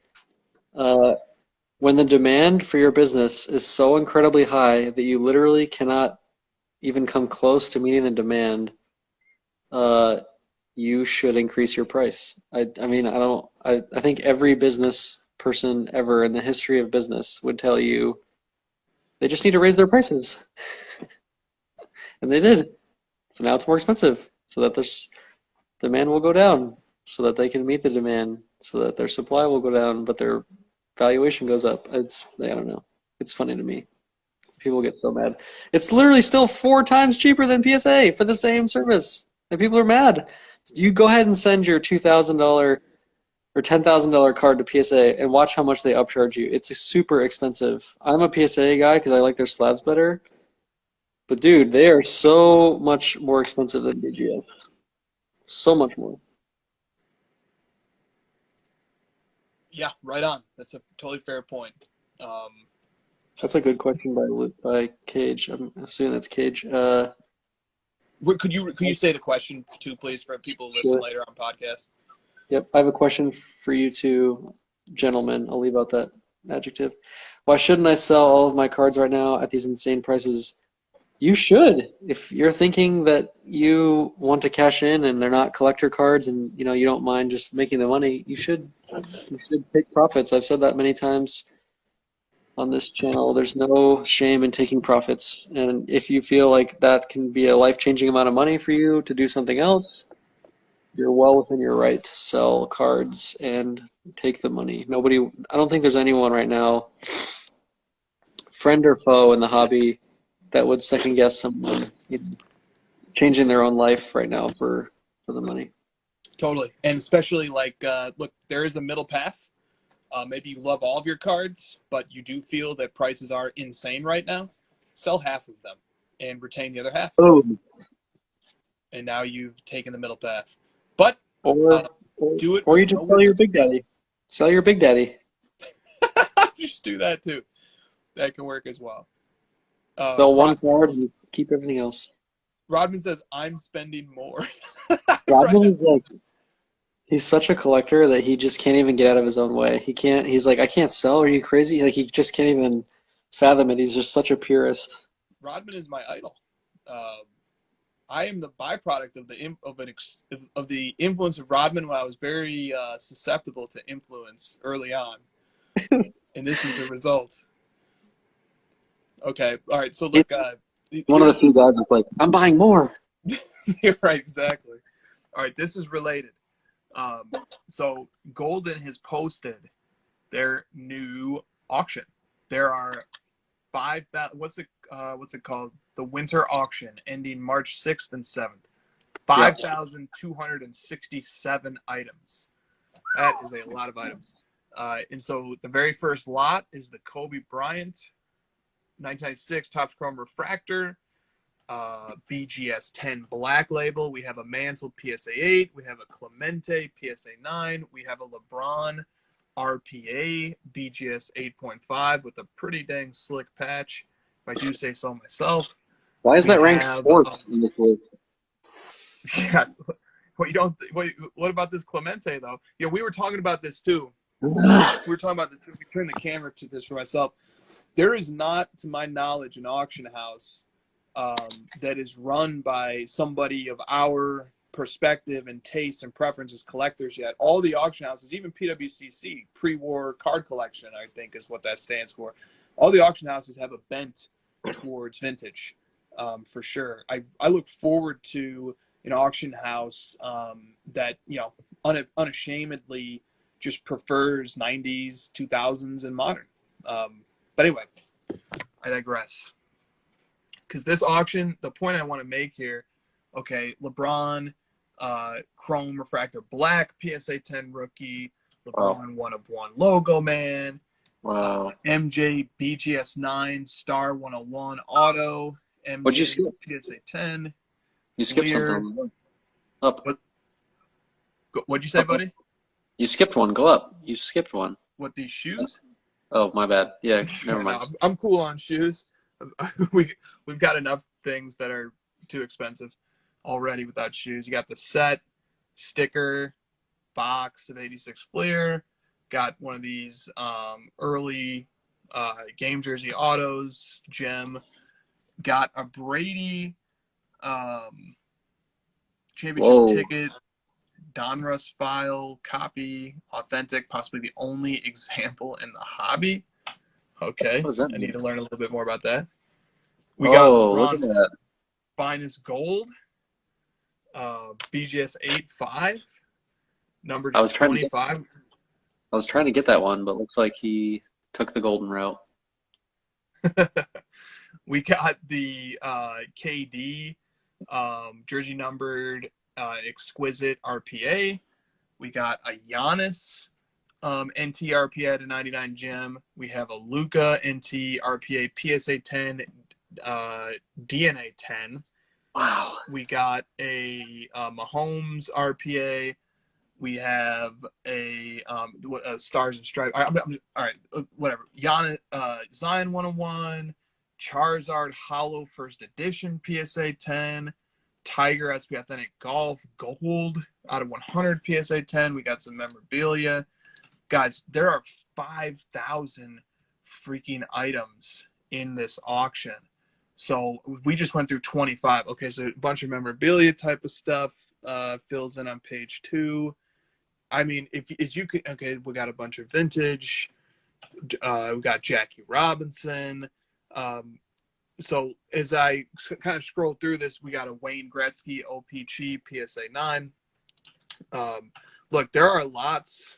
when the demand for your business is so incredibly high that you literally cannot even come close to meeting the demand, you should increase your price. I think every business person ever in the history of business would tell you they just need to raise their prices. And they did. So now it's more expensive so that this demand will go down so that they can meet the demand, so that their supply will go down, but their valuation goes up. I don't know. It's funny to me. People get so mad. It's literally still 4 times cheaper than PSA for the same service. And people are mad. You go ahead and send your $2,000 or $10,000 card to PSA and watch how much they upcharge you. It's super expensive. I'm a PSA guy because I like their slabs better. But dude, they are so much more expensive than BGS. So much more. Yeah, right on. That's a totally fair point. That's a good question by Cage. I'm assuming that's Cage. Could you say the question too, please, for people who listen later on podcast? Yep, I have a question for you two gentlemen. I'll leave out that adjective. Why shouldn't I sell all of my cards right now at these insane prices? You should. If you're thinking that you want to cash in and they're not collector cards and you don't mind just making the money, you should take profits. I've said that many times on this channel. There's no shame in taking profits. And if you feel like that can be a life-changing amount of money for you to do something else, you're well within your right to sell cards and take the money. I don't think there's anyone right now, friend or foe in the hobby, that would second guess someone changing their own life right now for the money. Totally. And especially look, there is a middle path. Maybe you love all of your cards, but you do feel that prices are insane right now. Sell half of them and retain the other half. Oh. And now you've taken the middle path. But do it. Or you just sell your Big Daddy. Sell your Big Daddy. Just do that too. That can work as well. Sell one card and keep everything else. Rodman says, I'm spending more. Rodman is like, he's such a collector that he just can't even get out of his own way. He's like, I can't sell. Are you crazy? Like, he just can't even fathom it. He's just such a purist. Rodman is my idol. I am the byproduct of the influence of Rodman when I was very susceptible to influence early on. And this is the result. Okay. All right. So look, one of the few guys is like, I'm buying more. You're right. Exactly. All right. This is related. So Golden has posted their new auction. There are 5,000. What's it called? The winter auction ending March 6th and 7th. 5,267 items. That is a lot of items. And so the very first lot is the Kobe Bryant 1996 Topps Chrome Refractor, BGS 10 Black Label. We have a Mantle PSA 8. We have a Clemente PSA 9. We have a LeBron RPA BGS 8.5 with a pretty dang slick patch, if I do say so myself. Why is that ranked fourth in this list? Yeah, What you don't? What about this Clemente though? Yeah, we were talking about this too. We were talking about this. We turned the camera to this for myself. There is not, to my knowledge, an auction house that is run by somebody of our perspective and taste and preference as collectors yet. All the auction houses, even PWCC, pre-war card collection, I think is what that stands for. All the auction houses have a bent towards vintage, for sure. I look forward to an auction house that, you know, unashamedly just prefers 90s, 2000s, and modern. But anyway, I digress. Because this auction, the point I want to make here, okay, LeBron, Chrome Refractor Black, PSA 10 rookie, LeBron 1/1 logo man, MJ BGS 9 Star 101 auto, MJ What'd you skip? PSA 10. You skipped Clear. something. Up. What'd you say, buddy? You skipped one. Go up. You skipped one. What, these shoes? Oh, my bad. Yeah, never mind. No, I'm cool on shoes. We've got enough things that are too expensive already without shoes. You got the set, sticker, box of 86 Fleer. Got one of these early game jersey autos, gem. Got a Brady championship ticket, Donruss file, copy, authentic, possibly the only example in the hobby. Okay, I need to learn a little bit more about that. We got LeBron Finest Gold, BGS 8-5, number 25. I was trying to get that one, but looks like he took the golden route. We got the KD jersey numbered exquisite RPA. We got a Giannis NT RPA to 99 gem. We have a Luka NT RPA PSA 10 DNA 10. Wow. We got a Mahomes RPA. We have a Stars and Stripes. All right, whatever. Zion 101, Charizard Hollow First Edition PSA 10, Tiger SP Authentic Golf Gold out of 100 PSA 10. We got some memorabilia. Guys, there are 5,000 freaking items in this auction. So we just went through 25. Okay, so a bunch of memorabilia type of stuff fills in on page 2. I mean, if you could, okay, we got a bunch of vintage. We got Jackie Robinson. So as I kind of scroll through this, we got a Wayne Gretzky OPG PSA 9. Look, there are lots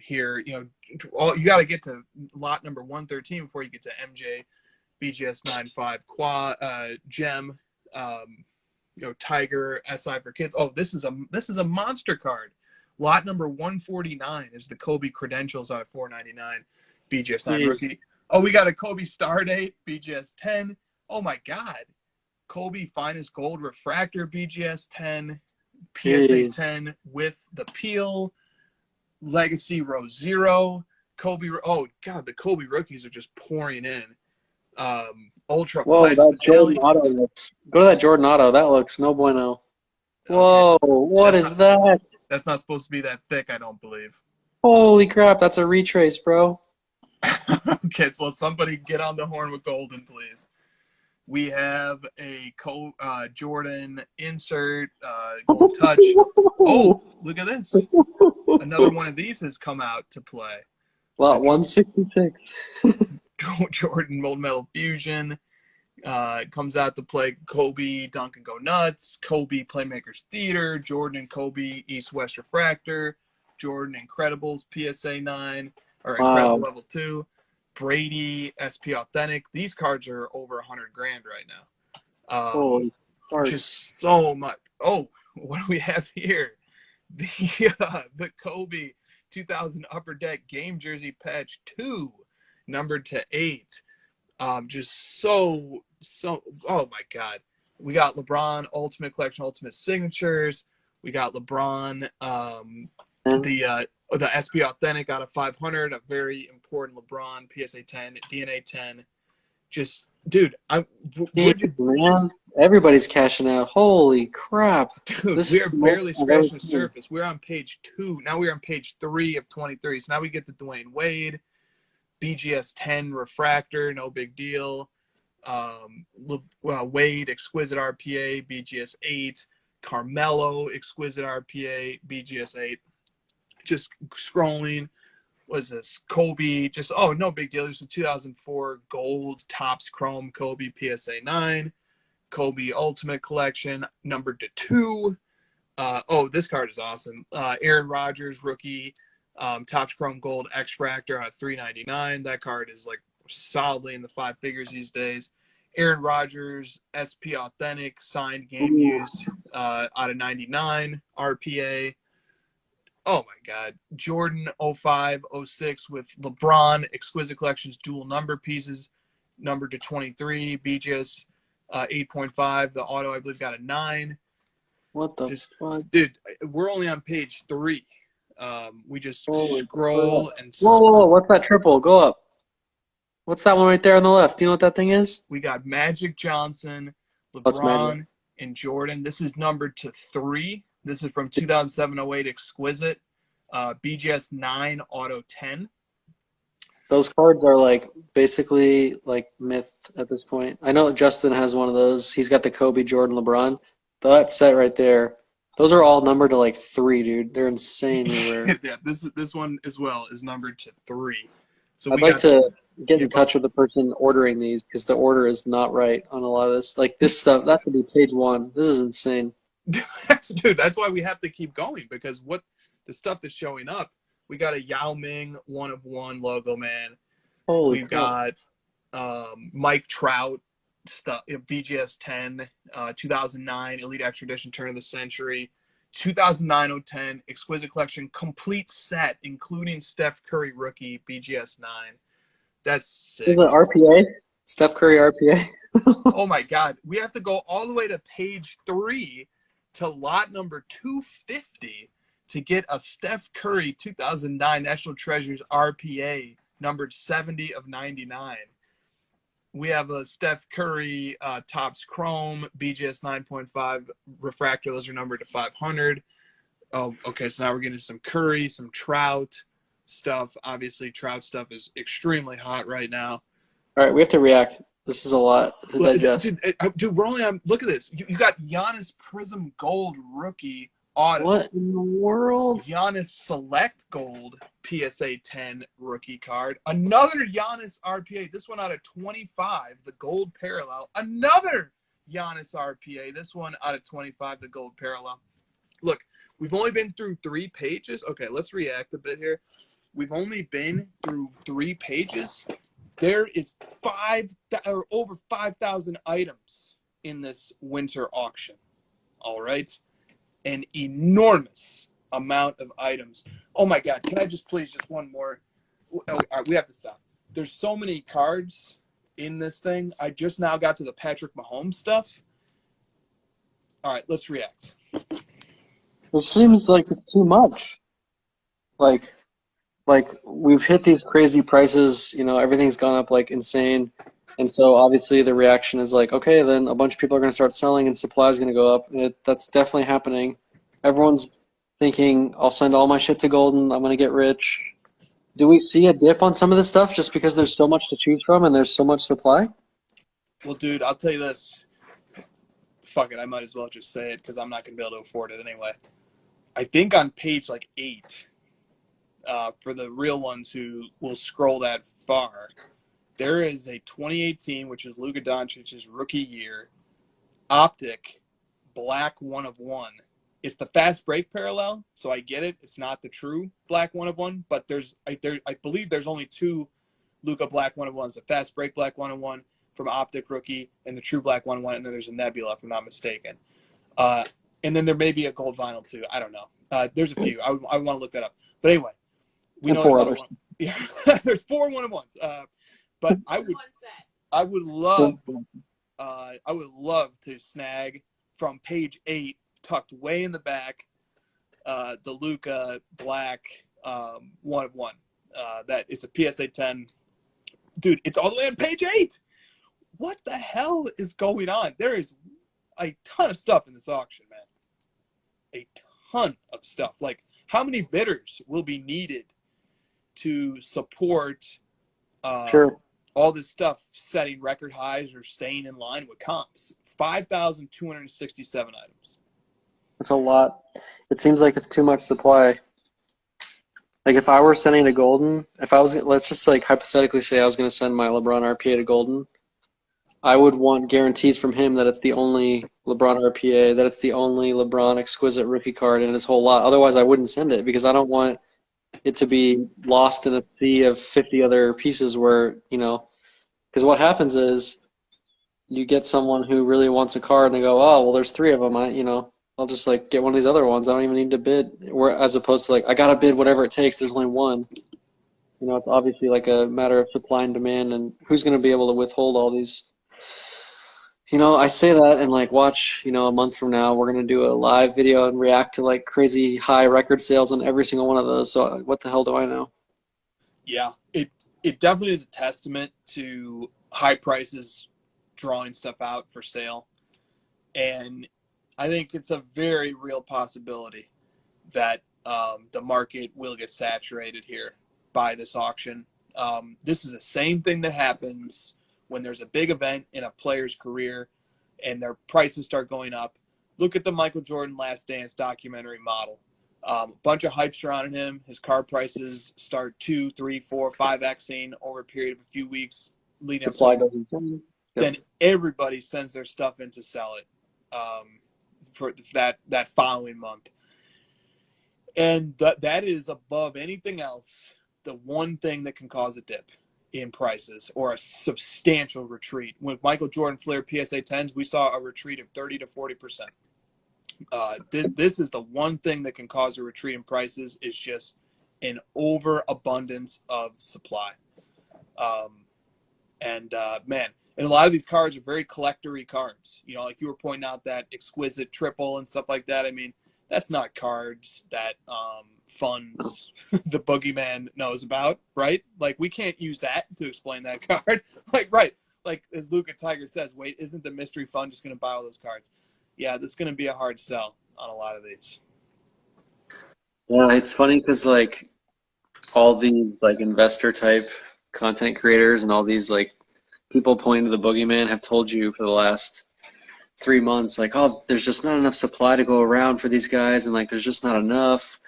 here. You know, you got to get to lot number 113 before you get to MJ BGS 9.5 gem. You know, Tiger SI for kids. Oh, this is a monster card. Lot number 149 is the Kobe credentials out of 499 BGS 9 rookie. Oh, we got a Kobe star date BGS 10. Oh my God, Kobe Finest Gold Refractor BGS 10, PSA 10 with the peel, Legacy Row 0, Kobe. Oh God, the Kobe rookies are just pouring in. Ultra. Whoa, that Jordan auto looks. Go to that Jordan auto. That looks no bueno. Whoa, what is that? That's not supposed to be that thick, I don't believe. Holy crap, that's a retrace, bro. Okay, so somebody get on the horn with Golden, please. We have a Jordan insert, Gold Touch. Oh, look at this. Another one of these has come out to play. Lot 166. Jordan Mold Metal Fusion. Comes out to play Kobe Dunk and Go Nuts, Kobe Playmakers Theater, Jordan and Kobe East West Refractor, Jordan Incredibles PSA 9, or Incredible Level 2, Brady SP Authentic. These cards are over $100,000 right now. Just so much. Oh, what do we have here? The Kobe 2000 Upper Deck Game Jersey Patch 2, numbered to 8. Just so oh my God. We got LeBron Ultimate Collection Ultimate Signatures. We got LeBron the SP Authentic out of 500, a very important LeBron PSA 10 DNA 10. Just dude, man, Everybody's cashing out. Holy crap. Dude, This we is are the most barely I've ever scratching the seen. surface. We're on page 2. Now we're on page 3 of 23. So now we get the Dwayne Wade, BGS 10 refractor, no big deal. Wade, exquisite RPA, BGS 8. Carmelo, exquisite RPA, BGS 8. Just scrolling. Was this Kobe? Just no big deal. There's a 2004 gold Topps Chrome Kobe PSA 9, Kobe Ultimate Collection numbered to 2. This card is awesome. Aaron Rodgers rookie, Topps Chrome Gold X-Fractor at $3.99. That card is like solidly in the 5 figures these days. Aaron Rodgers SP Authentic signed game used out of 99 RPA. Oh my God. Jordan 05-06 with LeBron Exquisite Collections dual number pieces, numbered to 23. BGS 8.5. The auto, I believe, got a 9. What the fuck? Dude, we're only on page 3. We just Holy scroll crap. and Whoa, what's that triple? Go up. What's that one right there on the left? Do you know what that thing is? we got Magic Johnson, What's Magic? LeBron, and Jordan. This is numbered to 3. This is from 2007-08 Exquisite. BGS 9 Auto 10. Those cards are like basically like myth at this point. I know Justin has one of those. He's got the Kobe, Jordan, LeBron. That set right there. Those are all numbered to like 3, dude. They're insanely rare. Yeah, this one as well is numbered to 3. So I'd like to get in touch with the person ordering these because the order is not right on a lot of this. Like this stuff, that could be page 1. This is insane. Dude, that's why we have to keep going, because the stuff that's showing up, we got a Yao Ming 1 of 1 logo, man. Holy We've crap. got Mike Trout stuff, BGS 10, 2009 Elite Extra Edition Turn of the Century, 2009-010 Exquisite Collection complete set, including Steph Curry rookie BGS 9. That's sick. Is it RPA? Steph Curry RPA? Oh my God. We have to go all the way to page 3 to lot number 250 to get a Steph Curry 2009 National Treasures RPA numbered 70 of 99. We have a Steph Curry Topps Chrome BGS 9.5 refractor. Those are numbered to 500. Oh, okay. So now we're getting some Curry, some Trout stuff. Obviously, Trout stuff is extremely hot right now. All right, we have to react. This is a lot to digest. Dude, we're only on. Look at this. You got Giannis Prism Gold rookie auto. What in the world? Giannis Select Gold PSA 10 rookie card. Another Giannis RPA. This one out of 25, the gold parallel. Another Giannis RPA. This one out of 25, the gold parallel. Look, we've only been through 3 pages. Okay, let's react a bit here. We've only been through 3 pages. There is over 5,000 items in this winter auction. All right? An enormous amount of items. Oh my God, can I just please just one more? Oh, all right, we have to stop. There's so many cards in this thing. I just now got to the Patrick Mahomes stuff. All right, let's react. It seems like it's too much. Like we've hit these crazy prices, everything's gone up like insane. And so obviously the reaction is like, okay, then a bunch of people are going to start selling and supply is going to go up. And that's definitely happening. Everyone's thinking, I'll send all my shit to Golden. I'm going to get rich. Do we see a dip on some of this stuff just because there's so much to choose from and there's so much supply? Well, dude, I'll tell you this. Fuck it, I might as well just say it because I'm not going to be able to afford it anyway. I think on page 8, for the real ones who will scroll that far, there is a 2018, which is Luka Doncic's rookie year, optic black 1 of 1. It's the fast break parallel, so I get it. It's not the true black 1 of 1, but I believe there's only 2 Luka black 1 of 1s: the fast break black 1 of 1 from optic rookie, and the true black 1 of 1, and then there's a Nebula, if I'm not mistaken. And then there may be a gold vinyl too. I don't know. There's a few. I want to look that up. But anyway, we know 4 others. Yeah, there's 4 1 of 1s. But I would love to snag from page 8, tucked way in the back, the Luka black 1 of 1. That is a PSA 10. Dude, it's all the way on page 8. What the hell is going on? There is a ton of stuff in this auction, man. A ton of stuff. Like, how many bidders will be needed to support Sure. all this stuff setting record highs or staying in line with comps? 5,267 items. That's a lot. It seems like it's too much supply. Like if I were sending to Golden, let's just like hypothetically say I was going to send my LeBron RPA to Golden, I would want guarantees from him that it's the only LeBron RPA, that it's the only LeBron exquisite rookie card in his whole lot. Otherwise, I wouldn't send it because I don't want it to be lost in a sea of 50 other pieces where, because what happens is you get someone who really wants a card and they go, oh, well, there's 3 of them. I'll just like get one of these other ones. I don't even need to bid. As opposed to like, I got to bid whatever it takes. There's only one. It's obviously like a matter of supply and demand and who's going to be able to withhold all these. I say that and like watch, a month from now, we're going to do a live video and react to like crazy high record sales on every single one of those. So what the hell do I know? Yeah, it definitely is a testament to high prices drawing stuff out for sale. And I think it's a very real possibility that the market will get saturated here by this auction. This is the same thing that happens when there's a big event in a player's career and their prices start going up. Look at the Michael Jordan Last Dance documentary model. A bunch of hype surrounding him. His card prices start 2, 3, 4, 5xing over a period of a few weeks leading up to. Then everybody sends their stuff in to sell it for that following month. And that is above anything else the one thing that can cause a dip in prices or a substantial retreat. With Michael Jordan Flair PSA 10s, we saw a retreat of 30 to 40%. This is the one thing that can cause a retreat in prices is just an overabundance of supply. Man, and a lot of these cards are very collector-y cards. Like you were pointing out that exquisite triple and stuff like that. I mean, that's not cards that funds the boogeyman knows about, right? Like we can't use that to explain that card. Like as Luke and Tiger says, wait, isn't the mystery fund just going to buy all those cards? Yeah, this is going to be a hard sell on a lot of these. Yeah, it's funny because like all these like investor type content creators and all these like people pointing to the boogeyman have told you for the last 3 months, like, oh, there's just not enough supply to go around for these guys, and like there's just not enough.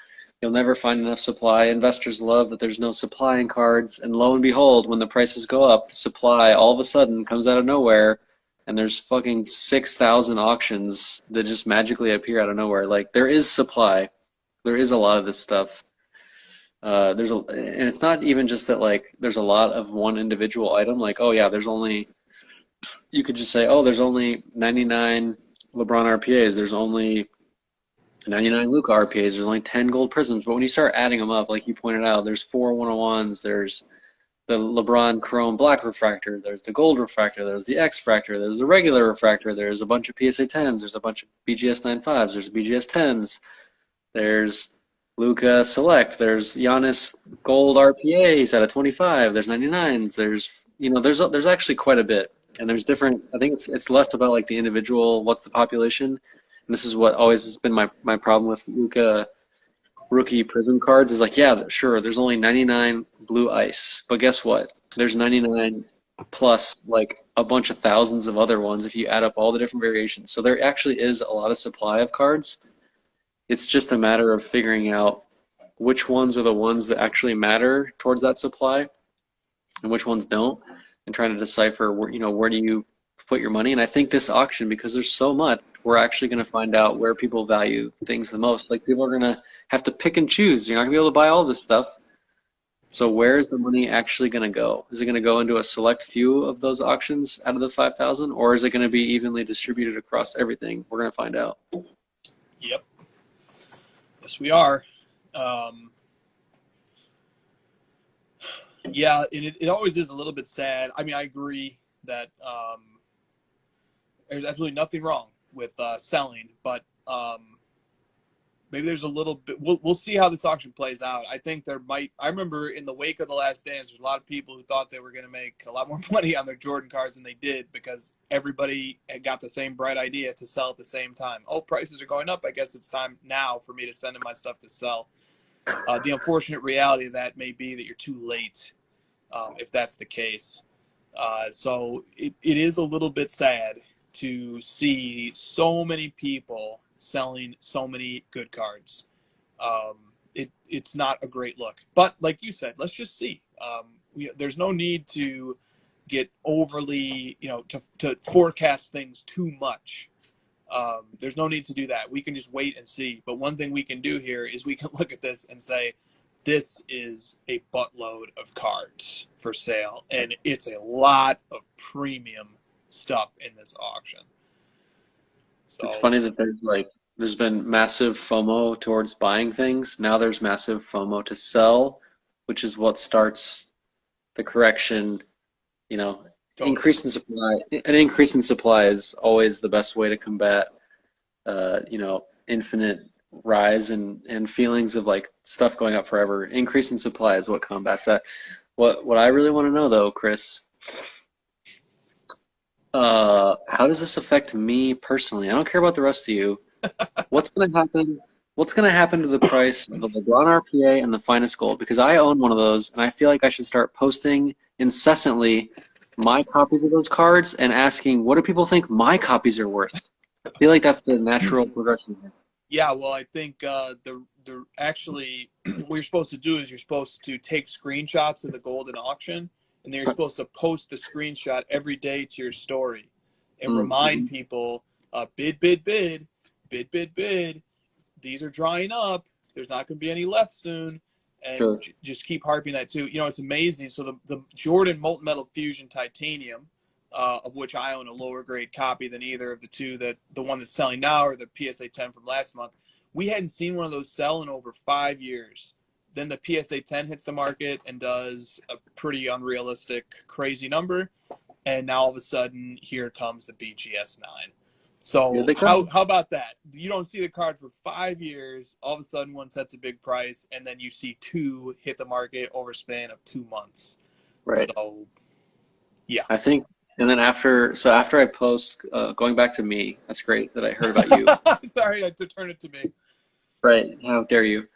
You'll never find enough supply. Investors love that there's no supply in cards, and lo and behold, when the prices go up, the supply all of a sudden comes out of nowhere, and there's fucking 6,000 auctions that just magically appear out of nowhere. Like there is supply, there is a lot of this stuff. And it's not even just that like there's a lot of one individual item. Like, oh yeah, you could just say, oh, there's only 99 LeBron RPAs. There's only 99 Luka RPAs. There's only 10 gold prisms. But when you start adding them up, like you pointed out, there's 4 101s. There's the LeBron Chrome Black Refractor. There's the Gold Refractor. There's the X Fractor. There's the regular Refractor. There's a bunch of PSA 10s. There's a bunch of BGS 95s. There's BGS 10s. There's Luka Select. There's Giannis Gold RPAs out of 25. There's 99s. There's actually quite a bit. And there's different, I think it's less about like the individual, what's the population. And this is what always has been my problem with Luka rookie prism cards is like, yeah, sure, there's only 99 blue ice. But guess what? There's 99 plus like a bunch of thousands of other ones if you add up all the different variations. So there actually is a lot of supply of cards. It's just a matter of figuring out which ones are the ones that actually matter towards that supply and which ones don't, and trying to decipher where do you put your money. And I think this auction, because there's so much, we're actually going to find out where people value things the most. Like people are going to have to pick and choose. You're not going to be able to buy all this stuff. So where is the money actually going to go? Is it going to go into a select few of those auctions out of the 5,000, or is it going to be evenly distributed across everything? We're going to find out. Yep. Yes, we are. Yeah, and it always is a little bit sad. I mean, I agree that there's absolutely nothing wrong with selling, but Maybe there's a little bit. We'll see how this auction plays out. I think there might. I remember in the wake of The Last Dance, there's a lot of people who thought they were going to make a lot more money on their Jordan cards than they did because everybody had got the same bright idea to sell at the same time. Oh, prices are going up. I guess it's time now for me to send in my stuff to sell. The unfortunate reality of that may be that you're too late if that's the case. So it is a little bit sad to see so many people selling so many good cards. It's not a great look. But like you said, let's just see. There's no need to get overly, to forecast things too much. There's no need to do that. We can just wait and see. But one thing we can do here is we can look at this and say, this is a buttload of cards for sale, and it's a lot of premium stuff in this auction. So It's funny that there's been massive FOMO towards buying things. Now there's massive FOMO to sell, which is what starts the correction. Totally. Increase in supply. An increase in supply is always the best way to combat, infinite rise and feelings of like stuff going up forever. Increase in supply is what combats that. What I really want to know though, Chris, how does this affect me personally? I don't care about the rest of you. What's going to happen? What's going to happen to the price of the LeBron RPA and the Finest Gold? Because I own one of those, and I feel like I should start posting incessantly my copies of those cards and asking, what do people think my copies are worth? I feel like that's the natural progression here. Yeah, well, I think actually what you're supposed to do is you're supposed to take screenshots of the golden auction, and then you're supposed to post the screenshot every day to your story and remind people, bid, bid, bid, bid, bid, bid. These are drying up. There's not going to be any left soon. And Sure. Just keep harping that too. It's amazing. So the Jordan Molten Metal Fusion Titanium, of which I own a lower grade copy than either of the two, the one that's selling now or the PSA 10 from last month, we hadn't seen one of those sell in over 5 years. Then the PSA 10 hits the market and does a pretty unrealistic, crazy number. And now all of a sudden, here comes the BGS 9. So how about that? You don't see the card for 5 years. All of a sudden, one sets a big price, and then you see two hit the market over a span of 2 months. Right. So, yeah. I think, and then after I post, going back to me, that's great that I heard about you. Sorry, to turn it to me. Right. How dare you?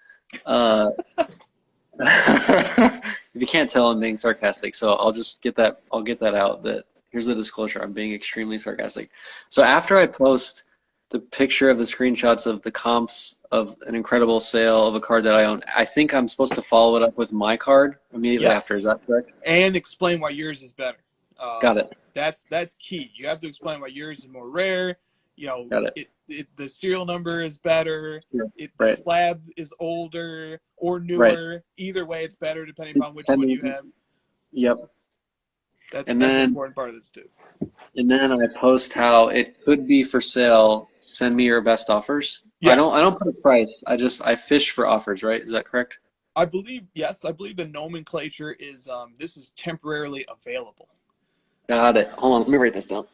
If you can't tell, I'm being sarcastic, so I'll get that out. That here's the disclosure: I'm being extremely sarcastic. So after I post the picture of the screenshots of the comps of an incredible sale of a card that I own, I think I'm supposed to follow it up with my card immediately after. Is that correct? And explain why yours is better. Got it. That's key. You have to explain why yours is more rare. Got it. The serial number is better. Yeah, The slab is older or newer. Right. Either way, it's better depending upon which one you have. Yep. That's an important part of this too. And then I post how it could be for sale. Send me your best offers. Yes. I don't put a price. I fish for offers. Right? Is that correct? I believe yes. I believe the nomenclature is this is temporarily available. Got it. Hold on, let me write this down.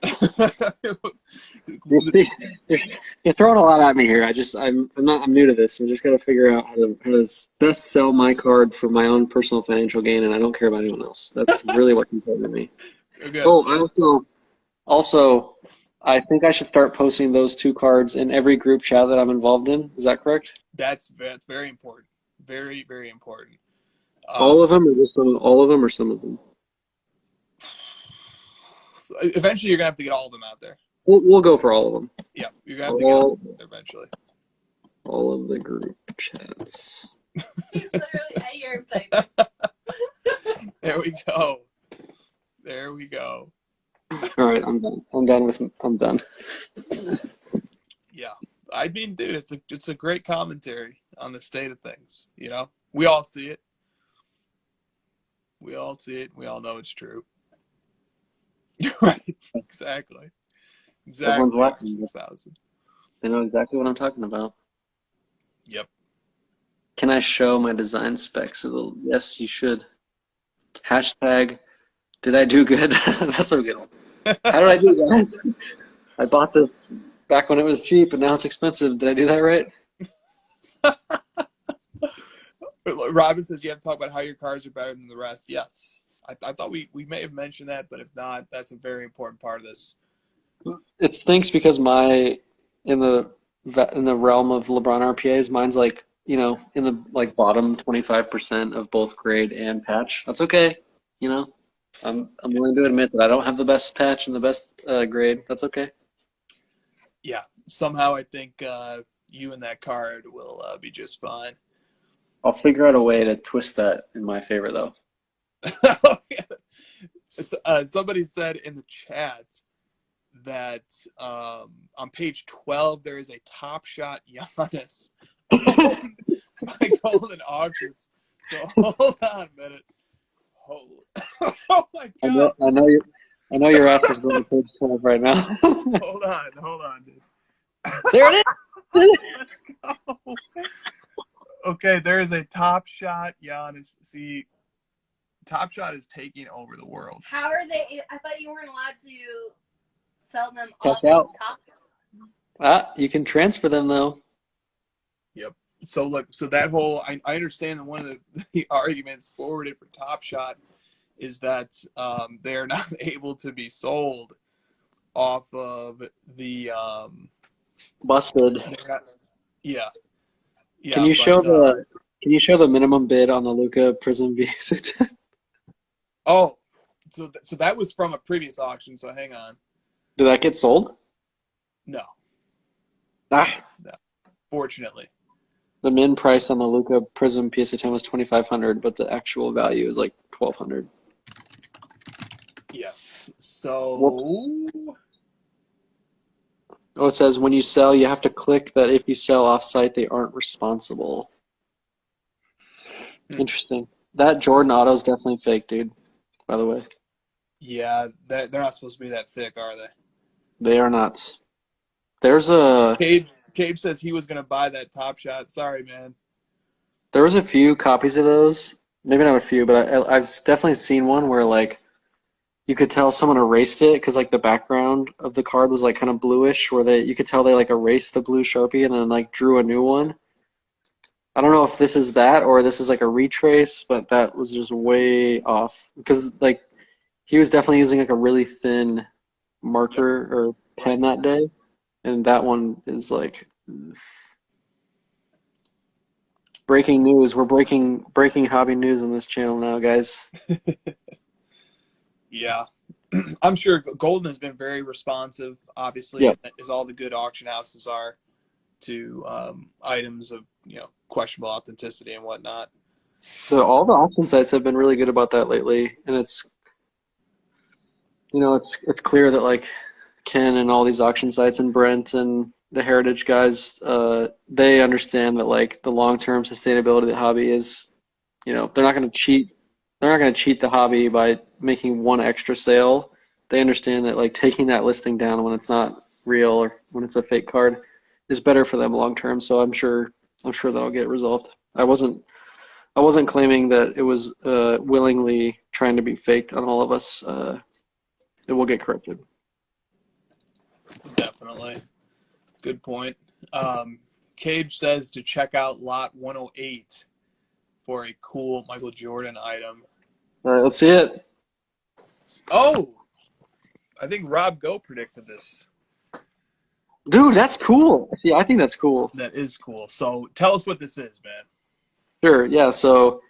You're throwing a lot at me here. I'm new to this. I just got to figure out how to best sell my card for my own personal financial gain, and I don't care about anyone else. That's really what's important to me. Okay. Oh, also, I think I should start posting those two cards in every group chat that I'm involved in. Is that correct? That's very important. Very, very important. All of them, or just all of them, or some of them? Eventually, you're gonna have to get all of them out there. We'll go for all of them. Yeah, you're gonna have to get all of them eventually. All of the group chats. He's literally at your type. There we go. There we go. All right, I'm done. I'm done. Yeah, I mean, dude, it's a great commentary on the state of things. We all see it. We all see it. We all know it's true. Right. Exactly. Everyone's watching. 6,000. They know exactly what I'm talking about. Yep. Can I show my design specs a little? Yes, you should. Hashtag, did I do good? That's a good one. How did I do that? I bought this back when it was cheap, and now it's expensive. Did I do that right? Robin says you have to talk about how your cards are better than the rest. Yes. I thought we may have mentioned that, but if not, that's a very important part of this. It stinks because in the realm of LeBron RPAs, mine's like, in the like bottom 25% of both grade and patch. That's okay. I'm willing to admit that I don't have the best patch and the best grade. That's okay. Yeah. Somehow I think you and that card will be just fine. I'll figure out a way to twist that in my favor, though. Somebody said in the chat that on page 12 there is a Top Shot Giannis by Golden Auctions. So hold on a minute. Oh my God! I know your app is going to page 12 right now. Hold on, dude. There it is. Let's go. Okay, there is a Top Shot Giannis. See, Top Shot is taking over the world. How are they? I thought you weren't allowed to sell them Check off out. Top. You can transfer them though. Yep. So that whole I understand that one of the arguments forwarded for Top Shot is that they're not able to be sold off of the busted. Yeah. Can you show the minimum bid on the Luka Prism V6? Oh, so that was from a previous auction. So hang on. Did that get sold? No. No. Fortunately. The min price on the Luka Prism PSA 10 was $2,500, but the actual value is like $1,200. Yes. So. Whoops. Oh, it says when you sell, you have to click that if you sell off-site, they aren't responsible. Interesting. That Jordan auto is definitely fake, dude, by the way. Yeah, they're not supposed to be that thick, are they? They are not. There's a... Cave says he was going to buy that Top Shot. Sorry, man. There was a few copies of those. Maybe not a few, but I've definitely seen one where, like, you could tell someone erased it because, like, the background of the card was, like, kind of bluish where you could tell they, like, erased the blue Sharpie and then, like, drew a new one. I don't know if this is that or this is, like, a retrace, but that was just way off. Because, like, he was definitely using, like, a really thin marker or pen that day. And that one is, like... Breaking news. We're breaking hobby news on this channel now, guys. Yeah. I'm sure Golden has been very responsive, obviously, yep. as all the good auction houses are to items of, questionable authenticity and whatnot. So all the auction sites have been really good about that lately, and it's clear that, like, Ken and all these auction sites and Brent and the Heritage guys, they understand that, like, the long-term sustainability of the hobby is, they're not going to cheat. They're not going to cheat the hobby by making one extra sale. They understand that, like, taking that listing down when it's not real or when it's a fake card is better for them long-term. So I'm sure that'll get resolved. I wasn't claiming that it was willingly trying to be faked on all of us. It will get corrected. Definitely. Good point. Cage says to check out lot 108 for a cool Michael Jordan item. All right, let's see it. Oh, I think Rob Go predicted this. Dude, that's cool. See, I think that's cool. That is cool. So tell us what this is, man. Sure, yeah. So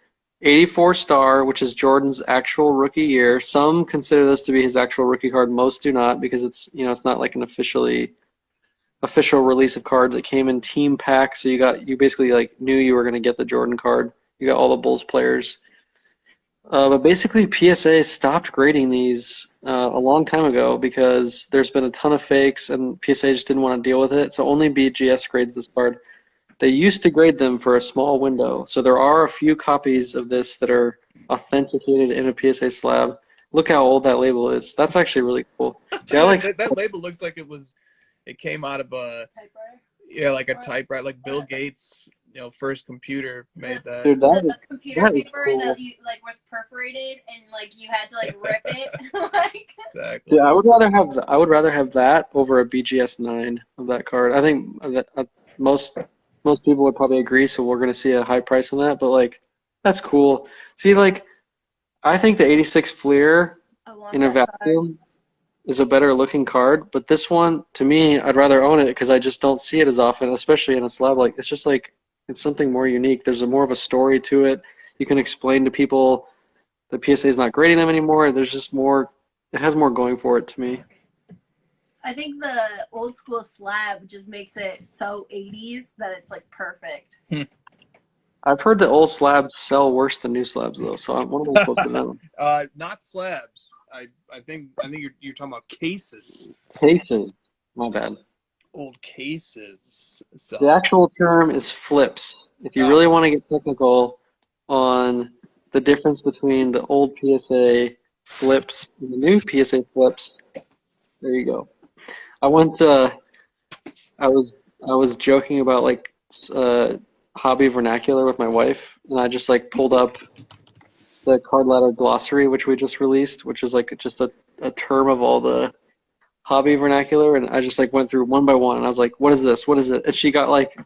84 star, which is Jordan's actual rookie year. Some consider this to be his actual rookie card. Most do not because it's not like an official release of cards. It came in team pack, so you basically, like, knew you were going to get the Jordan card. You got all the Bulls players. But basically, PSA stopped grading these a long time ago because there's been a ton of fakes, and PSA just didn't want to deal with it. So only BGS grades this card. They used to grade them for a small window. So there are a few copies of this that are authenticated in a PSA slab. Look how old that label is. That's actually really cool. See, that label looks like it came out of a typewriter. Yeah, like a typewriter, like Bill Gates, first computer made that. Dude, the computer paper cool. That was perforated and, like, you had to, like, rip it. Like, exactly. Yeah, I would rather have that over a BGS 9 of that card. I think that most most people would probably agree, so we're going to see a high price on that, but like that's cool. See, like I think the 86 Fleer I want in a that card. vacuum is a better looking card, but this one, to me, I'd rather own it because I just don't see it as often, especially in a slab. Like it's just like it's something more unique. There's more of a story to it. You can explain to people the PSA is not grading them anymore. There's just more. It has more going for it to me. I think the old school slab just makes it so 80s that it's like perfect. I've heard that old slabs sell worse than new slabs though. So what am I supposed to know? Not slabs. I think you're talking about cases. Cases. My bad. Old cases. So The actual term is flips. If you really want to get technical on the difference between the old PSA flips and the new PSA flips, there you go. I was joking about like hobby vernacular with my wife, and I just like pulled up the card ladder glossary, which we just released, which is like just a term of all the hobby vernacular, and I just like went through one by one, and I was like, "What is this? What is it?" And she got like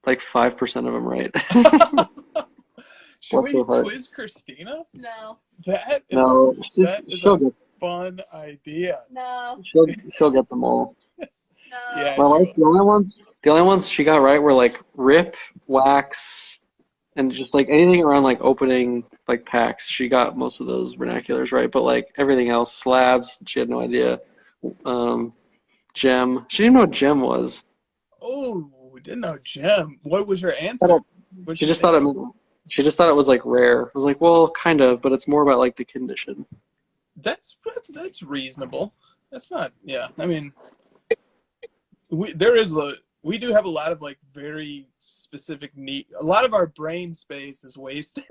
5% of them right. should What's we so hard? quiz Christina? No. That is No, that is she'll a get fun idea. No. she'll get them all. No. Yeah, My she wife, will. the only ones she got right were like rip, wax, and just like anything around like opening like packs. She got most of those vernaculars right, but like everything else, slabs, she had no idea. Gem, she didn't know what gem was. Oh, didn't know Gem. What was her I answer? don't- What'd She she just say? she just thought it was like rare. I was like, well, kind of, but it's more about like the condition. That's reasonable. That's not. Yeah, I mean, we do have a lot of like very specific need. A lot of our brain space is wasted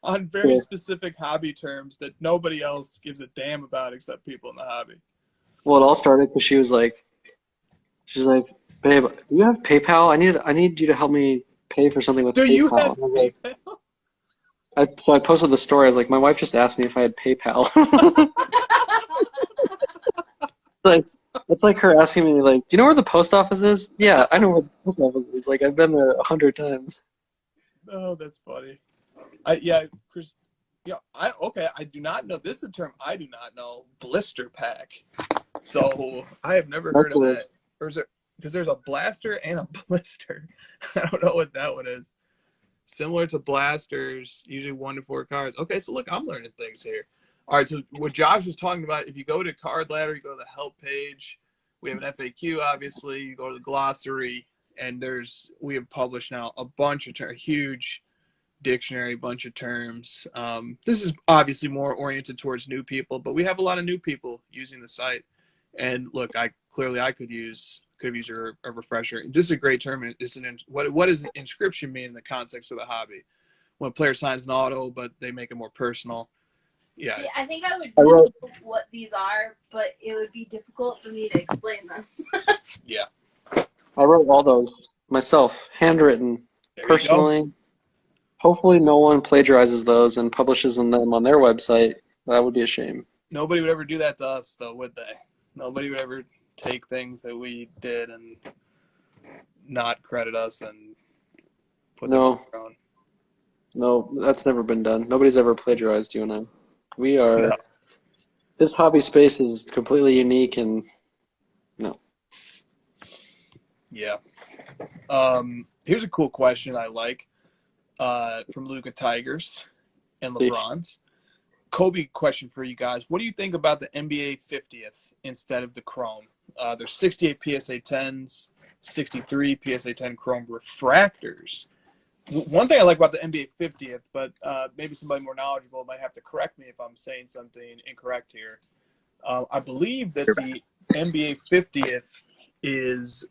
on very Yeah. specific hobby terms that nobody else gives a damn about except people in the hobby. Well, it all started because she's like, babe, do you have PayPal? I need you to help me pay for something with Do you PayPal. have And I was like, PayPal? so I posted the story. I was like, my wife just asked me if I had PayPal. Like, it's like her asking me, like, do you know where the post office is? Yeah, I know where the post office is. Like, I've been there 100 times. Oh, that's funny. Chris. Yeah, I do not know. This is a term I do not know. Blister pack. So I have never heard of That's that. Or is there? Because there's a blaster and a blister. I don't know what that one is. Similar to blasters, usually 1 to 4 cards. Okay, so look, I'm learning things here. All right, so what Josh was talking about, if you go to Card Ladder, you go to the help page. We have an FAQ, obviously. You go to the glossary, and we have published now a bunch of a huge dictionary, bunch of terms. This is obviously more oriented towards new people, but we have a lot of new people using the site. And look, I could have used a refresher. This is a great term. What does inscription mean in the context of the hobby? When a player signs an auto, but they make it more personal. Yeah. See, I think I would know what these are, but it would be difficult for me to explain them. Yeah. I wrote all those myself, handwritten, There you personally. Hopefully no one plagiarizes those and publishes them on their website. That would be a shame. Nobody would ever do that to us, though, would they? Nobody would ever take things that we did and not credit us and put them on their own. No, that's never been done. Nobody's ever plagiarized you and I. We are. No. This hobby space is completely unique, and no. Yeah. Here's a cool question I like from Luca Tigers and LeBron's. Kobe, question for you guys. What do you think about the NBA 50th instead of the Chrome? There's 68 PSA 10s, 63 PSA 10 Chrome refractors. One thing I like about the NBA 50th, but maybe somebody more knowledgeable might have to correct me if I'm saying something incorrect here. I believe that the NBA 50th is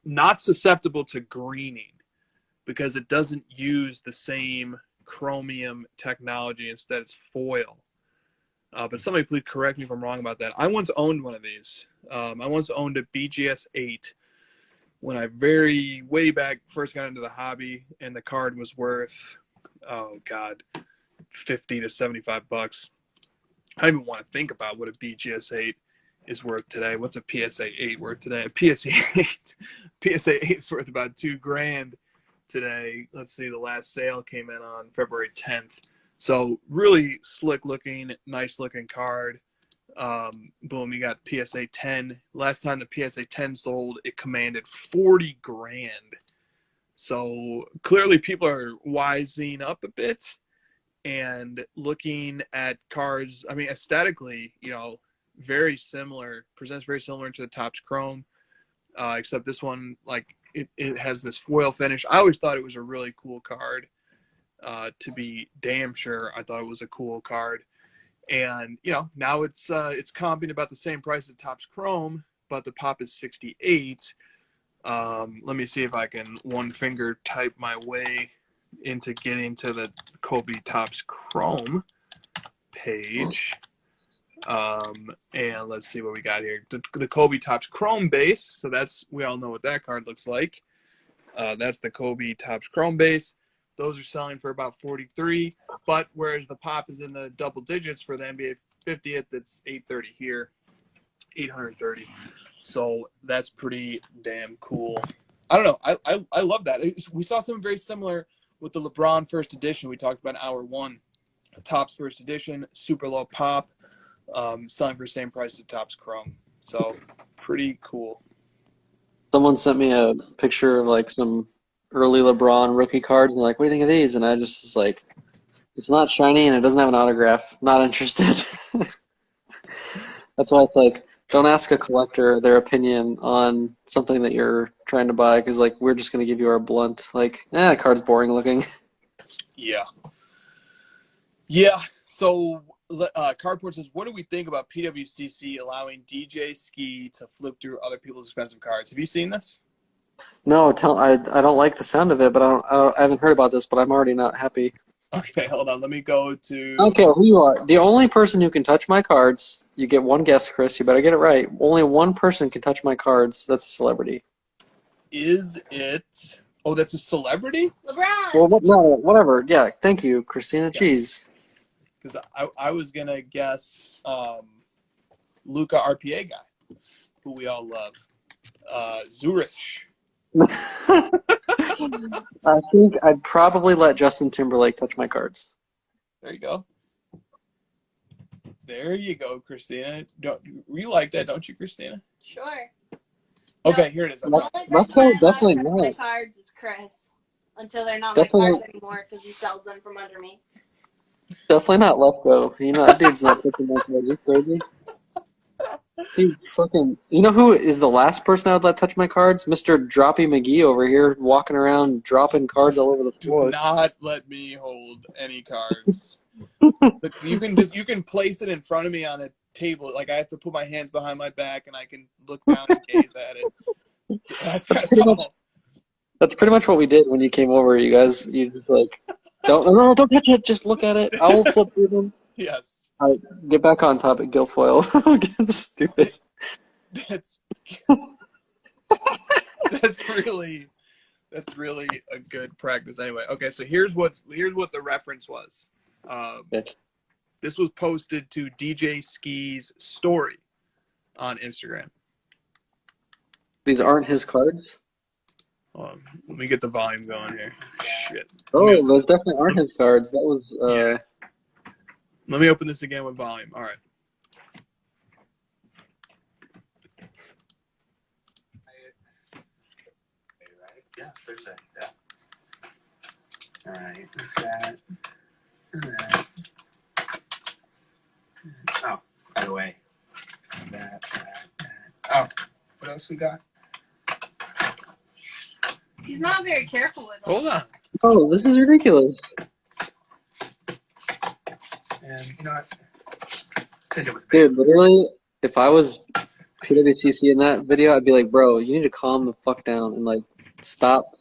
not susceptible to greening because it doesn't use the same chromium technology. Instead, it's foil. But somebody please correct me if I'm wrong about that. I once owned one of these. I once owned a BGS 8 when I way back first got into the hobby, and the card was worth, $50 to $75. I don't even want to think about what a BGS 8 is worth today. What's a PSA 8 worth today? A PSA 8 is worth about $2,000. today. Let's see, the last sale came in on February 10th. So really slick looking, nice looking card. Boom, you got PSA 10. Last time the PSA 10 sold, it commanded 40 grand. So clearly people are wising up a bit and looking at cards. I mean, aesthetically, very similar, presents very similar to the Topps Chrome, except this one, like, it has this foil finish. I always thought it was a really cool card. To be damn sure, I thought it was a cool card. And, now it's comping about the same price as Topps Chrome, but the pop is 68. Let me see if I can one finger type my way into getting to the Kobe Topps Chrome page. And let's see what we got here. The Kobe Topps Chrome base. So we all know what that card looks like. That's the Kobe Topps Chrome base. Those are selling for about 43, but whereas the pop is in the double digits for the NBA 50th, it's 830 here, 830. So that's pretty damn cool. I don't know. I love that. We saw something very similar with the LeBron first edition. We talked about in hour one. Topps first edition, super low pop, selling for the same price as Topps Chrome. So pretty cool. Someone sent me a picture of like some early LeBron rookie cards, and like, what do you think of these? And I just was like, it's not shiny and it doesn't have an autograph. Not interested. That's why it's like, don't ask a collector their opinion on something that you're trying to buy, because like we're just gonna give you our blunt, like, the card's boring looking. Yeah. So Cardport says, what do we think about PWCC allowing DJ Ski to flip through other people's expensive cards? Have you seen this? No, I don't like the sound of it, but I haven't heard about this, but I'm already not happy. Okay, hold on. Let me go to... I don't care who you are. The only person who can touch my cards, you get one guess, Chris, you better get it right. Only one person can touch my cards. That's a celebrity. Is it... Oh, that's a celebrity? LeBron! Well, no, whatever. Yeah, thank you, Christina. Jeez. Because I was going to guess Luca RPA guy, who we all love. Zurich. I think I'd probably let Justin Timberlake touch my cards. There you go. There you go, Christina. You like that, don't you, Christina? Sure. Okay, here it is. The only Let's person go, I definitely love my not. cards is Chris. Until they're not Definitely my not. cards anymore because he sells them from under me. Definitely not Lefko. That dude's not touching my cards. You crazy? He fucking. You know who is the last person I would let touch my cards? Mr. Droppy McGee over here, walking around dropping cards all over the floor. Do not let me hold any cards. Look, you can place it in front of me on a table. Like, I have to put my hands behind my back and I can look down and gaze at it. That's That's pretty much what we did when you came over. You guys, you just like, don't touch it. Just look at it. I will flip through them. Yes. All right, get back on topic, Guilfoyle. Get stupid. That's really a good practice. Anyway, okay. So here's what the reference was. This was posted to DJ Ski's story on Instagram. These aren't his cards? Let me get the volume going here. Shit. Oh, those definitely aren't his cards. That was... Yeah. Let me open this again with volume. All right. Yes, Thursday. Yeah. All right. What's that? That. Oh, by the way. That. Oh, what else we got? He's not very careful with them. Hold on. Oh, this is ridiculous. And you know what? Dude, literally, if I was PWCC in that video, I'd be like, bro, you need to calm the fuck down and, like, stop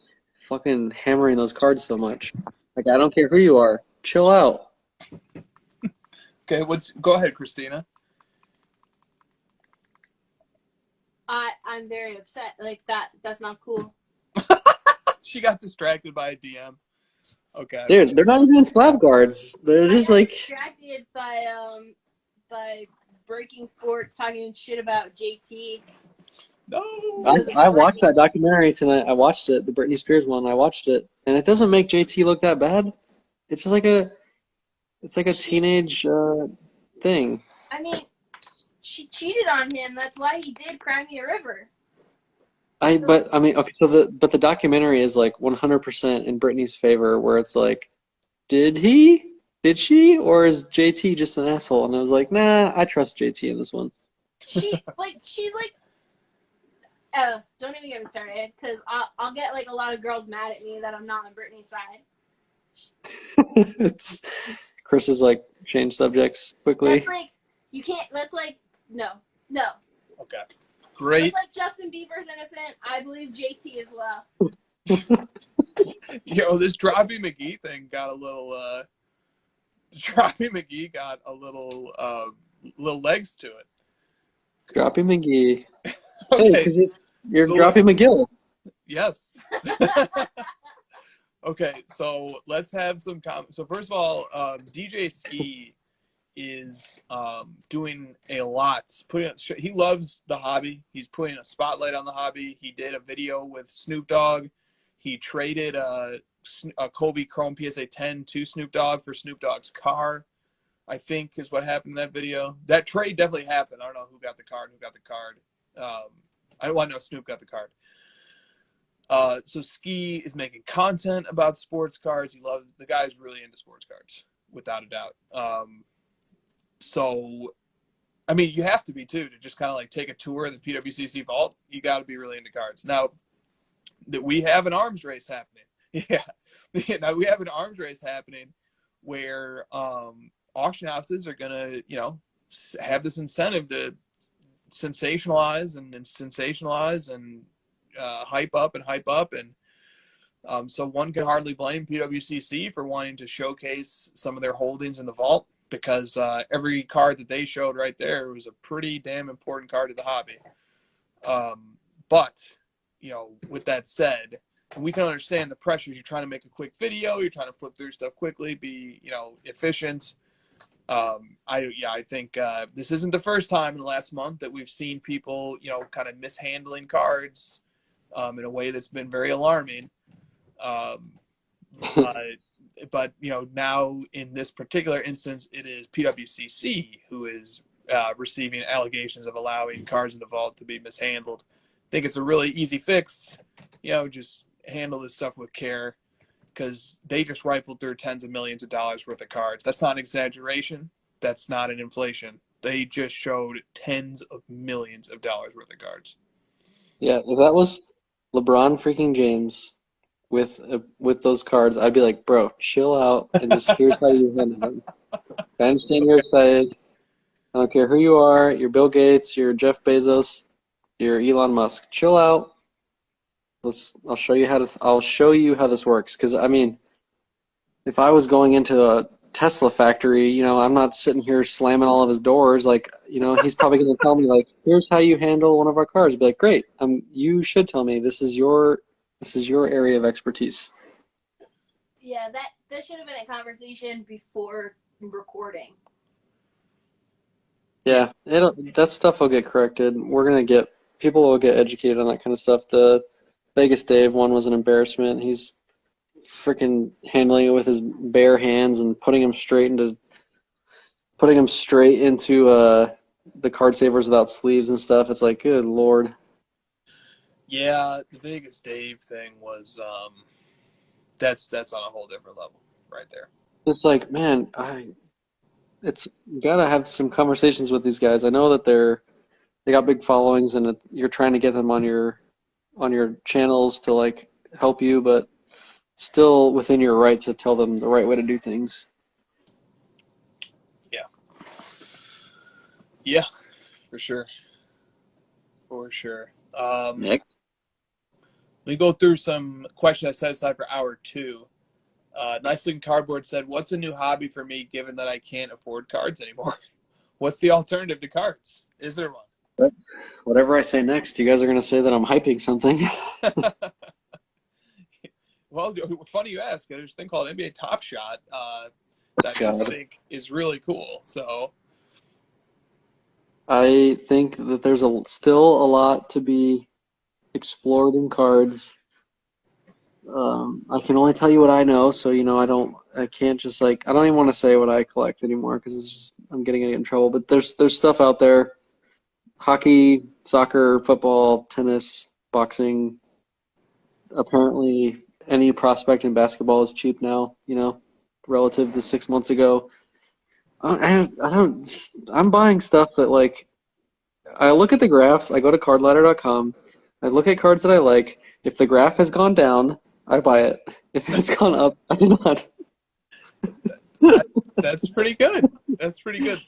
fucking hammering those cards so much. Like, I don't care who you are. Chill out. Okay, go ahead, Christina. I'm very upset. Like, that's not cool. She got distracted by a DM. Okay. Dude, they're not even slab guards. They're just like... distracted by breaking sports, talking shit about JT. No. I watched that documentary tonight. I watched it, the Britney Spears one. I watched it, and it doesn't make JT look that bad. It's just like a teenage thing. I mean, she cheated on him. That's why he did Cry Me a River. But I mean, okay, so the documentary is like 100% in Britney's favor, where it's like, did she, or is JT just an asshole? And I was like, nah, I trust JT in this one. She's like, don't even get me started, because I'll get like a lot of girls mad at me that I'm not on Britney's side. Chris is like, change subjects quickly. That's like, you can't. That's like, no. Okay. Great. Just like Justin Bieber's innocent, I believe JT as well. This Droppy McGee thing got a little. Droppy McGee got a little legs to it. Droppy McGee. Okay. Hey, you're Droppy McGill. Yes. Okay, so let's have some comments. So first of all, DJ Ski is doing a lot. He loves the hobby. He's putting a spotlight on the hobby. He did a video with Snoop Dogg. He traded a Kobe Chrome PSA 10 to Snoop Dogg for Snoop Dogg's car, I think is what happened in that video. That trade definitely happened. I don't know who got the card. I want to know Snoop got the card. So Ski is making content about sports cards. The guy's really into sports cards, without a doubt. So, I mean, you have to be too, to just kind of like take a tour of the PWCC vault. You got to be really into cards. Now that we have an arms race happening. Yeah. Now we have an arms race happening where auction houses are going to, have this incentive to sensationalize and hype up. And so one can hardly blame PWCC for wanting to showcase some of their holdings in the vault, because every card that they showed right there was a pretty damn important card to the hobby. But, with that said, we can understand the pressures. You're trying to make a quick video. You're trying to flip through stuff quickly, be, efficient. I think this isn't the first time in the last month that we've seen people, kind of mishandling cards in a way that's been very alarming. But now in this particular instance, it is PWCC who is receiving allegations of allowing cards in the vault to be mishandled. I think it's a really easy fix. Just handle this stuff with care, because they just rifled through tens of millions of dollars worth of cards. That's not an exaggeration. That's not an inflation. They just showed tens of millions of dollars worth of cards. Yeah, if that was LeBron freaking James with those cards, I'd be like, bro, chill out and just here's how you handle them. I understand you're excited. I don't care who you are. You're Bill Gates. You're Jeff Bezos. You're Elon Musk. Chill out. I'll show you how this works. Because I mean, if I was going into a Tesla factory, I'm not sitting here slamming all of his doors. Like, he's probably going to tell me like, here's how you handle one of our cars. I'd be like, great. You should tell me. This is your area of expertise. Yeah, that should have been a conversation before recording. Yeah, that stuff will get corrected. People will get educated on that kind of stuff. The Vegas Dave one was an embarrassment. He's freaking handling it with his bare hands and putting him straight into the card savers without sleeves and stuff. It's like, good Lord. Yeah, the Vegas Dave thing was that's on a whole different level right there. It's like, man, you gotta have some conversations with these guys. I know that they got big followings and you're trying to get them on your channels to like help you, but still within your right to tell them the right way to do things. Yeah, for sure. Next. Let me go through some questions I set aside for hour 2. Nice Looking Cardboard said, what's a new hobby for me given that I can't afford cards anymore? What's the alternative to cards? Is there one? Whatever I say next, you guys are going to say that I'm hyping something. Well, funny you ask. There's a thing called NBA Top Shot that I think is really cool. So, I think that there's still a lot to be explored in cards. I can only tell you what I know, so I can't just I don't even want to say what I collect anymore because it's just I'm getting in trouble. But there's stuff out there: hockey, soccer, football, tennis, boxing. Apparently, any prospect in basketball is cheap now. Relative to 6 months ago. I'm buying stuff that I look at the graphs. I go to cardladder.com. I look at cards that I like. If the graph has gone down, I buy it. If it's gone up, I do not. That's pretty good. That's pretty good.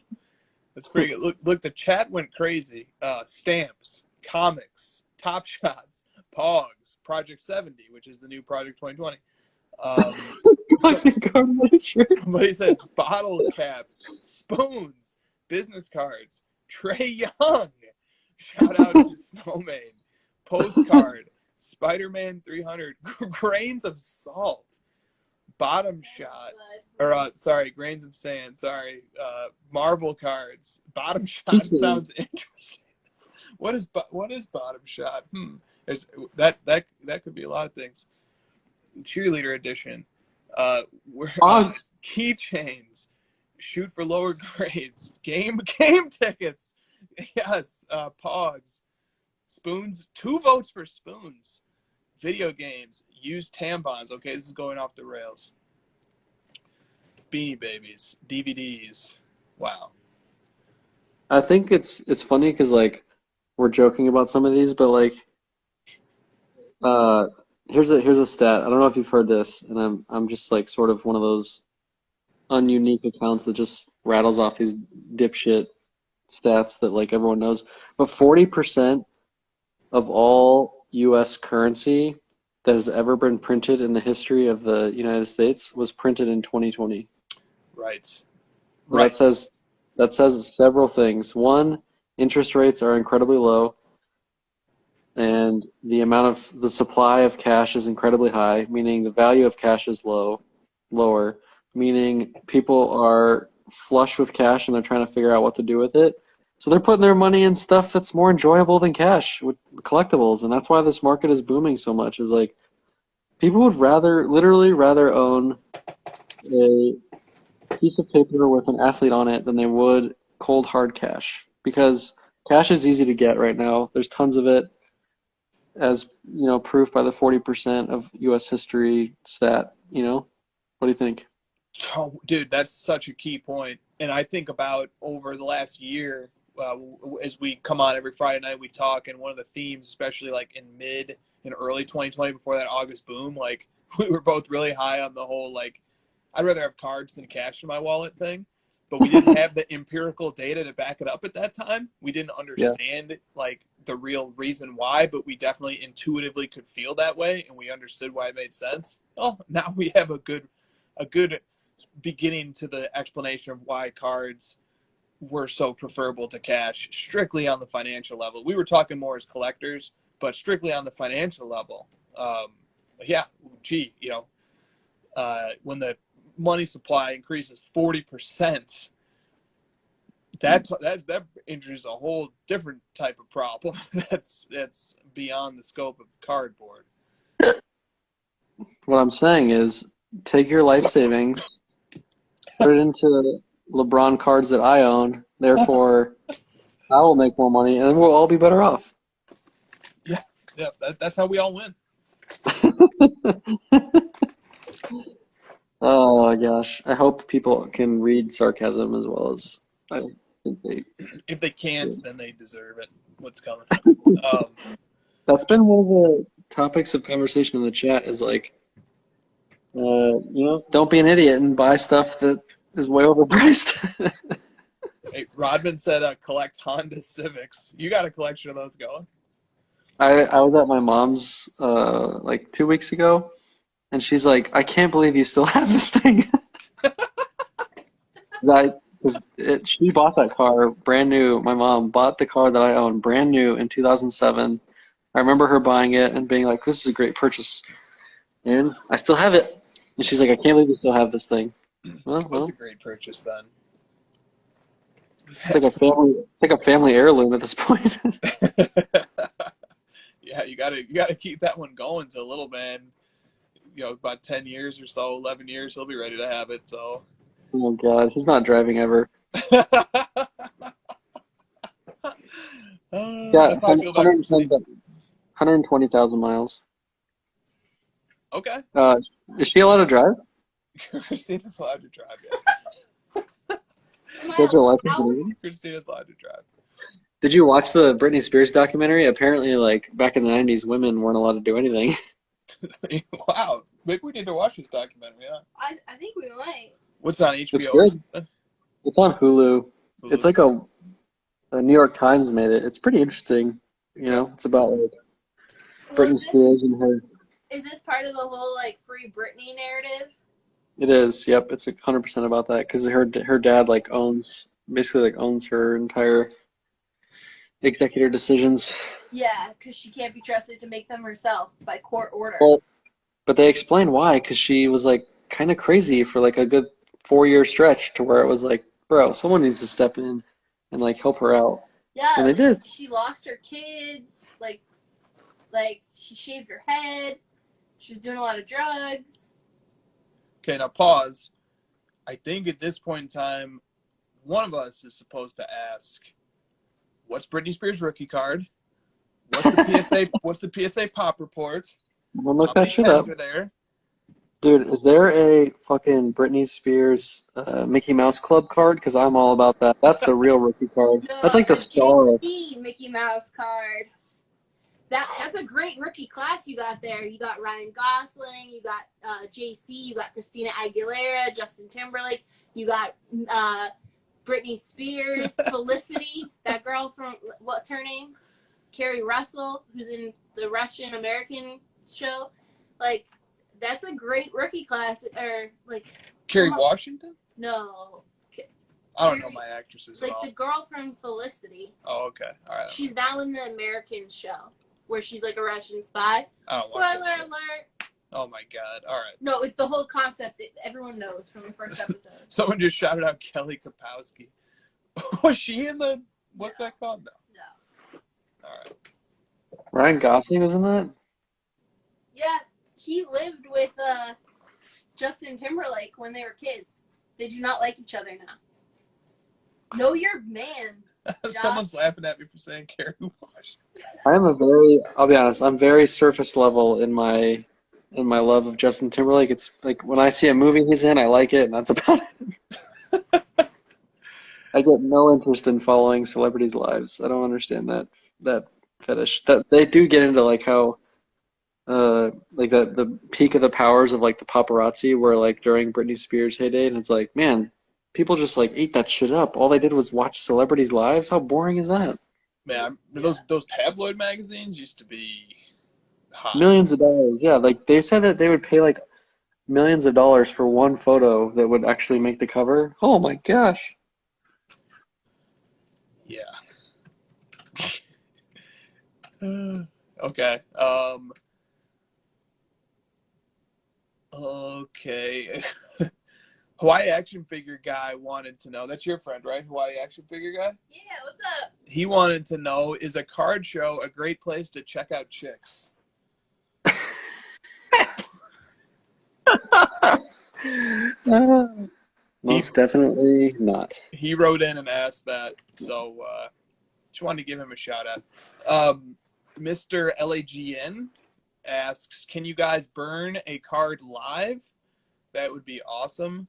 That's pretty good. Look, the chat went crazy. Stamps, comics, Top Shots, Pogs, Project 70, which is the new Project 2020. Somebody said bottle caps, spoons, business cards, Trey Young. Shout out to Snowman. Postcard, Spider-Man 300, grains of salt, bottom shot, grains of sand. Sorry, marble cards. Bottom shot sounds interesting. What is bottom shot? That could be a lot of things. Cheerleader edition. Keychains. Shoot for lower grades. Game tickets. Yes. Pogs. Spoons. 2 votes for spoons. Video games. Used tampons. Okay, this is going off the rails. Beanie Babies. DVDs. Wow. I think it's funny because we're joking about some of these, but here's a stat. I don't know if you've heard this, and I'm just sort of one of those ununique accounts that just rattles off these dipshit stats that everyone knows. But 40% of all U.S. currency that has ever been printed in the history of the United States was printed in 2020. Right. That says several things. One, interest rates are incredibly low, and the supply of cash is incredibly high, meaning the value of cash is lower, meaning people are flush with cash and they're trying to figure out what to do with it. So they're putting their money in stuff that's more enjoyable than cash, with collectibles, and that's why this market is booming so much. Is people would literally rather own a piece of paper with an athlete on it than they would cold hard cash, because cash is easy to get right now. There's tons of it, as proof by the 40% of U.S. history stat. What do you think? Oh, dude, that's such a key point. And I think about over the last year, as we come on every Friday night, we talk, and one of the themes, especially in mid and early 2020, before that August boom, we were both really high on the whole I'd rather have cards than cash in my wallet thing. But we didn't have the empirical data to back it up at that time. We didn't understand the real reason why, but we definitely intuitively could feel that way, and we understood why it made sense. Well, now we have a good beginning to the explanation of why cards were so preferable to cash, strictly on the financial level. We were talking more as collectors, but strictly on the financial level. When the money supply increases 40%, that introduces a whole different type of problem. that's beyond the scope of cardboard. What I'm saying is, take your life savings, put it into LeBron cards that I own. Therefore, I will make more money, and we'll all be better off. Yeah, that's how we all win. Oh my gosh! I hope people can read sarcasm as well as I think they. If they can't, then they deserve it. What's coming? That's been one of the topics of conversation in the chat. Is don't be an idiot and buy stuff that is way overpriced. Hey, Rodman said, collect Honda Civics. You got a collection of those going? I was at my mom's 2 weeks ago, and she's like, I can't believe you still have this thing. She bought that car brand new. My mom bought the car that I own brand new in 2007. I remember her buying it and being like, this is a great purchase. And I still have it. And she's like, I can't believe you still have this thing. It was a great purchase then. It's like a family heirloom at this point. Yeah, you gotta keep that one going to little man. About 10 years or so, 11 years, he'll be ready to have it. So. Oh God, he's not driving ever. Yeah, That's how I feel about Christine. 120,000 miles. Okay. Is she allowed to drive? Christina's allowed to drive. Yeah. Am I Does your license allowed? renew? Christina's allowed to drive. Did you watch the Britney Spears documentary? Apparently, like back in the 90s, women weren't allowed to do anything. Wow. Maybe we need to watch this documentary, huh? I think we might. What's on It's HBO? good. It's on Hulu. It's like a New York Times made it. It's pretty interesting. It's about like Britney Spears and her. Is this part of the whole like free Britney narrative? It is. Yep. It's 100% about that because her dad like owns her entire executive decisions. Yeah, because she can't be trusted to make them herself by court order. Well, but they explain why, because she was like kind of crazy for like a good 4-year stretch to where it was like, bro, someone needs to step in and like help her out. Yeah, and they did. She lost her kids. Like she shaved her head. She was doing a lot of drugs. Okay, now pause. I think at this point in time, one of us is supposed to ask, what's Britney Spears' rookie card? What's the PSA pop report? I'm gonna look that shit up. Are there? Dude, is there a fucking Britney Spears Mickey Mouse Club card? Because I'm all about that. That's the real rookie card. No, that's like the star. Mickey Mouse card. That's a great rookie class you got there. You got Ryan Gosling, you got JC, you got Christina Aguilera, Justin Timberlake, you got Britney Spears, Felicity, that girl from, what's her name? Carrie Russell, who's in the Russian American show. Like, that's a great rookie class. Or like Kerry Washington? No. I don't know my actresses at all. Like the girl from Felicity. Oh, okay. All right. She's now in the American show where she's like a Russian spy. Spoiler alert. Oh my God. All right. No, it's the whole concept that everyone knows from the first episode. Someone just shouted out Kelly Kapowski. Was she in the, what's that called? No. All right. Ryan Gosling was in that? Yeah, he lived with Justin Timberlake when they were kids. They do not like each other now. Know your man. Someone's laughing at me for saying Kerry Washington. I'll be honest, I'm very surface level in my love of Justin Timberlake. It's like when I see a movie he's in, I like it, and that's about it. I get no interest in following celebrities' lives. I don't understand that fetish. That they do get into like how like the peak of the powers of like the paparazzi were like during Britney Spears' heyday, and it's like, man, people just like ate that shit up. All they did was watch celebrities' lives. How boring is that? Man, those tabloid magazines used to be hot. Millions of dollars. Yeah, like they said that they would pay like millions of dollars for one photo that would actually make the cover. Oh my gosh. Yeah. Okay. Okay. Hawaii action figure guy wanted to know. That's your friend, right? Hawaii action figure guy? Yeah, what's up? He wanted to know, is a card show a great place to check out chicks? Most definitely not. He wrote in and asked that, so just wanted to give him a shout out. Mr. LAGN asks, can you guys burn a card live? That would be awesome.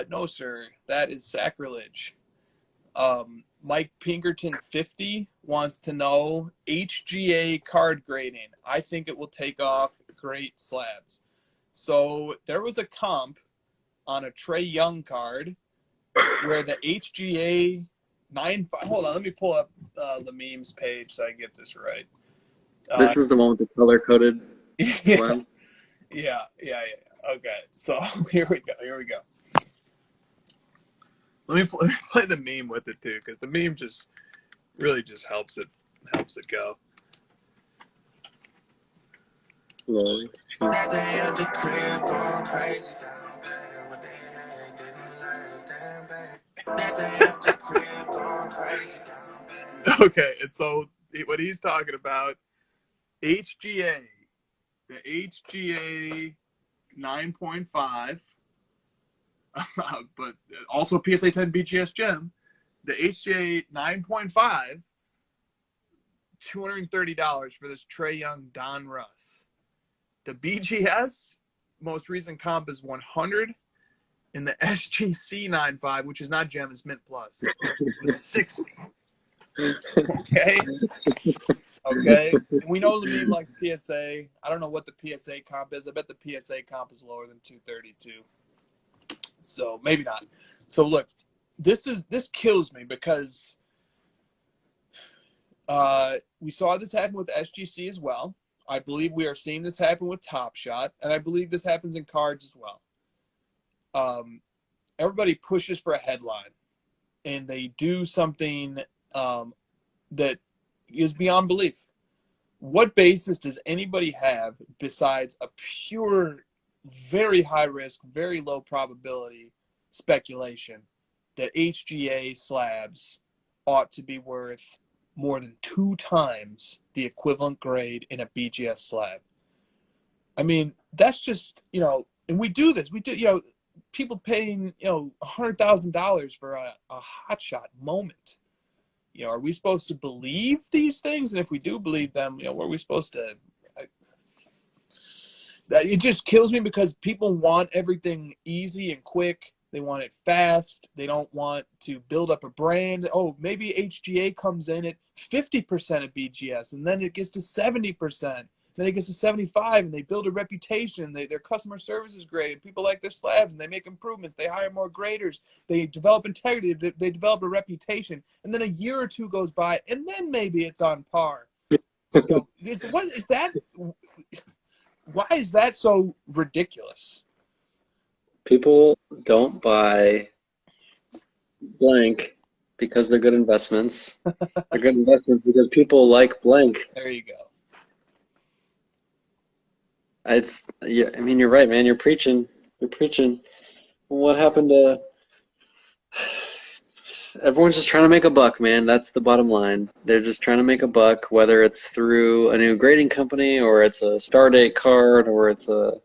No, sir, that is sacrilege. Mike Pinkerton 50 wants to know HGA card grading. I think it will take off great slabs. So there was a comp on a Trey Young card where the HGA 9. Hold on, let me pull up the memes page so I get this right. This is the one with the color coded. Yeah. Yeah. Okay, so here we go. Let me play the meme with it too, because the meme just really just helps it go. Really? Okay, and so what he's talking about, HGA, the HGA 9.5, but also PSA 10 BGS gem, the HGA 9.5, $230 for this Trey Young Don Russ. The BGS most recent comp is 100, and the SGC 9.5, which is not gem, is Mint Plus, was 60. Okay. Okay. And we know the meme like PSA. I don't know what the PSA comp is. I bet the PSA comp is lower than 232. So maybe not. So look, this kills me because we saw this happen with SGC as well. I believe we are seeing this happen with Top Shot, and I believe this happens in cards as well. Everybody pushes for a headline, and they do something that is beyond belief. What basis does anybody have besides a pure, very high risk, very low probability speculation that HGA slabs ought to be worth more than 2 times the equivalent grade in a BGS slab? I mean, that's just, and we do this. We do, people paying, $100,000 for a hotshot moment. Are we supposed to believe these things? And if we do believe them, what are we supposed to? It just kills me because people want everything easy and quick. They want it fast. They don't want to build up a brand. Oh, maybe HGA comes in at 50% of BGS, and then it gets to 70%. Then it gets to 75, and they build a reputation. Their customer service is great, and people like their slabs, and they make improvements. They hire more graders. They develop integrity. They develop a reputation. And then a year or two goes by, and then maybe it's on par. What is that? Why is that so ridiculous? People don't buy blank because they're good investments. They're good investments because people like blank. There you go. You're right, man. You're preaching. What happened to everyone's just trying to make a buck, man. That's the bottom line. They're just trying to make a buck, whether it's through a new grading company or it's a star date card or it's a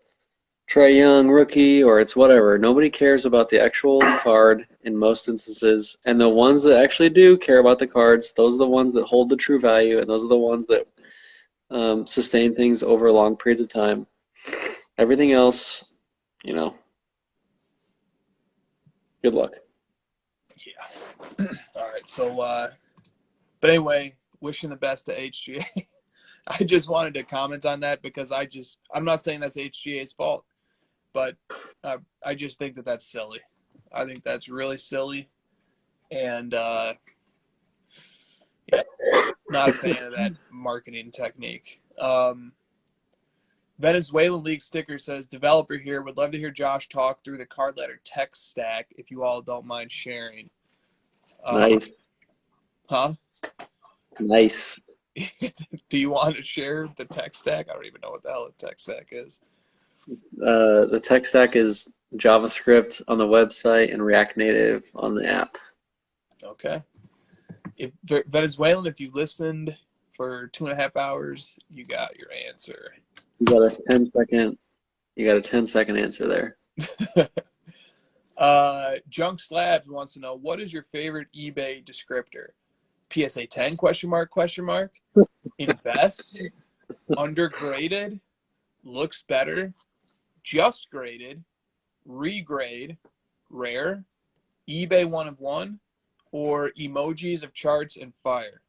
Trey Young rookie or it's whatever. Nobody cares about the actual card in most instances. And the ones that actually do care about the cards, those are the ones that hold the true value, and those are the ones that sustain things over long periods of time. Everything else, good luck. Yeah. All right. So, but anyway, wishing the best to HGA. I just wanted to comment on that because I'm not saying that's HGA's fault, but I just think that that's silly. I think that's really silly. And, not a fan of that marketing technique. Venezuelan League sticker says, developer here, would love to hear Josh talk through the card letter tech stack if you all don't mind sharing. Nice. Huh? Nice. Do you want to share the tech stack? I don't even know what the hell the tech stack is. The tech stack is JavaScript on the website and React Native on the app. Okay. Venezuelan, if you listened for 2.5 hours, you got your answer. You got a 10-second answer there. Junk Slabs wants to know, what is your favorite eBay descriptor? PSA 10 ? Invest, undergraded, looks better, just graded, regrade, rare, eBay 1 of 1, or emojis of charts and fire?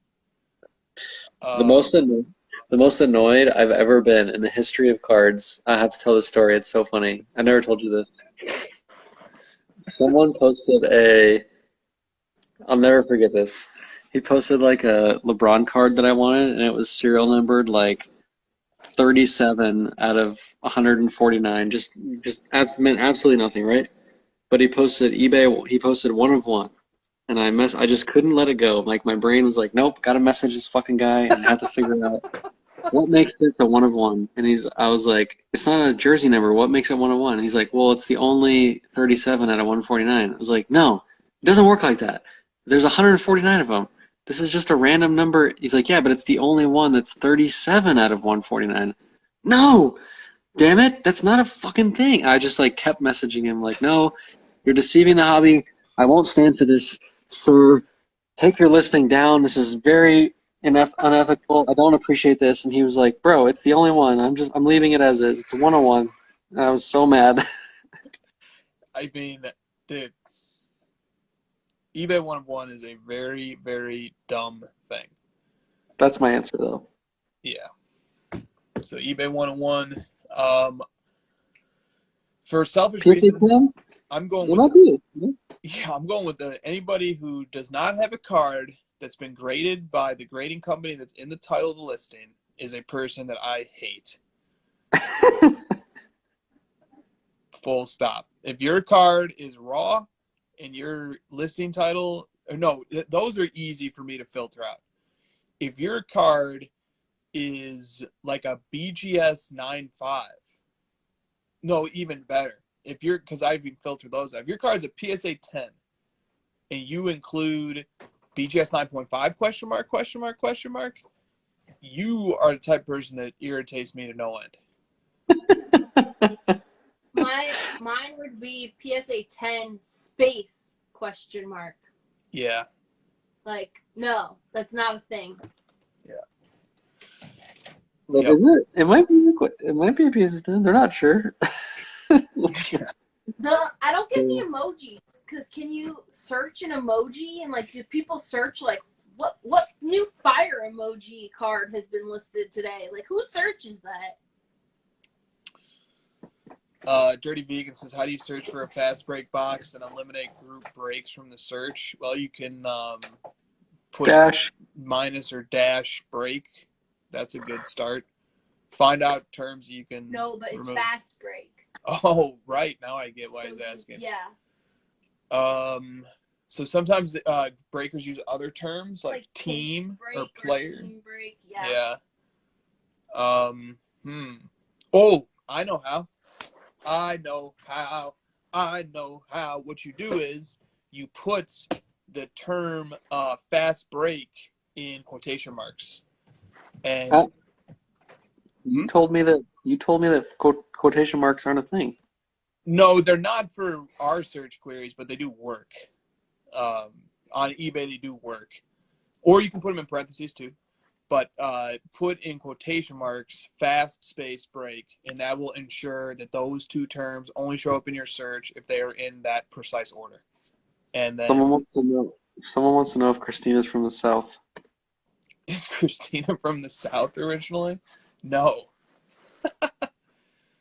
The most annoyed I've ever been in the history of cards. I have to tell this story. It's so funny. I never told you this. Someone posted I'll never forget this. He posted like a LeBron card that I wanted, and it was serial numbered like 37 out of 149. Just meant absolutely nothing, right? But he posted 1 of 1. And I just couldn't let it go. Like, my brain was like, nope, gotta message this fucking guy and have to figure out what makes this a 1 of 1. And I was like, it's not a jersey number. What makes it 1 of 1? And he's like, well, it's the only 37 out of 149. I was like, no, it doesn't work like that. There's 149 of them. This is just a random number. He's like, yeah, but it's the only one that's 37 out of 149. No, damn it, that's not a fucking thing. I just like kept messaging him like, no, you're deceiving the hobby. I won't stand for this, sir. Take your listing down. This is very unethical. I don't appreciate this. And he was like, bro, it's the only one. I'm leaving it as is. It's a 101. And I was so mad. I mean, dude, eBay 101 is a very, very dumb thing. That's my answer, though. Yeah. So eBay 101. For selfish reasons, I'm going with anybody who does not have a card that's been graded by the grading company that's in the title of the listing is a person that I hate. Full stop. If your card is raw and your listing title, those are easy for me to filter out. If your card is like a BGS 9.5, no, even better. Because I've even filtered those out. If your card's a PSA 10 and you include BGS 9.5 ? You are the type of person that irritates me to no end. Mine would be PSA 10 space ? Yeah. Like, no, that's not a thing. Yeah. Well, Yep. It might be a PSA 10. They're not sure. I don't get the emojis, because can you search an emoji, and like, do people search like what new fire emoji card has been listed today? Like, who searches that? Dirty Vegan says, how do you search for a fast break box and eliminate group breaks from the search? Well, you can put Dash. minus or dash break. That's a good start. Find out terms you can No, but it's remove. fast break. Oh, right. Now I get why he's asking. Yeah. So sometimes breakers use other terms like team break or player. team break. Yeah. Oh, I know how. What you do is you put the term fast break in quotation marks. And you told me that quotation marks aren't a thing. No, they're not for our search queries, but they do work. On eBay, they do work. Or you can put them in parentheses too. But put in quotation marks fast space break, and that will ensure that those two terms only show up in your search if they are in that precise order. And then Someone wants to know if Christina's from the South. Is Christina from the South originally? No.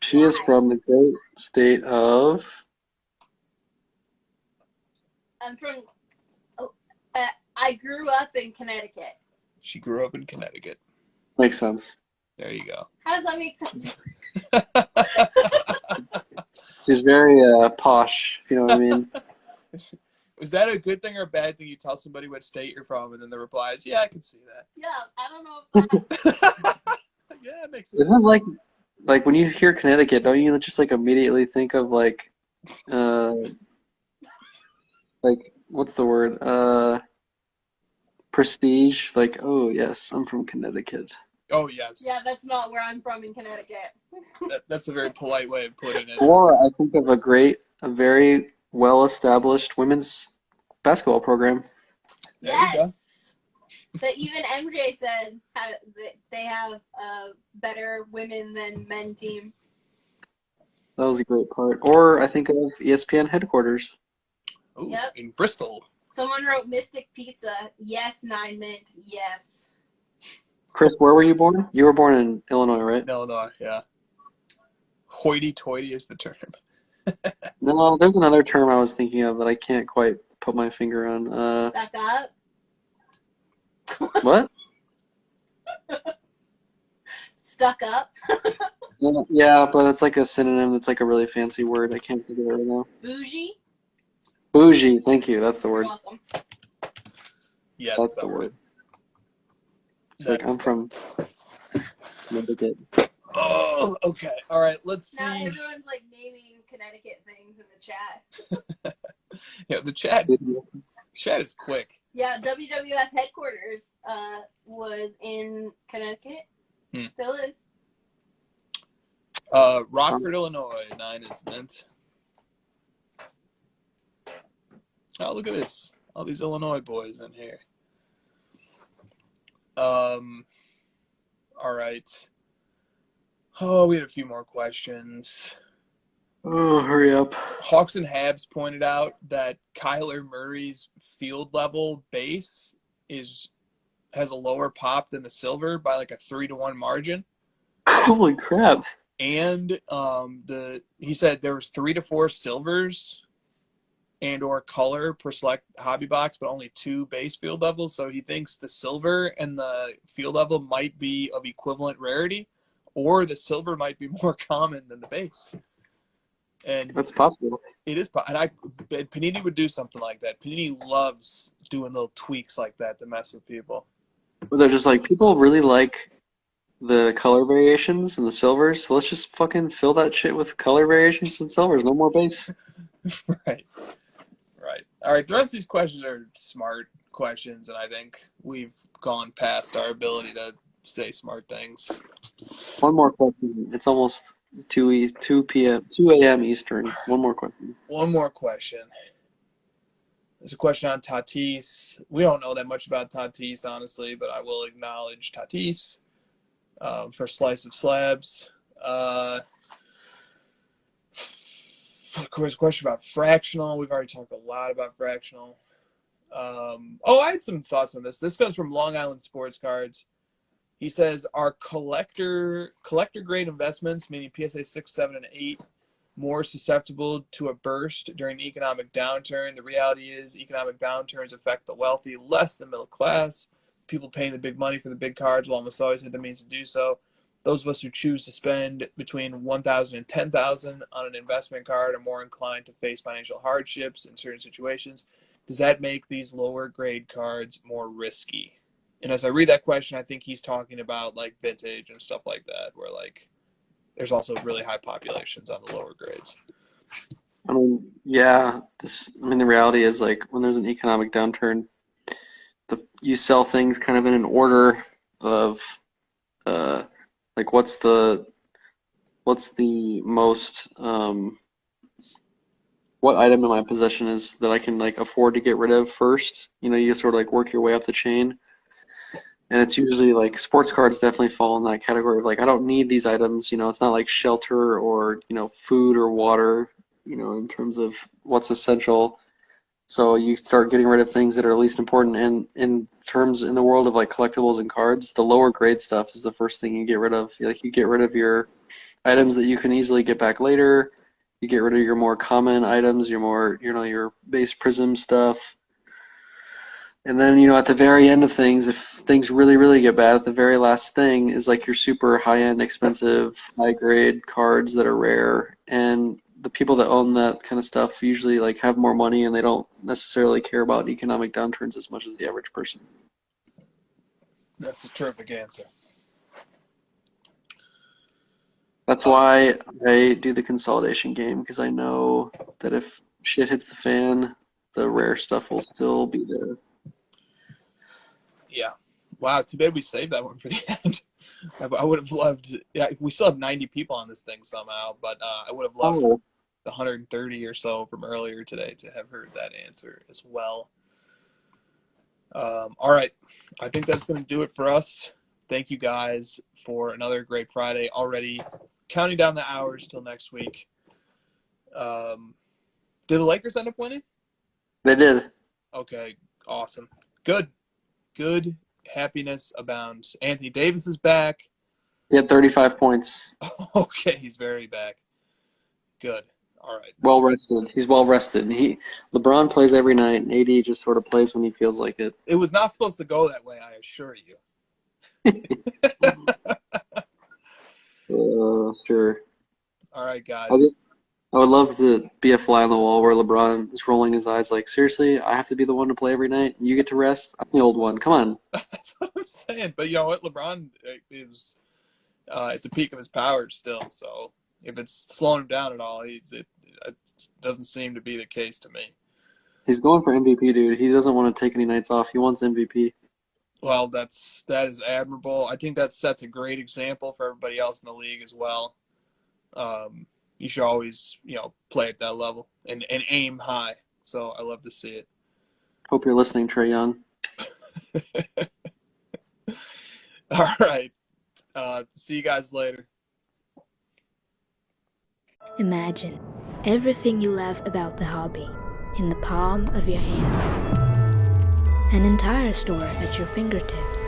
She is from the great state of... I'm from... I grew up in Connecticut. She grew up in Connecticut. Makes sense. There you go. How does that make sense? She's very posh, if you know what I mean. Was that a good thing or a bad thing? You tell somebody what state you're from, and then the reply is, yeah, I can see that. Yeah, I don't know if that... Yeah, it makes sense. Isn't it like when you hear Connecticut, don't you just like immediately think of like what's the word? Prestige. Like, oh yes, I'm from Connecticut. Oh, yes. Yeah, that's not where I'm from in Connecticut. That's a very polite way of putting it. Or I think of a very well-established women's basketball program. There you go. Yes. But even MJ said that they have a better women than men team. That was a great part. Or I think of ESPN headquarters. Ooh, Yep. In Bristol. Someone wrote Mystic Pizza. Yes, 9 mint. Yes. Chris, where were you born? You were born in Illinois, right? Illinois, yeah. Hoity-toity is the term. No, there's another term I was thinking of that I can't quite put my finger on. Back up. What? Stuck up. Yeah, but it's like a synonym that's like a really fancy word. I can't think of it right now. Bougie. Bougie, thank you. That's the word. Welcome. Yeah, That's the word. Like, I'm from Connecticut. Oh, okay. All right, let's see. Now everyone's like naming Connecticut things in the chat. Yeah, the chat. Chat is quick. Yeah, WWF headquarters was in Connecticut. Still is. Rockford, Illinois, 9 isn't. Oh, look at this. All these Illinois boys in here. All right. Oh, we had a few more questions. Oh, hurry up. Hawks and Habs pointed out that Kyler Murray's field level base has a lower pop than the silver by like a 3-1 margin. Holy crap. And he said there was 3 to 4 silvers and or color per select hobby box, but only 2 base field levels. So he thinks the silver and the field level might be of equivalent rarity, or the silver might be more common than the base. And that's possible. It is, and Panini would do something like that. Panini loves doing little tweaks like that to mess with people. But they're just like, people really like the color variations and the silvers, so let's just fucking fill that shit with color variations and silvers. No more base. Right. All right, the rest of these questions are smart questions, and I think we've gone past our ability to say smart things. One more question. It's almost 2 a.m. Eastern. One more question. One more question. There's a question on Tatis. We don't know that much about Tatis, honestly, but I will acknowledge Tatis for Slice of Slabs. Of course, a question about fractional. We've already talked a lot about fractional. I had some thoughts on this. This comes from Long Island Sports Cards. He says, are collector grade investments, meaning PSA 6, 7, and 8, more susceptible to a burst during an economic downturn? The reality is economic downturns affect the wealthy less than middle class. People paying the big money for the big cards will almost always have the means to do so. Those of us who choose to spend between $1,000 and $10,000 on an investment card are more inclined to face financial hardships in certain situations. Does that make these lower grade cards more risky? And as I read that question, I think he's talking about like vintage and stuff like that, where like there's also really high populations on the lower grades. I mean, yeah. The reality is, like, when there's an economic downturn, you sell things kind of in an order of, like, what's the most, what item in my possession is that I can like afford to get rid of first. You sort of like work your way up the chain. And it's usually like sports cards definitely fall in that category of like, I don't need these items. It's not like shelter or, food or water, in terms of what's essential. So you start getting rid of things that are least important. And in the world of like collectibles and cards, the lower grade stuff is the first thing you get rid of. Like, you get rid of your items that you can easily get back later. You get rid of your more common items, your base prism stuff. And then, at the very end of things, if things really, really get bad, the very last thing is like your super high-end, expensive, high-grade cards that are rare. And the people that own that kind of stuff usually like have more money, and they don't necessarily care about economic downturns as much as the average person. That's a terrific answer. That's why I do the consolidation game, because I know that if shit hits the fan, the rare stuff will still be there. Yeah. Wow, too bad we saved that one for the end. I would have loved – yeah, we still have 90 people on this thing somehow, but I would have loved the 130 or so from earlier today to have heard that answer as well. All right. I think that's going to do it for us. Thank you guys for another great Friday already. Counting down the hours till next week. Did the Lakers end up winning? They did. Okay, awesome. Good. Happiness abounds. Anthony Davis is back. He had 35 points. Okay, he's very back. Good. All right. Well rested. He's well rested. LeBron plays every night, and AD just sort of plays when he feels like it. It was not supposed to go that way, I assure you. Sure. All right, guys. I would love to be a fly on the wall where LeBron is rolling his eyes like, seriously, I have to be the one to play every night? You get to rest? I'm the old one. Come on. That's what I'm saying. But you know what? LeBron is at the peak of his powers still. So if it's slowing him down at all, it doesn't seem to be the case to me. He's going for MVP, dude. He doesn't want to take any nights off. He wants MVP. Well, that is admirable. I think that sets a great example for everybody else in the league as well. You should always, play at that level and aim high. So I love to see it. Hope you're listening, Trey Young. All right. See you guys later. Imagine everything you love about the hobby in the palm of your hand. An entire store at your fingertips.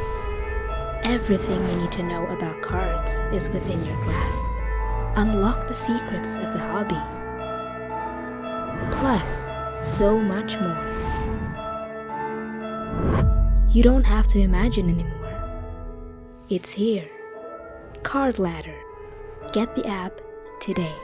Everything you need to know about cards is within your grasp. Unlock the secrets of the hobby. Plus, so much more. You don't have to imagine anymore. It's here. Card Ladder. Get the app today.